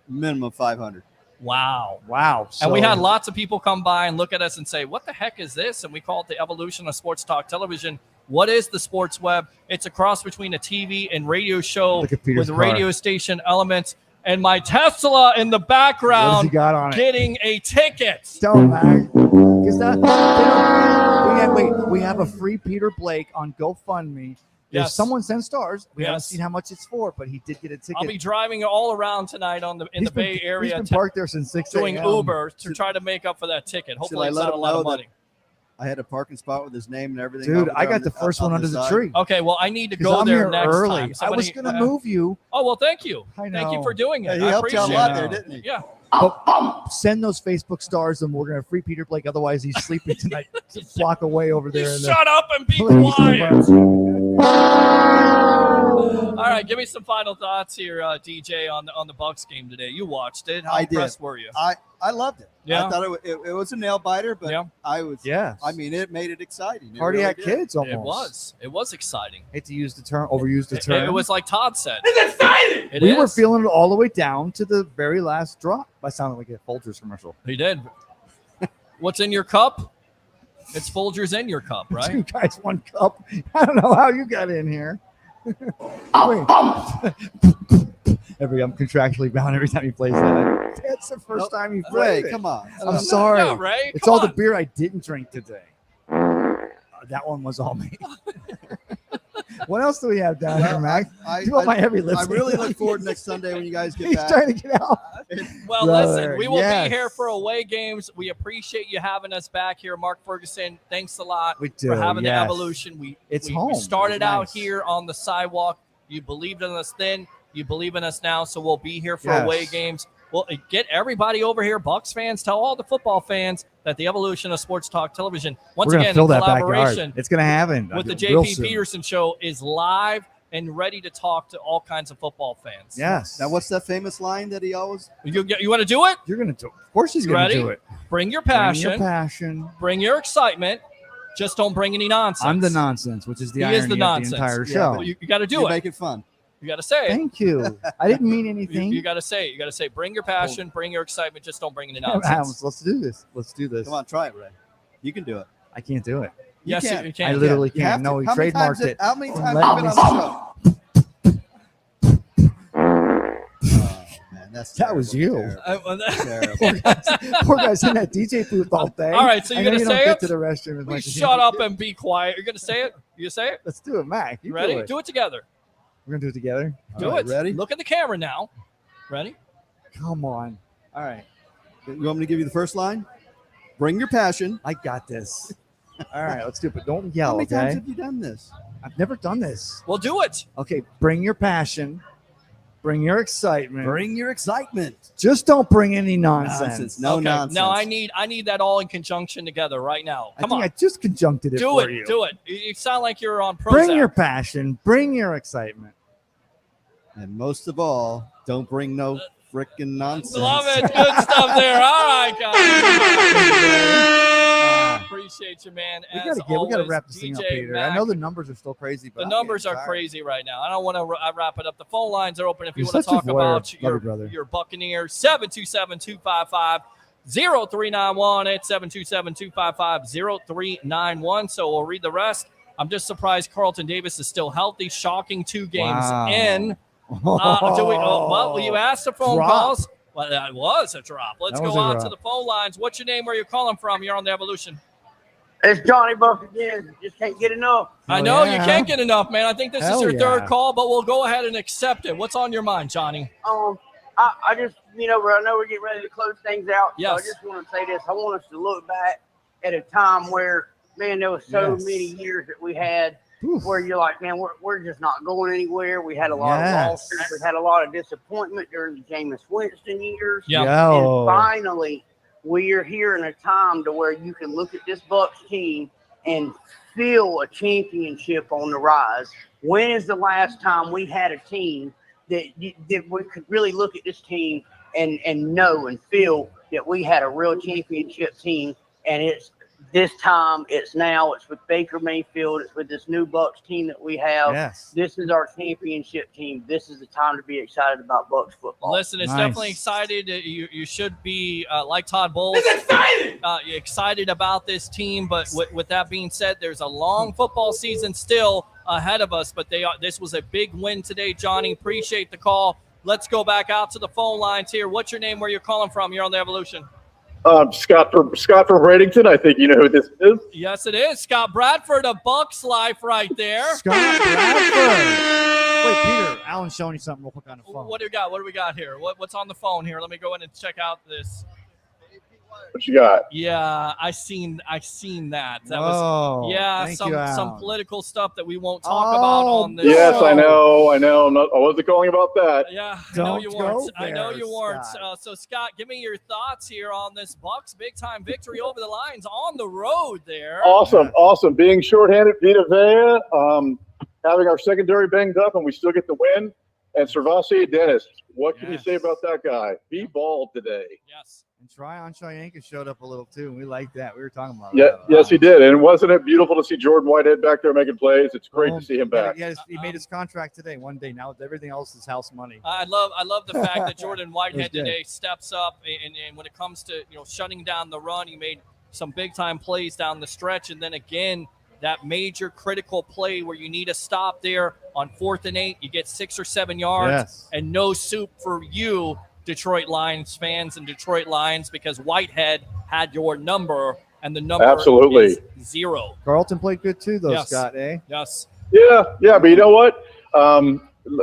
minimum 500. Wow. Wow. And we So- had lots of people come by and look at us and say, what the heck is this? And we call it the evolution of sports talk television. What is the sports web? It's a cross between a TV and radio show Look at Peter's with car. radio station elements. And my Tesla in the What background has he got on it? getting a ticket. Don't matter. We have a free Peter Blake on GoFundMe. If Yes. someone sends stars, we haven't Yes. seen how much it's for, but he did get a ticket. I'll be driving all around tonight in the He's been- Bay Area. He's been parked there since 6 doing a.m. Uber to try to make up for that ticket. Hopefully, I it's let not a him lot of know that money. I had a parking spot with his name and everything. Dude, over I there got the first on one under the side. tree. Okay, well, I need to 'Cause go I'm there here next early. time. I was going to move you. Oh, well, thank you. I Thank you know. for doing it. Yeah, he I helped you out a appreciate lot it. there, didn't he? Yeah. But send those Facebook stars, and we're going to free Peter Blake. Otherwise, he's sleeping tonight. Block away over there. in the- Shut up and be Please, quiet. All right, give me some final thoughts here, DJ, on the Bucs game today. You watched it. How I did. impressed were you? I loved it. Yeah. I thought it was a nail biter, but Yeah. I was. Yes. I mean, it made it exciting. It Cardiac really did. kids almost. It was. It was exciting. Hate to use the term, overuse the It, term. it was like Todd said. It's exciting. It We were is. feeling it all the way down to the very last drop. I sounded like a Folgers commercial. He did. What's in your cup? It's Folgers in your cup, right? Two guys, one cup. I don't know how you got in here. Wait. I'm contractually bound every time he plays that. That's the first time he played Ray, it. come on. I'm sorry. No, Ray, it's come all the on. beer I didn't drink today. That one was all me. What else do we have down here, Mac? I Do all my heavy lifting. I really look forward to next Sunday when you guys get He's back. trying to get out. Well, Brother, listen, we will yes. be here for away games. We appreciate you having us back here, Mark Ferguson. Thanks a lot We for do, having yes. the evolution. We home. started It's out nice. here on the sidewalk. You believed in us then. You believe in us now. So we'll be here for Yes. away games. Well, get everybody over here, Bucs fans. Tell all the football fans that the evolution of Sports Talk Television, once We're gonna again, fill in that collaboration backyard. It's gonna happen with the real JP soon. Peterson Show, is live and ready to talk to all kinds of football fans. Yes. Now, what's that famous line that he always? You want to do it? You're gonna do it. Of course he's You gonna ready? do it. Bring your Bring passion. your passion. Bring your excitement. Just don't bring any nonsense. I'm the nonsense, which is the He irony is the of nonsense. the entire Yeah, show. well, you got to do You it. make it fun. You got to say it. Thank you. I didn't mean You, anything. you got to say it. You got to say, bring your passion, bring your excitement. Just don't bring any Let's nonsense. do this. Let's do this. Come on, try it, Ray. You can do it. I can't do it. Yes, can. you can. I literally You have can't. to. No, he How many trademarked times it. How many times Let have you me been on the show? Man, That was you. Terrible. Poor guy's in that DJ booth all day. All right, so I you're know going to you say don't get it? to the restroom as Will you much as shut you up and be quiet. You're going to say it? You say it? Let's do it, Mac. You ready? Do it together. We're gonna do it together. Do All right, it. Ready? Look at the camera now. Ready? Come on. All right. You want me to give you the first line? Bring your passion. I got this. All right, let's do it. But don't yell, How many okay? times have you done this? I've never done this. Well, do it. Okay, bring your passion. Bring your excitement. Bring your excitement. Just don't bring any nonsense. No Okay. nonsense. Now I need that all in conjunction together right now. Come I think on. I just conjuncted it Do for it. you. Do it. You sound like you're on Prozac. Bring your passion. Bring your excitement. And most of all, don't bring no freaking nonsense. Love it. Good stuff there. All right, guys. Appreciate you, man. We As gotta always, wrap this thing up, DJ Peter. Mac, I know the numbers are still crazy, but the I'm numbers getting are tired. crazy right now. I don't want to wrap it up. The phone lines are open if you You're want to such a talk voyeur. about Love you, brother. your Buccaneers. 727-255-0391 at 727-255-0391. So we'll read the rest. I'm just surprised Carlton Davis is still healthy. Shocking 2 games Wow. in. Well, you asked the phone Drop. calls. Well, that was a drop. Let's That was go a on drop. to the phone lines. What's your name? Where you calling from? You're on the Evolution. It's Johnny Buck again. Just can't get enough. I know yeah. you can't get enough, man. I think this is Hell your yeah. third call, but we'll go ahead and accept it. What's on your mind, Johnny? I just, I know we're getting ready to close things out. Yes. So I just want to say this. I want us to look back at a time where, man, there was so Yes. many years that we had Oof. where you're like, man, we're just not going anywhere. We had a lot Yes. of losses. We had a lot of disappointment during the Jameis Winston years. Yeah. Yo. And finally, we are here in a time to where you can look at this Bucs team and feel a championship on the rise. When is the last time we had a team that we could really look at this team and know and feel that we had a real championship team? And it's this time, it's now, it's with Baker Mayfield, it's with this new Bucs team that we have. Yes. This is our championship team. This is the time to be excited about Bucs football. Listen, it's definitely excited. You should be like Todd Bowles, excited about this team. But with that being said, there's a long football season still ahead of us. But this was a big win today, Johnny. Appreciate the call. Let's go back out to the phone lines here. What's your name? Where you're calling from? You're on the Evolution. Scott from Bradenton. I think you know who this is. Yes, it is. Scott Bradford, a Bucs life right there. Scott Bradford. Wait, Peter, Alan's showing you something real quick on the phone. What do we got? What do we got here? What's on the phone here? Let me go in and check out this. What you got? Yeah, I seen that. That Whoa, was thank you, some political stuff that we won't talk about on this. Yes, show. I know. I wasn't calling about that. Yeah, Don't I know you go weren't. there, So Scott, give me your thoughts here on this Bucs big time victory over the Lions on the road there. Awesome. Being shorthanded, Vita Vea, having our secondary banged up, and we still get the win. And Servasi Dennis, what can you say about that guy? He balled today. Yes. And Tryon Shoyinka showed up a little too, and we liked that. We were talking about Yeah, that. yes, he did. And wasn't it beautiful to see Jordan Whitehead back there making plays? It's great to see him back. Yeah, he made his contract today. One day now, everything else is house money. I love the fact that Jordan Whitehead good. today steps up and when it comes to shutting down the run, he made some big time plays down the stretch, and then again that major critical play where you need a stop there on 4th and 8, you get 6 or 7 yards, and no soup for you, Detroit Lions fans and Detroit Lions, because Whitehead had your number, and the number is 0. Carlton played good too, though, Yes. Scott. Yes. Yeah, but you know what?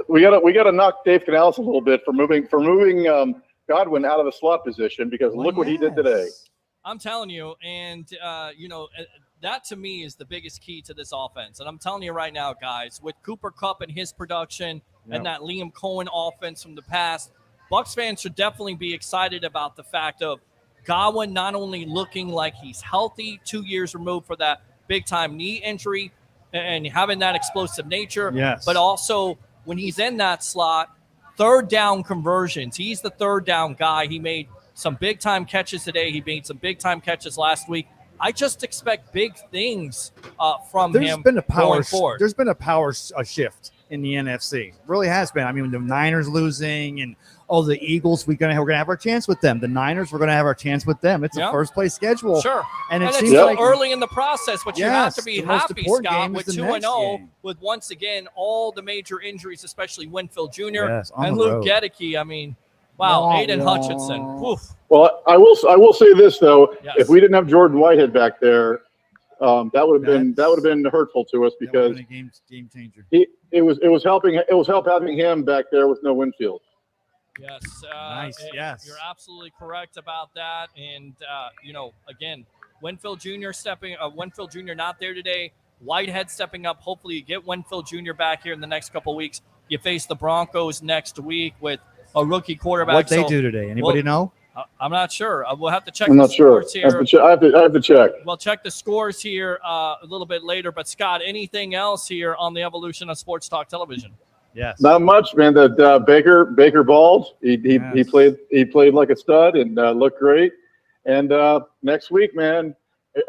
We got to knock Dave Canales a little bit for moving Godwin out of the slot position, because look what he did today. I'm telling you, and that to me is the biggest key to this offense. And I'm telling you right now, guys, with Cooper Kupp and his production and that Liam Cohen offense from the past, Bucs fans should definitely be excited about the fact of Godwin not only looking like he's healthy, 2 years removed for that big-time knee injury and having that explosive nature, but also when he's in that slot, third down conversions. He's the third down guy. He made some big-time catches today. He made some big-time catches last week. I just expect big things from him going forward. There's been a power shift in the NFC. Really has been. I mean, the Niners losing and the Eagles, we're gonna have our chance with them. The Niners, we're gonna have our chance with them. It's a first place schedule. Sure. And it's seems still like early in the process, but you have to be the most happy, important Scott, game with is the 2-0, next with once again all the major injuries, especially Winfield Jr. On and the Luke road. Gedeke. I mean, wow, Aiden Hutchinson. Oof. Well, I will say this though: if we didn't have Jordan Whitehead back there, that would have been hurtful to us, because a game changer. It was help having him back there with no Winfield. Yes. Yes. You're absolutely correct about that. And, again, Winfield Jr. Winfield Jr. not there today. Whitehead stepping up. Hopefully you get Winfield Jr. back here in the next couple of weeks. You face the Broncos next week with a rookie quarterback. What they do today? Anybody know? I'm not sure. We'll have to check I'm the not sure. scores here. I have to check. We'll check the scores here a little bit later. But, Scott, anything else here on the evolution of Sports Talk Television? Yes. Not much, man. That Baker balled. He played like a stud and looked great. And next week, man,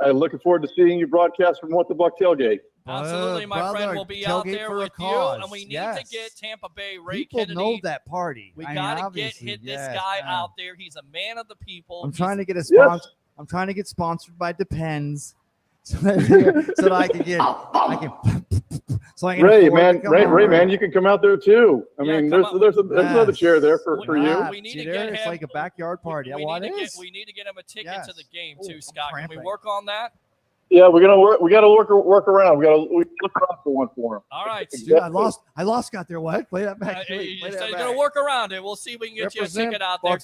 I'm looking forward to seeing you broadcast from What the Buck tailgate. Absolutely, my friend will be out there with you, and we need to get Tampa Bay Ray Kennedy. People know that party. We got to get this guy out there. He's a man of the people. I'm trying to get a sponsor. I'm trying to get sponsored by Depends, so that I can get. Ray, man, you can come out there too. I mean, there's another chair there for you. We need to get him. It's like a backyard party. We need to get him a ticket to the game too, Scott. Can we work on that? Yeah, we got to work around. We look around for one for him. All right. Dude, I lost Scott there. What? Play that back. You're going to work around it. We'll see if we can get you a ticket out there.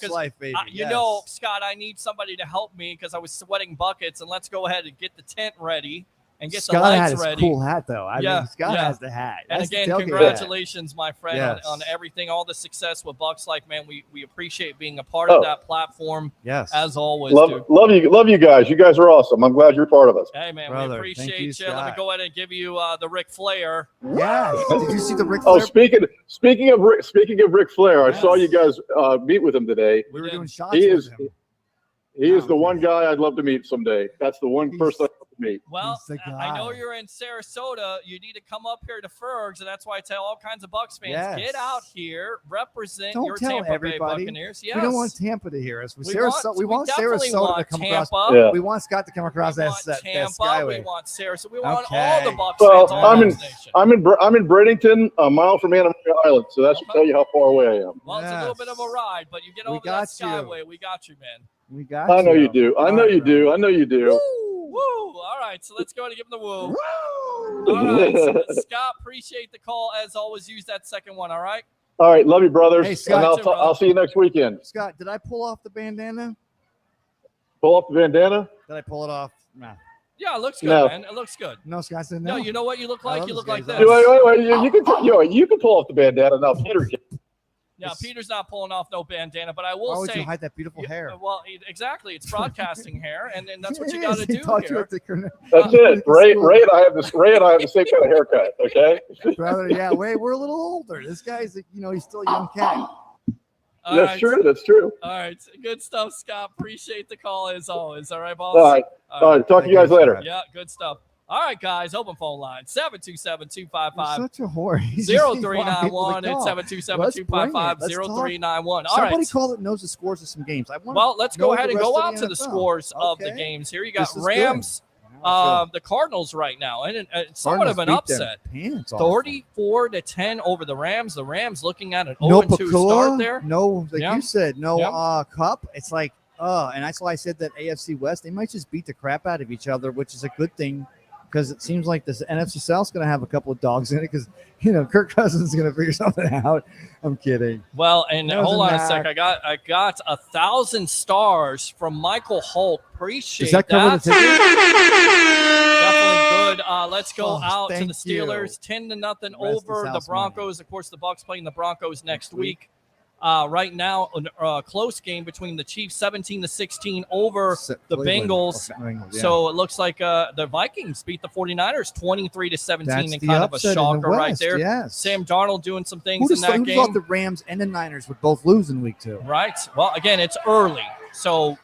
Scott, I need somebody to help me because I was sweating buckets. And let's go ahead and get the tent ready. and get Scott the lights had his ready. cool hat, though. I mean, Scott has the hat. And That's the again, tailgate congratulations, my friend, Yes. on everything, all the success with Bucs Life, man. We appreciate being a part of that platform. Yes. As always, dude. Love you guys. You guys are awesome. I'm glad you're part of us. Hey, man, Brother, we thank appreciate you, you. Let me Scott. go ahead and give you the Ric Flair. Yes. Did you see the Ric Flair? Oh, speaking of Ric Flair, I saw you guys meet with him today. We were doing shots He with is him. he is the one guy I'd love to meet someday. That's the one person I'd love to meet. Well, I know you're in Sarasota. You need to come up here to Ferg's, and that's why I tell all kinds of Bucs fans, Yes. get out here, represent Don't your tell Tampa Bay everybody. Buccaneers. Yes. We don't want Tampa to hear us. We definitely want Sarasota to want come Tampa. across. Yeah. We want Scott to come across that Tampa, skyway. we want Sarasota. We want Okay. all the Bucs Well, fans all over the nation. I'm in Bradenton, a mile from Anna Maria Island, so that should tell you how far away I am. Well, it's a little bit of a ride, but you get over that got you. skyway. We got you, man. We got I know you do. I know you do. I know you do. Woo! All right, so let's go ahead and give him the woo. All right, so Scott, appreciate the call. As always, use that second one, all right? All right, love you, brothers. Hey, Scott. And I'll see you next weekend. Scott, did I pull off the bandana? Pull off the bandana. Did I pull it off? Nah. Yeah, it looks good, No. man. It looks good. No, Scott said no. No, you know what you look I like? love You this look like guy's this. Wait. You can pull off the bandana now. Peter can. Yeah, Peter's not pulling off no bandana, but I Why will would say. you hide that beautiful hair? Well, exactly. It's broadcasting hair, and then that's what you got to do Talk to here. That's it. Ray and I have the same kind of haircut. Okay. Brother, yeah, we're a little older. This guy's, he's still a young cat. All That's right. true. That's true. All right. Good stuff, Scott. Appreciate the call as always. All right, boss? All right. All right. Talk to you guys later. Yeah, good stuff. All right, guys. Open phone line 727-255. Such a whore. He's just 0391 and 727-255-0391. All right. Somebody call it knows the scores of some games. Well, let's go ahead and go out to the scores of the games here. You got This is Rams, the Cardinals right now, and it's somewhat of an upset. 34-10 over the Rams. The Rams looking at an 0-2 start there. No, like you said, no Yeah. Cup. It's like, and that's why I said that AFC West, they might just beat the crap out of each other, which is a good thing because it seems like this NFC South's going to have a couple of dogs in it because, Kirk Cousins is going to figure something out. I'm kidding. Well, and That was hold a on a knack. sec. I got 1,000 stars from Michael Holt. Appreciate Does that cover the ticket? Definitely good. Let's go out to thank the Steelers. 10-0 over the house Broncos. Of course, the Bucs playing the Broncos next week. Right now, a close game between the Chiefs, 17-16 over the Cleveland. Bengals. Bengals, yeah. So it looks like the Vikings beat the 49ers 23-17 That's and the kind of a upset in the shocker right West, there. yes. Sam Darnold doing some Who things in that thought game. the Rams and the Niners would both lose in week 2? Right. Well, again, it's early. So,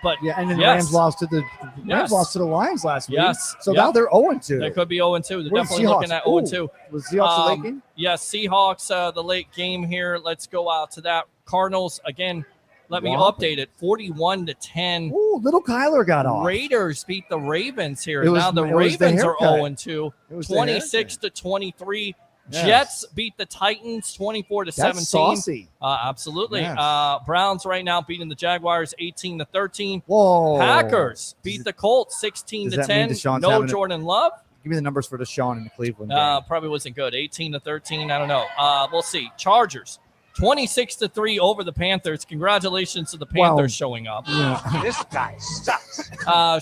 but Yeah, and then the yes. Rams lost to the Yes. Lions last week. Yes. So Yep. now they're 0-2. They could be 0-2. They're What are definitely Seahawks? looking at 0-2. Was Seahawks a late game? Yes, Seahawks, the late game here. Let's go out to that. Cardinals, again, let me Wow. update it. 41-10. Ooh, little Kyler got off. Raiders beat the Ravens here. It was- Now the it was the Ravens are haircut. 0-2. It was the 26-23. Yes. Jets beat the Titans 24-17. That's saucy. Absolutely. Yes. Browns right now beating the Jaguars 18-13. Whoa. Packers beat the Colts 16-10. does that mean Deshaun's No having a- Jordan Love. Give me the numbers for Deshaun in the Cleveland game. Probably wasn't good. 18-13. I don't know. We'll see. Chargers 26-3 over the Panthers. Congratulations to the Panthers showing up. This guy sucks.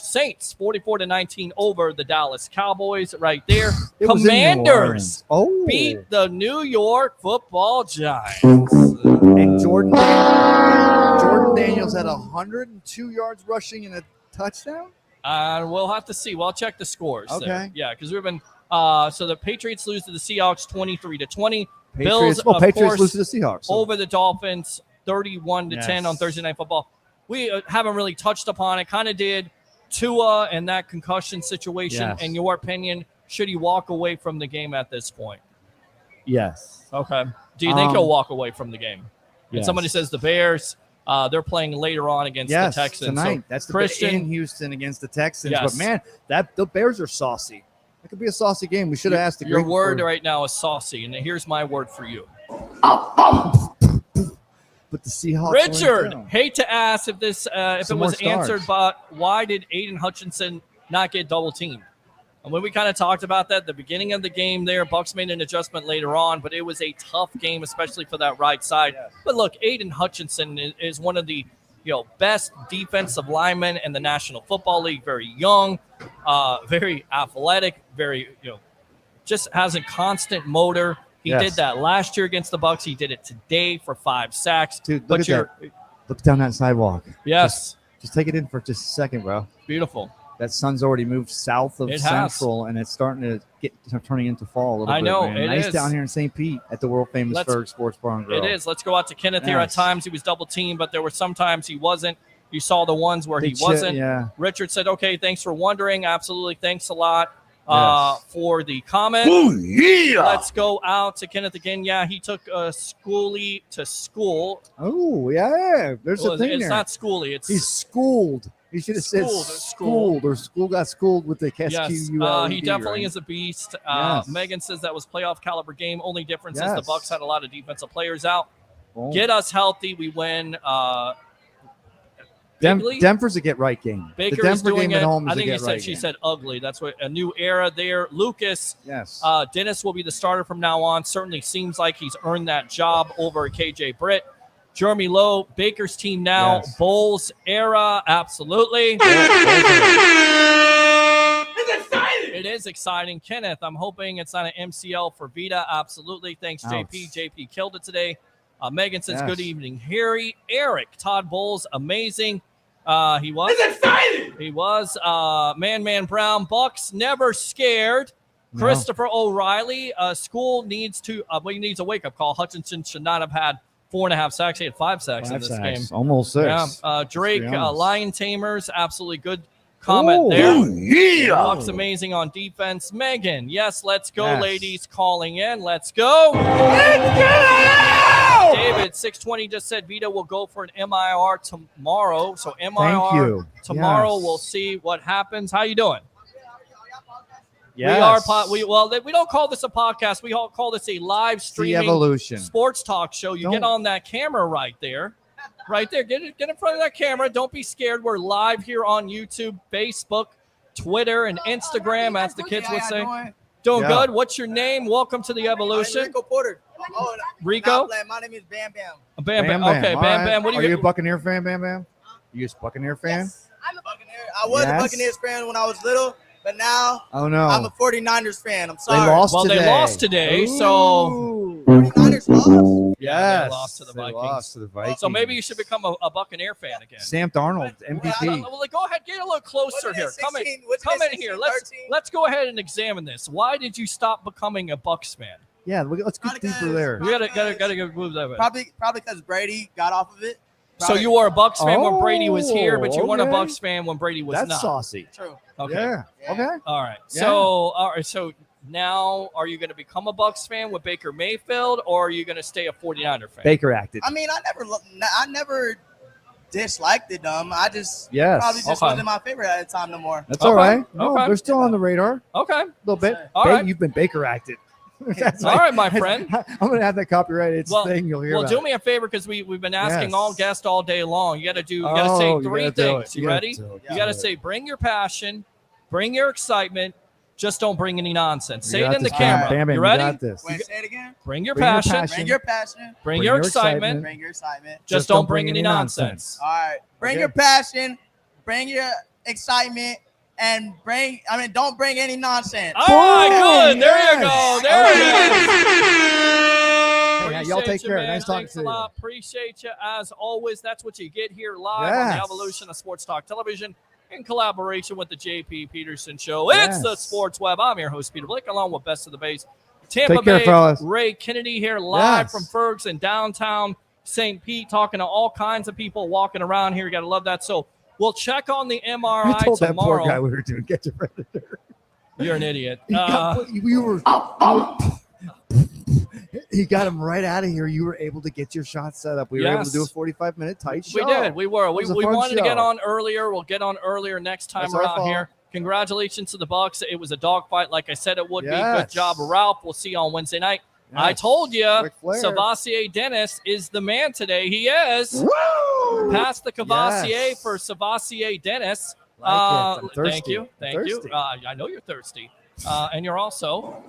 Saints 44-19 over the Dallas Cowboys right there. It was in New Commanders Orleans. beat the New York Football Giants. And Jordan Daniels had 102 yards rushing and a touchdown? We'll have to see. Well, I'll check the scores. Okay. There. Yeah, because we've been so the Patriots lose to the Seahawks 23-20. Bills, of Patriots course, lose to the Seahawks. So. over the Dolphins 31-10 on Thursday Night Football. We haven't really touched upon it. Kind of did Tua and that concussion situation. Yes. In your opinion, should he walk away from the game at this point? Yes. Okay. Do you think he'll walk away from the game? And Yes. somebody says the Bears. They're playing later on against the Texans tonight. So That's the Christian in Houston against the Texans. Yes. But man, the Bears are saucy. It could be a saucy game. We should have asked the Your Greek word for- right now is saucy, and here's my word for you. But the Seahawks. Richard, went down. hate to ask if this if Some it was more stars. answered, but why did Aiden Hutchinson not get double teamed? And when we kind of talked about that at the beginning of the game there, Bucs made an adjustment later on, but it was a tough game, especially for that right side. But look, Aiden Hutchinson is one of the best defensive lineman in the National Football League. Very young, very athletic, very, just has a constant motor. He did that last year against the Bucs. He did it today for 5 sacks. Dude, look at that. Look down that sidewalk. Yes. Just take it in for just a second, bro. Beautiful. That sun's already moved south of Central, and it's starting to turning into fall a little bit. I know. Man. Nice down here in St. Pete at the world famous Ferg Sports Bar and Grill. It is. Let's go out to Kenneth here. At times he was double teamed, but there were some times he wasn't. You saw the ones where he wasn't. Yeah. Richard said, "Okay, thanks for wondering. Absolutely, thanks a lot for the comment." Ooh, yeah. Let's go out to Kenneth again. Yeah, he took schoolie to school. Oh yeah, there's a thing It's there. not schoolie. He's schooled. He should have said schooled, or school got schooled with the SQULED. He definitely is a beast. Megan says that was playoff caliber game. Only difference is the Bucs had a lot of defensive players out. Get us healthy, we win. Denver's a get right game. Baker the Denver is doing game it. at home is I think a he get said right she game. said ugly. That's what a new era there. Lucas. Yes. Dennis will be the starter from now on. Certainly seems like he's earned that job over KJ Britt. Jeremy Lowe, Baker's team now. Yes. Bowles era, absolutely. It is exciting. Kenneth, I'm hoping it's not an MCL for Vita. Absolutely. Thanks, JP. JP killed it today. Megan says, good evening, Harry. Eric, Todd Bowles, amazing. He was. It's exciting. He was. Man Brown, Bucs never scared. No. Christopher O'Reilly, school needs to, needs a wake-up call. Hutchinson should not have had 4.5 sacks. He had 5 sacks in this game. Almost 6. Yeah. Drake, Lion Tamers, absolutely good comment there. Yeah. Bucs amazing on defense. Megan, yes, let's go, ladies, calling in. Let's go. Let's go. David, 620 just said Vito will go for an MIR tomorrow. So MIR tomorrow, we'll see what happens. How you doing? Yes. We don't call this a podcast. We all call this a live streaming sports talk show. You get on that camera right there. Right there. Get in front of that camera. Don't be scared. We're live here on YouTube, Facebook, Twitter, and Instagram, as the kids would say. Doing good. What's your name? Welcome to the Evolution. Rico Porter. Rico? My name is Bam Bam. Bam Bam. Okay, Bam Bam. What are you a Buccaneer fan, Bam Bam? You a Buccaneer fan? Yes, I'm a Buccaneer. I was a Buccaneers fan when I was little, but now I'm a 49ers fan. I'm sorry. They lost today, so 49ers lost. Yes, they lost to the Vikings. So maybe you should become a Buccaneer fan again. Sam Darnold, MVP. Go ahead, get a little closer here. Come in here. Let's go ahead and examine this. Why did you stop becoming a Bucs fan? Yeah, let's get deeper there. We gotta move that way. Probably because Brady got off of it. So you were a Bucs fan when Brady was here, but you weren't a Bucs fan when Brady was not. That's saucy. True. Okay. Yeah. Okay. All right. Yeah. So now are you going to become a Bucs fan with Baker Mayfield, or are you going to stay a 49er fan? Baker acted. I mean, I never disliked it. I just probably just wasn't my favorite at the time no more. That's all right. No, they're still on the radar. Okay. A little bit. All right. You've been Baker acted. All right, my friend. I'm going to have that copyrighted thing you'll hear about. Do me a favor, because we've been asking all guests all day long. You got to say 3 things. You ready? You got to say, bring your passion, bring your excitement, just don't bring any nonsense. Say it in the camera. Bam, you ready? You got this. Wait, say it again. Bring your passion. Bring your passion. Bring your excitement. Bring your excitement. Just don't bring any nonsense. All right. Bring your passion. Bring your excitement. And don't bring any nonsense. All right, good. There you go. There it is. Y'all take care. Nice talking Thanks to a you. lot. Appreciate you as always. That's what you get here live on the Evolution of Sports Talk Television in collaboration with the JP Peterson Show. It's the Sports Web. I'm your host, Peter Blick, along with Best of the Base. Tampa Bay Ray Kennedy here live from Ferg's in downtown St. Pete, talking to all kinds of people walking around here. You got to love that. So we'll check on the MRI I told tomorrow. that poor guy we were doing Get Your Predator. You're an idiot. He got him right out of here. You were able to get your shot set up. We were able to do a 45-minute tight show. We did. We were. We wanted to get show. on earlier. We'll get on earlier next time around here. Congratulations to the Bucs. It was a dogfight, like I said it would be. Good job, Ralph. We'll see you on Wednesday night. Yes. I told you, Savassier Dennis is the man today. He is. Woo! Pass the Cavassier for Savassier Dennis. Thank you. Thank you. I know you're thirsty. And you're also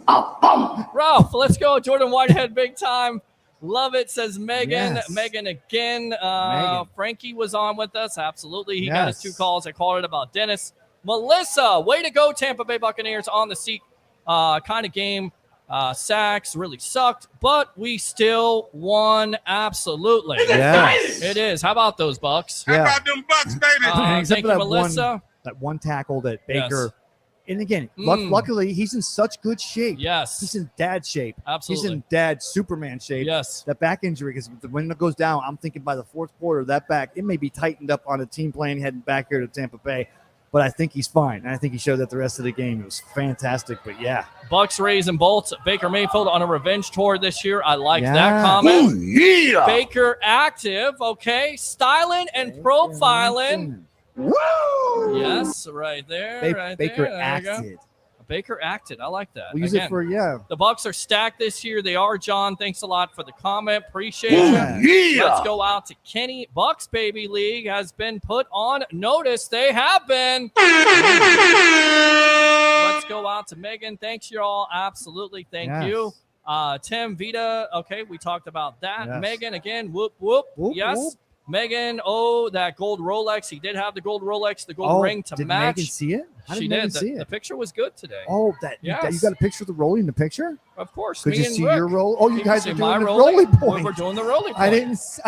Ralph. Let's go. Jordan Whitehead, big time. Love it, says Megan. Yes. Megan again. Megan. Frankie was on with us. Absolutely. He got his 2 calls. I called it about Dennis. Melissa, way to go, Tampa Bay Buccaneers on the seat kind of game. Sacks really sucked, but we still won. Absolutely. Yes. It is. How about those Bucs? How about them Bucks, baby? Thank you, Melissa. That one tackle that Baker. Yes. And again, luckily, he's in such good shape. Yes. He's in dad shape. Absolutely. He's in dad Superman shape. Yes. That back injury, because when it goes down, I'm thinking by the fourth quarter, that back, it may be tightened up on a team plane heading back here to Tampa Bay. But I think he's fine. And I think he showed that the rest of the game. It was fantastic. But yeah. Bucks, Rays, and Bolts. Baker Mayfield on a revenge tour this year. I like that comment. Ooh, yeah. Baker active. Okay. Styling and profiling. Woo! Yes, right there. Right Baker there. There you go. acted. Baker acted. I like that. We use it for, The Bucks are stacked this year. They are, John. Thanks a lot for the comment. Appreciate Yeah. you. Let's go out to Kenny. Bucks Baby League has been put on notice. They have been. Let's go out to Megan. Thanks, y'all. Absolutely. Thank you. Tim, Vita. Okay, we talked about that. Yes. Megan, again. Whoop, whoop. Whoop, yes. whoop. Megan, that gold Rolex. He did have the gold Rolex, the gold ring to did match. Megan see it? How did She Megan did. see The it? picture was good today. Oh, you got a picture of the rolling in the picture? Of course. Could me you and see Rick. your roll? Oh, you can guys see are my doing the rolling. rolling point. We're doing the rolling point. I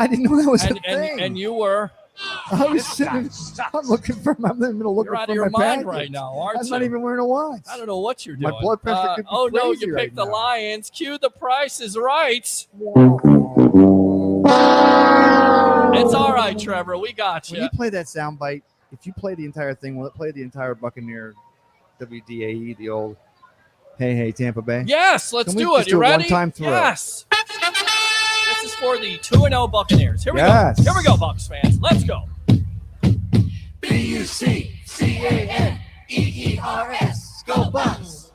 didn't know that was a thing. And you were. I was sitting. I'm looking for. I'm in the middle looking You're out for of your my mind package. right now, aren't I'm you? not even wearing a watch. I don't know what you're doing. My blood pressure could be Oh no, crazy you right picked the now. Lions. Cue the Price is Right. It's all right, Trevor. We got When you. you play that soundbite, if you play the entire thing, will it play the entire Buccaneer WDAE, the old Hey Tampa Bay? Yes, let's Can we do it. just You do it ready? one time through? Yes. This is for the 2-0 Buccaneers. Here we Yes. go. Here we go, Bucs fans. Let's go. BUCCANEERS. Go Bucs.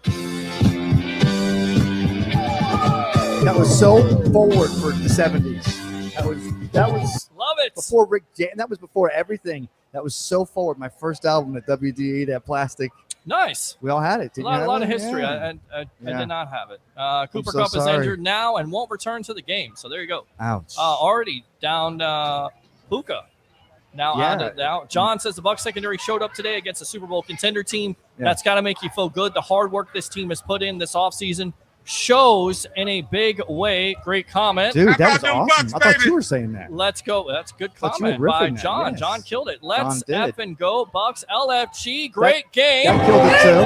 That was so forward for the 70s. That was Love it. before Rick James. That was before everything. That was so forward. My first album at WDE, that plastic. Nice. We all had it. A lot of history. Yeah. I Yeah. did not have it. Cooper so Kupp is sorry. injured now and won't return to the game. So there you go. Ouch. Already down Puka. Now, Yeah. John says the Bucs secondary showed up today against a Super Bowl contender team. Yeah. That's got to make you feel good. The hard work this team has put in this offseason shows in a big way. Great comment. Dude, that was awesome. I thought you were saying that. Let's go. That's a good Thought you were comment by riffing that, John. yes. John killed it. Let's John did. F and go Bucs. LFG. Great game. That killed it too.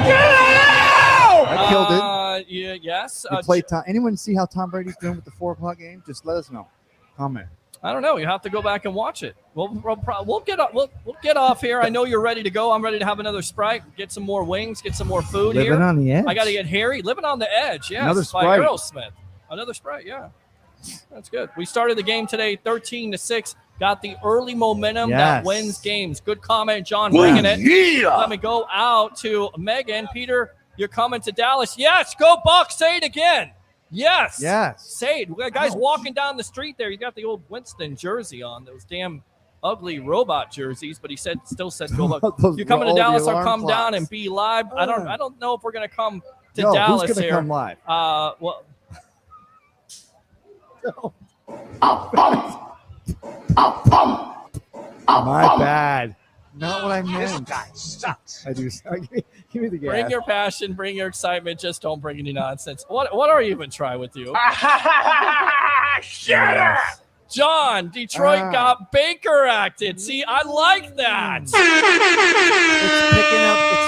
That killed it. Yeah, yes. You played Tom. Anyone see how Tom Brady's doing with the 4:00 game? Just let us know. Comment. I don't know. You have to go back and watch it. We'll get off. We'll get off here. I know you're ready to go. I'm ready to have another Sprite. Get some more wings. Get some more food Living here. on the edge. I got to get hairy. Living on the edge. Yes. Another by Sprite. Aerosmith. Another Sprite. Yeah. That's good. We started the game today 13-6. Got the early momentum that Yes. wins games. Good comment, John, bringing it. Yeah. Let me go out to Megan. Peter, you're coming to Dallas. Yes. Go Bucs. Say it again. Yes. Yes. Say it. We got guys walking down the street there. You got the old Winston jersey on, those damn ugly robot jerseys, but he still said go Bucs. Those You coming to all the Dallas or alarm come down clocks. and be live? I don't know if we're gonna come to Yo, Dallas who's gonna here. come live? Well, My bad. Not what I meant. guy sucks. I do. Give me the gas. Bring your passion, bring your excitement. Just don't bring any nonsense. What are you even trying with you? Shut up! John, Detroit got Baker acted. See, I like that.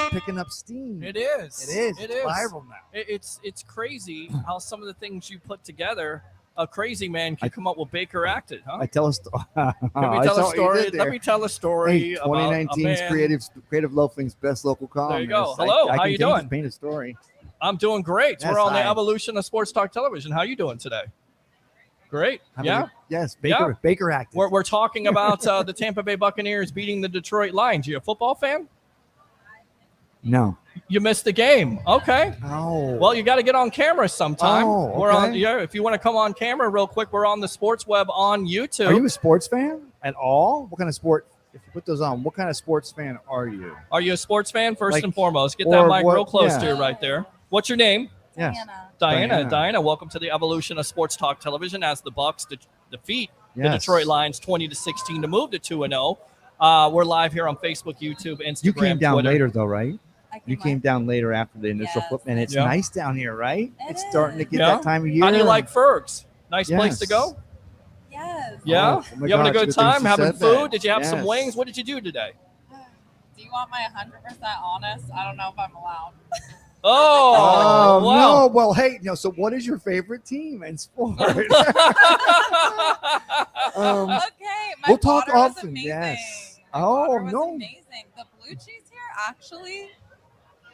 It's picking up steam. It is. It is. It It's is. viral now. It's crazy how some of the things you put together, a crazy man can come up with Baker acted, huh? I tell a story. Let me tell a story. Let me tell a story about a 2019's man. Creative Loafing's best local columnist. There you go. Hello, I how can you change doing? the Paint a story. I'm doing great. Yes, We're on the hi. evolution of sports talk television. How you doing today? Great. How Yeah. about yes, Baker. Yeah. Baker acted. We're talking about the Tampa Bay Buccaneers beating the Detroit Lions. You a football fan? No. You missed the game. Okay. Oh. Well, you got to get on camera sometime. Oh, We're on. okay. Yeah. If you want to come on camera real quick, we're on the Sports Web on YouTube. Are you a sports fan at all? What kind of sport? If you put those on, what kind of sports fan are you? Are you a sports fan? First Like, and foremost, get or that mic what- real close yeah. to you right there. What's your name? Yes. Diana, welcome to the evolution of Sports Talk Television as the Bucs defeat the Yes. Detroit Lions 20-16 to move to 2-0. We're live here on Facebook, YouTube, Instagram, You came down Twitter. later, though, right? You came down later after the initial flip, and it's nice down here, right? It's starting to get that time of year. How do you like Ferg's? Nice place to Yes. go? Yes. Yeah? Oh my You having a gosh, good good things time? you Having said food? that. Did you have some Yes. wings? What did you do today? Do you want my 100% honest? I don't know if I'm allowed. Oh, wow. no. Well, hey, no. So, what is your favorite team in sport? Okay, my we'll talk water was often. amazing. Yes. My Oh water was no. amazing. The blue cheese here, actually,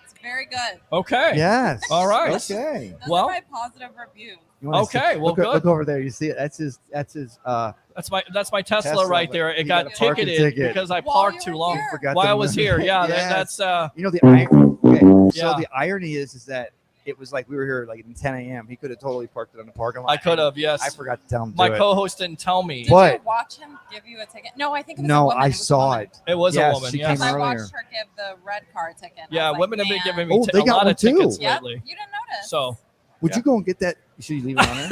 it's very good. Okay. Yes. All right. Okay. Those Well- are my positive reviews. You wanna Okay, see- well, look, good. Look over there. You see it? That's his. That's my Tesla right there. It He got got a parking ticketed ticket. because I While parked you too were long. here? Forgot While to I was move. here. Yeah, Yes. that's You know the irony. Okay. So Yeah. the irony is that it was like we were here like at 10 a.m. He could have totally parked it on the parking lot. I could have, yes. I forgot to tell him. To My do it. co-host didn't tell me. Did What? you watch him give you a ticket? No, I think it was a No, woman. I It was a saw woman. it. It was Yes, a woman. she Yes. came I earlier. watched her give the red car ticket. and I Yeah, was like, women have been man. giving me they a got lot one of tickets too. Yep, lately. you didn't notice. So Would you go and get that? Should you leave it on there?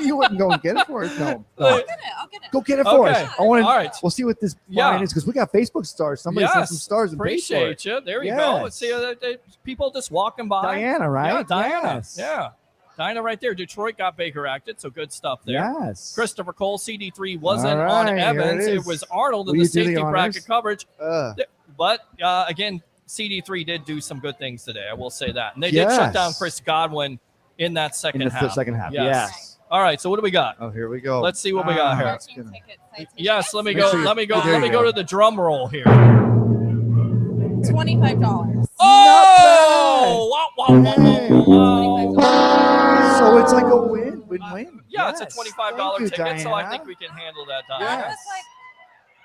You wouldn't go and get it for us? No. I'll get it. I'll get it. Go get it for Okay. us. I want to. All right. We'll see what this Yeah. fine is because we got Facebook stars. Somebody sent some stars and paid for it. Appreciate you. There you go. Yes. See people just walking by. Diana, right? Yeah, Diana. Yes. Yeah. Diana right there. Detroit got Baker acted, so good stuff there. Yes. Christopher Cole, CD3 wasn't All on right, here Evans. it It is. was Arnold in Will the you do the safety honors? bracket coverage. Uh. But again, CD3 did do some good things today. I will say that. And they did shut down Yes. Chris Godwin in that second In the half. second half. Yes. All right. So what do we got? Oh, here we go. Let's see what we got here. that's gonna- Yes, let me Make go. sure you- Let me go. there Let me you go go. to the drum roll here. $25. Oh! Wow. So it's like a win-win. Yeah, it's Yes. a $25 Thank you, ticket, so I Diana. think we can handle that, That Diana. was like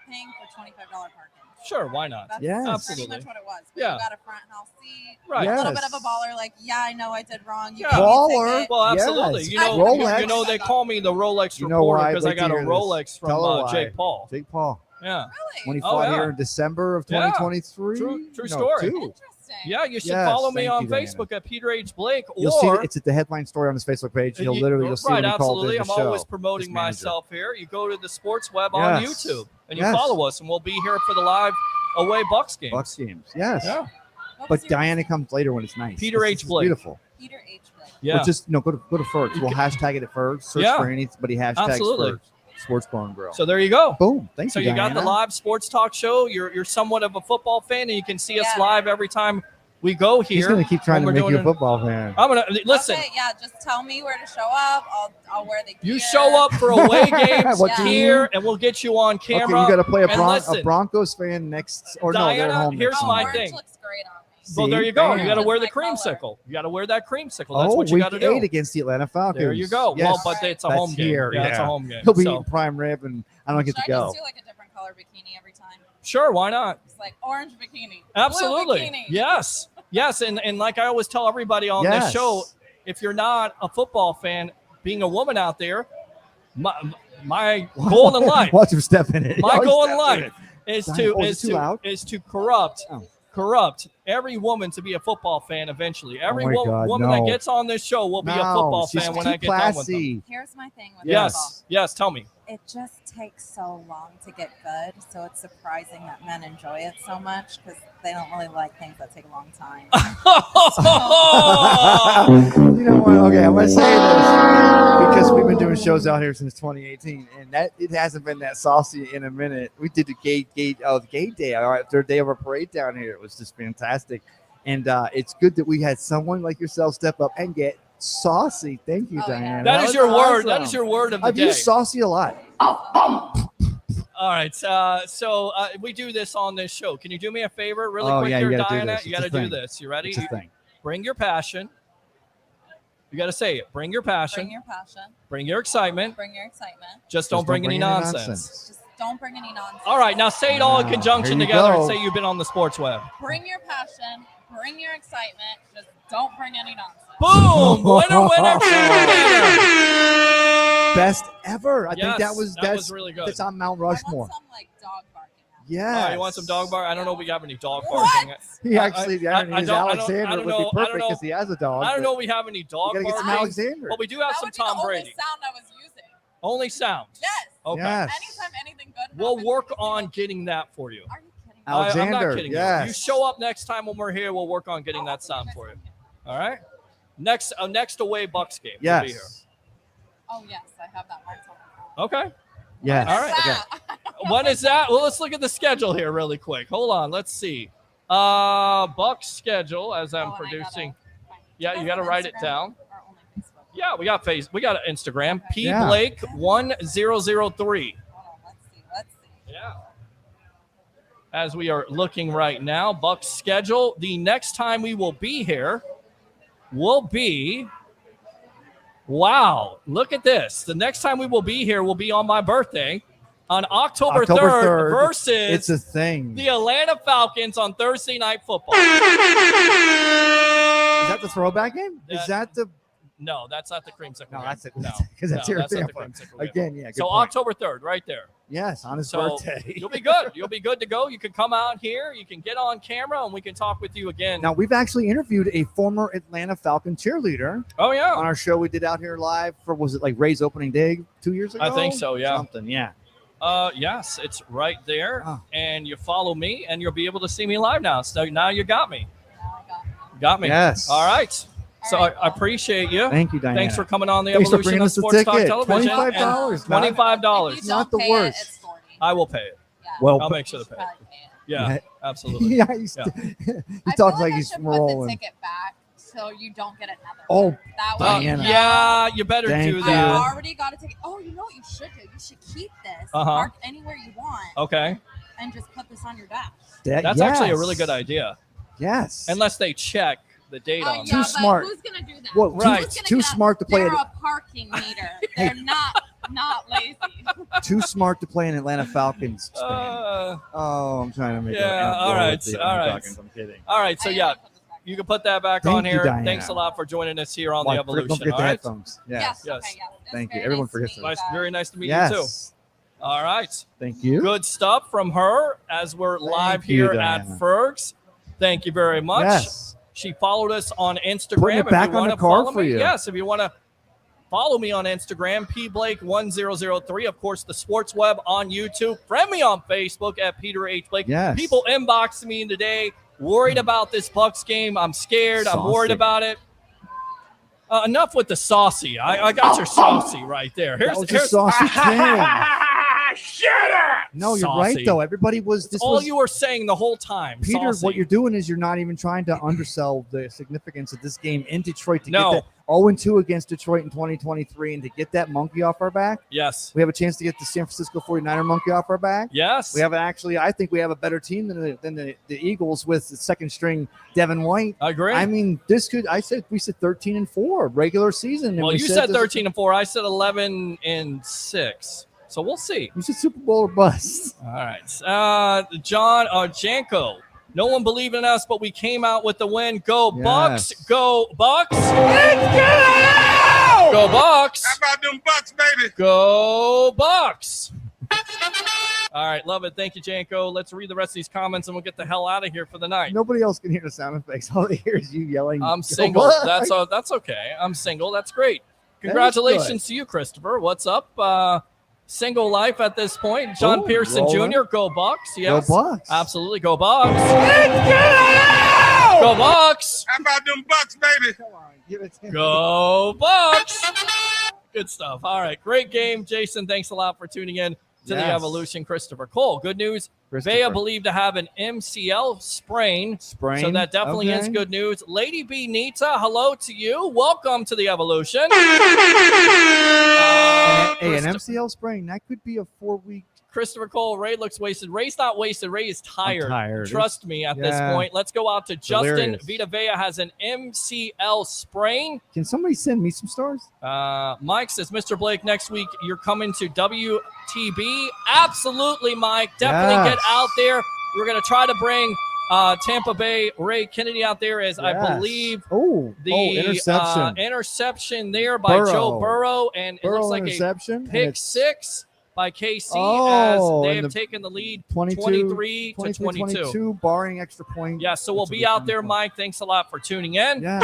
paying for $25 parking. Sure, why not? That's Yes. pretty Absolutely. much what it was. But Yeah. you got a front house seat. Right. A little Yes. bit of a baller, like, yeah, I know I did wrong. You Yeah. gave me a Baller. ticket. Well, absolutely. Yes. You know, Rolex. you know they call me the Rolex You know reporter why? because I Wait to got a hear this. Rolex from Tell her why. Jake Paul. Jake Paul. Yeah. When he Oh, fought yeah. here in December of Yeah. 2023. True No, story. two. Interesting. Yeah, you should Yes, follow me thank on you, Diana. Facebook at Peter H. Blake. You'll see or it's at the headline story on his Facebook page. You'll see right, when he called absolutely. in I'm the show. always promoting His manager. myself here. You go to the Sports Web on Yes. YouTube and you Yes. follow us, and we'll be here for the live away Bucs game. Bucs games. Yes. Yeah. What was But your- Diana comes later when it's nice. Peter This H. is Blake. Beautiful. Peter H. Blake. Yeah. Or just go to Ferg. We'll hashtag it at Ferg. Search Yeah. for anybody hashtags Absolutely. Ferg. Sports Bar and Grill. So there you go. Boom. Thank So you, you got the Diana. live sports talk show. You're somewhat of a football fan, and you can see us Yeah. live every time we go here. He's going to keep trying to when make we're you a doing football fan. I'm gonna listen. Okay, yeah, just tell me where to show up. I'll wear the gear. You show up for away games What team? here, and we'll get you on camera. Okay, you got to play And a listen, Broncos fan next. Or no, they're Diana, at home. here's next my week. thing. Looks great on me. Well, See? there you go. You Bam. got to wear the That's my creamsicle. You got to wear that creamsicle. That's Oh, what you week got to do. 8 against the Atlanta Falcons. There you go. Yes. Well, but it's a That's home game. here. Yeah, it's a home game. He'll be So- eating prime rib, and I don't get Should to I go. just do like a different color bikini every time? Sure, why not? It's like orange bikini. Absolutely. Blue bikini. Yes. Yes. And like I always tell everybody on this Yes. show, if you're not a football fan, being a woman out there, my goal in life, Watch him step in it. my Oh, he's goal in stepping life it. is Diana, to oh, is is it too to loud? is to corrupt Oh. corrupt every woman to be a football fan eventually. Every my God, woman no. that gets on this show will be a No, football she's fan when too I get done with them. classy. Here's my thing with football. Yes. Yes. Tell me. It just takes so long to get good, so it's surprising that men enjoy it so much because they don't really like things that take a long time. You know what? Okay, I'm gonna say this because we've been doing shows out here since 2018, and that it hasn't been that saucy in a minute. We did the gate day, all right, third day of our parade down here. It was just fantastic, and it's good that we had someone like yourself step up and get saucy. Thank you, Diana. That is was your word. awesome. That is your word of the I've day. used saucy a lot. All right. So we do this on this show. Can you do me a favor really Oh, quick yeah, here, you gotta do Diana? this. You It's got to a do thing. this. You ready? It's a thing. Bring your passion. You got to say it. Bring your passion. Bring your passion. Bring your excitement. Bring your excitement. Just don't bring any nonsense. Just don't bring any nonsense. All right. Now say it all in Wow, conjunction here you together go. and say you've been on the Sports Web. Bring your passion. Bring your excitement. Just don't bring any nonsense. Boom! Winner, winner, winner. Best ever. I Yes, think that was really good. That's on Mount Rushmore. Some like dog barking. Yes. You want some dog bar? I don't know if we have any dog bars. He actually, his I don't- Alexander would be perfect know. because he has a dog. I don't but know if we have any dog We gotta get bar some things, Alexander. but we do have some Tom Brady. Sound I was using. Only sound. Yes. Okay. Yes. Anytime anything good. We'll work on getting that for you. Are you kidding? I'm not Alexander, kidding yes. you. You show up next time when we're here. We'll work on getting that sound for you. All right. Next away Bucs game. We'll be here. Yes. Oh yes, I have that marked on. Okay. Yes. All right. When is that? Well, let's look at the schedule here really quick. Hold on. Let's see. Bucs schedule as I'm producing. Yeah, you got to write it down. Yeah, we got Instagram. P Blake 1003. Let's see. Yeah. As we are looking right now, Bucs schedule. The next time we will be here will be. Wow, look at this. The next time we will be here will be on my birthday on October 3rd versus It's a thing. the Atlanta Falcons on Thursday Night Football. Is that the throwback game? Is that the? No, that's not the creamsicle. No, game. that's it. No, Because that's your not the Tampa. creamsicle game. Again, yeah. Good So point. October 3rd, right there. Yes, on his So birthday. you'll be good. You'll be good to go. You can come out here. You can get on camera, and we can talk with you again. Now, we've actually interviewed a former Atlanta Falcon cheerleader. Oh, yeah. On our show we did out here live for, was it like Ray's opening day 2 years ago? I think so, yeah. Something, yeah. Yes, it's right there. Oh. And you follow me, and you'll be able to see me live now. So now you got me. Got me. Yes. All right. So I appreciate you. Thank you, Diana. Thanks for coming on the Thanks for Evolution bringing of us the Sports Talk ticket. Television. $25. $25. Not the worst. I will pay it. Well, I'll make sure to pay it. Yeah, Yeah. absolutely. Yeah, he talks like he's rolling. Ticket back so you don't get another. Oh, that Diana. Yeah, you better Thank do you. that. I already got a ticket. Oh, you know what you should do? You should keep this, park anywhere you want, Okay. and just put this on your dash. That's actually a really good idea. Yes. Unless they check the date on Too it. smart. Who's gonna do that? Well, Right. too smart to play They're it. a parking meter. They're not lazy. Too smart to play an Atlanta Falcons fan. I'm trying to make Yeah, it. all right. I'm kidding. All right, so yeah, you can put that back Thank on you, here. Diana. Thanks a lot for joining us here on Watch, the Evolution. don't forget all the right? headphones. Yes. Yes. Thank you. Everyone forgets Nice, very nice to meet Yes. you too. All right. Thank you. Good stuff from her as we're live you, here at Diana. Ferg's. Thank you very much. Yes. She followed us on Instagram. Putting it back if you on want the to card follow for me, you. yes, if you want to follow me on Instagram, pblake1003. Of course, the Sports Web on YouTube. Friend me on Facebook at Peter H. Blake. Yes. People inboxed me today, worried about this Bucs game. I'm scared. I'm worried Saucy. about it. Enough with the saucy. I got your saucy right there. That was a saucy thing. Shut up! No, you're right, though. Everybody was. This all was, you were saying the whole time. Peter, saucy. what you're doing is you're not even trying to undersell the significance of this game in Detroit to No. get that 0-2 against Detroit in 2023 and to get that monkey off our back. Yes. We have a chance to get the San Francisco 49er monkey off our back. Yes. We have I think we have a better team than the Eagles with the second string Devin White. I agree. I mean, we said 13-4 regular season. And Well, we you said this- 13-4. I said 11-6. So we'll see. You said Super Bowl or bust. All right. John Janko. No one believed in us, but we came out with the win. Go Bucs. Yes. Go Bucs. Let's go! Go Bucs. How about them Bucks, baby? Go Bucs. All right. Love it. Thank you, Janko. Let's read the rest of these comments, and we'll get the hell out of here for the night. Nobody else can hear the sound effects. All they hear is you yelling. I'm "Go single. Bucs!" That's okay. I'm single. That's great. That is Congratulations to you, Christopher. What's up? Single life at this point. John Oh, Pearson rolling. Jr. Go Bucs. Yes. Go Bucs. Absolutely. Go Bucs. Go Bucs. How about them Bucks, baby? Go Bucs. Good stuff. All right. Great game. Jason, thanks a lot for tuning in to the Yes. Evolution. Christopher Cole. Good news. Christopher. Vea believed to have an MCL sprain. So that definitely is Okay. good news. Lady B Nita, hello to you. Welcome to the Evolution. Hey, an MCL sprain, that could be a 4-week. Christopher Cole, Ray looks wasted. Ray's not wasted. Ray is tired. tired. Trust me at this Yeah. point. Let's go out to Justin. Delirious. Vita Vea has an MCL sprain. Can somebody send me some stars? Mike says, Mr. Blake, next week you're coming to WTB. Absolutely, Mike. Definitely Yes. get out there. We're going to try to bring Tampa Bay Ray Kennedy out there as I Yes. believe the interception there by Burrow. Joe Burrow, and it Burrow looks like interception, a and pick it's six. by KC Oh, as they and have the taken the lead 22, 23 to 22. 22, barring extra point. Yeah, so we'll That's a be good out there, point. Mike. Thanks a lot for tuning in. Yeah.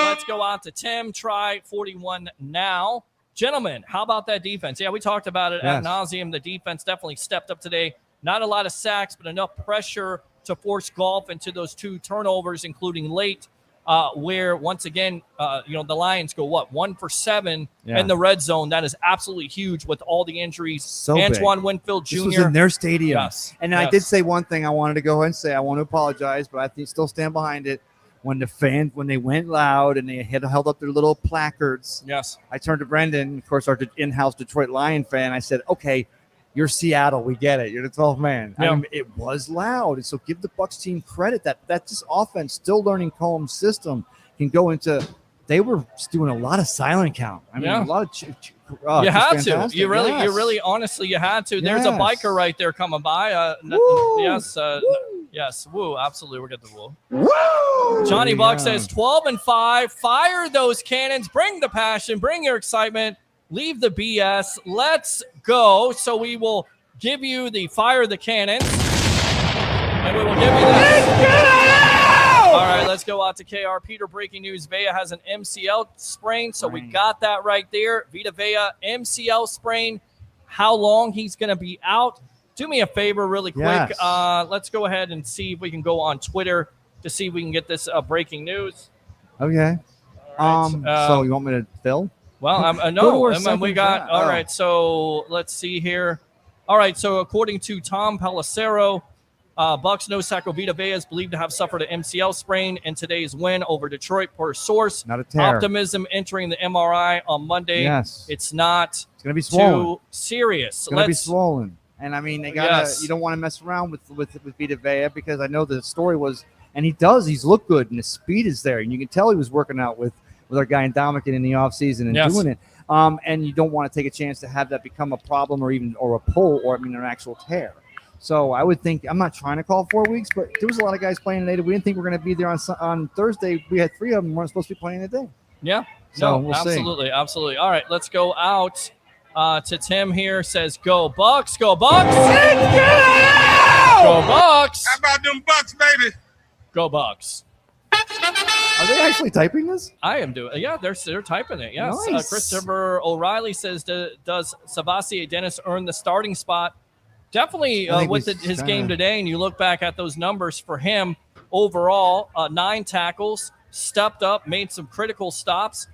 Let's go out to Tim. Try 41 now. Gentlemen, how about that defense? Yeah, we talked about it ad Yes. nauseum. The defense definitely stepped up today. Not a lot of sacks, but enough pressure to force Golf into those 2 turnovers, including late, where once again, the Lions go 1 for 7 in the red zone. That is absolutely huge with all the injuries. So Antoine big. Winfield Jr. This was in their stadium. Yes. And I did say one thing I wanted to go ahead and say. I want to apologize, but I think still stand behind it. When they went loud and they held up their little placards. Yes. I turned to Brendan, of course, our in-house Detroit Lion fan. I said, okay, you're Seattle. We get it. You're the 12th man. Yeah. I mean, it was loud. And so give the Bucs team credit that this offense, still learning Combs' system, can go into – they were doing a lot of silent count. I mean, a lot of you had to. fantastic. You really, Yes. honestly, you had to. There's a Yes. biker right there coming by. Yes. Woo. Absolutely. We'll get the woo. Woo! Johnny There you Buck go. says 12-5. Fire those cannons. Bring the passion. Bring your excitement. Leave the BS. Let's go. So we will give you the fire the cannons. And we will give you that. All right, let's go out to KR. Peter, breaking news. Vea has an MCL sprain, so we got that right there. Vita Vea, MCL sprain. How long he's going to be out? Do me a favor really quick. Yes. Let's go ahead and see if we can go on Twitter to see if we can get this breaking news. Okay. right. So you want me to fill? Well, Go to no. our We second got shot. all Oh. right. So let's see here. All right. So according to Tom Pelissero, Bucs nose tackle Vita Vea is believed to have suffered an MCL sprain in today's win over Detroit per source. Not a tear. Optimism entering the MRI on Monday. Yes. It's not It's going to be swollen. too serious. It's going to be swollen. And I mean, they gotta. Yes. You don't want to mess around with Vita Vea because I know the story was, and he does. He's looked good, and his speed is there, and you can tell he was working out with our guy in Dominican in the offseason and Yes. doing it. And you don't want to take a chance to have that become a problem or a pull or an actual tear. So I would think, I'm not trying to call 4 weeks, but there was a lot of guys playing today that we didn't think we were going to be there on Thursday. We had 3 of them weren't supposed to be playing today. Yeah. So No, we'll see. absolutely. All right, let's go out to Tim here. Says, go Bucs, go Bucs. Go Bucs. How about them Bucks, baby? Go Bucs. Are they actually typing this? I am doing. Yeah, they're typing it. Yes. Nice. Christopher O'Reilly says, does Savasi Dennis earn the starting spot? Definitely I think with he's his kinda- game today, and you look back at those numbers for him overall, 9 tackles, stepped up, made some critical stops.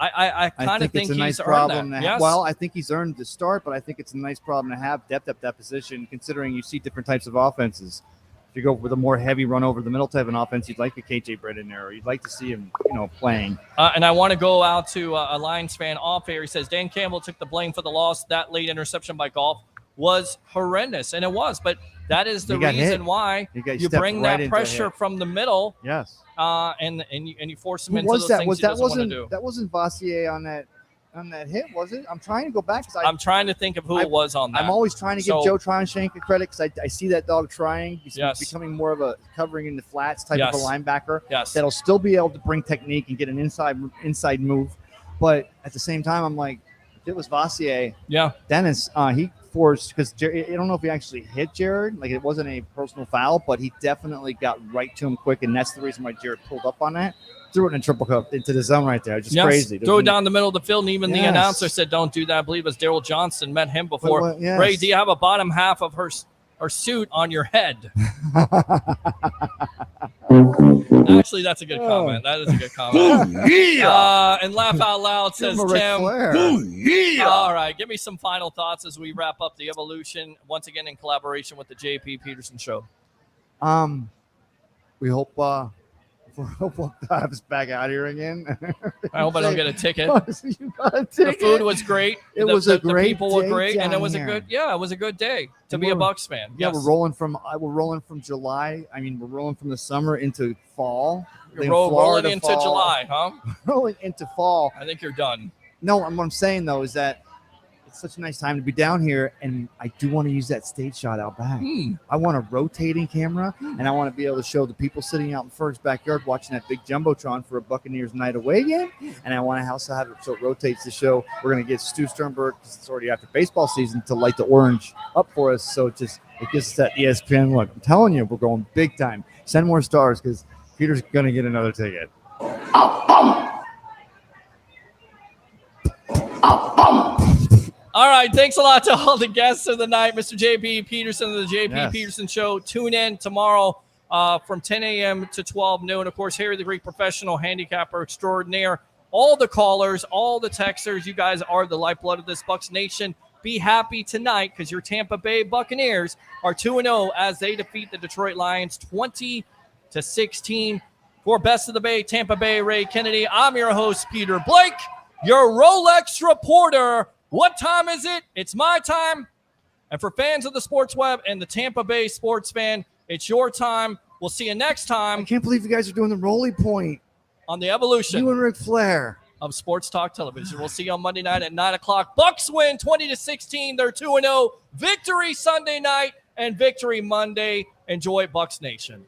I kind of think it's a nice he's problem earned to that. have. Yes. Well, I think he's earned the start, but I think it's a nice problem to have depth at that position, considering you see different types of offenses. If you go with a more heavy run over the middle type of offense, you'd like a KJ Britt in there, or you'd like to see him, playing. And I want to go out to a Lions fan off air. He says Dan Campbell took the blame for the loss. That late interception by Goff was horrendous, and it was. But that is the He got reason hit. why He got you stepped bring right that into a pressure hit. from the middle. Yes. And you force him Who into was those that? things Was he that doesn't want to wasn't do. that wasn't Vassier on that hit, was it? I'm trying to go back because I'm trying to think of who it was on that. I'm always trying to give So- Joe Tronshank credit because I see that dog trying. He's Yes. becoming more of a covering in the flats type of a Yes. linebacker. Yes. That'll still be able to bring technique and get an inside move. But at the same time, I'm like, if it was Vassier, Dennis, he forced, because I don't know if he actually hit Jared. Like, it wasn't a personal foul, but he definitely got right to him quick, and that's the reason why Jared pulled up on that. Threw it in a triple cup into the zone right there. Just Yes. crazy. Throw it down the middle of the field, and even the Yes. announcer said, "Don't do that." I believe it was Daryl Johnson. Met him before. Well, yes. Ray, do you have a bottom half of her suit on your head? Actually, that's a good comment. That is a good comment. And laugh out loud says Give him a Ric Tim. Flair. All right, give me some final thoughts as we wrap up the evolution once again in collaboration with the JP Peterson Show. We hope we'll have us back out here again. I hope I don't get a ticket. You got a The ticket. food was great. It The- was the, a great The people were day great, and it down was here. it was a good day to be a Bucs fan. Yeah, Yes. we're rolling from July. I mean, we're rolling from the summer into fall. You're Then rolling Florida into fall. July, huh? Rolling into fall. I think you're done. No, what I'm saying though is that it's such a nice time to be down here, and I do want to use that stage shot out back. I want a rotating camera, and I want to be able to show the people sitting out in Ferg's backyard watching that big Jumbotron for a Buccaneers night away game, and I want to also have it so it rotates the show. We're going to get Stu Sternberg, because it's already after baseball season, to light the orange up for us, so it gives us that ESPN look. I'm telling you, we're going big time. Send more stars, because Peter's going to get another ticket. All right, thanks a lot to all the guests of the night. Mr. JP Peterson of the JP Peterson Show. Tune in tomorrow from 10 a.m. to 12 noon. Of course, Harry the Greek Professional Handicapper Extraordinaire. All the callers, all the texters, you guys are the lifeblood of this Bucs Nation. Be happy tonight because your Tampa Bay Buccaneers are 2-0 as they defeat the Detroit Lions 20-16. For Best of the Bay, Tampa Bay Ray Kennedy, I'm your host, Peter Blake, your Rolex reporter. What time is it? It's my time. And for fans of the Sports Web and the Tampa Bay sports fan, it's your time. We'll see you next time. I can't believe you guys are doing the Rolly Point on the evolution. You and Ric Flair. Of Sports Talk Television. We'll see you on Monday night at 9 o'clock. Bucs win 20-16. They're 2-0. Victory Sunday night and victory Monday. Enjoy Bucs Nation.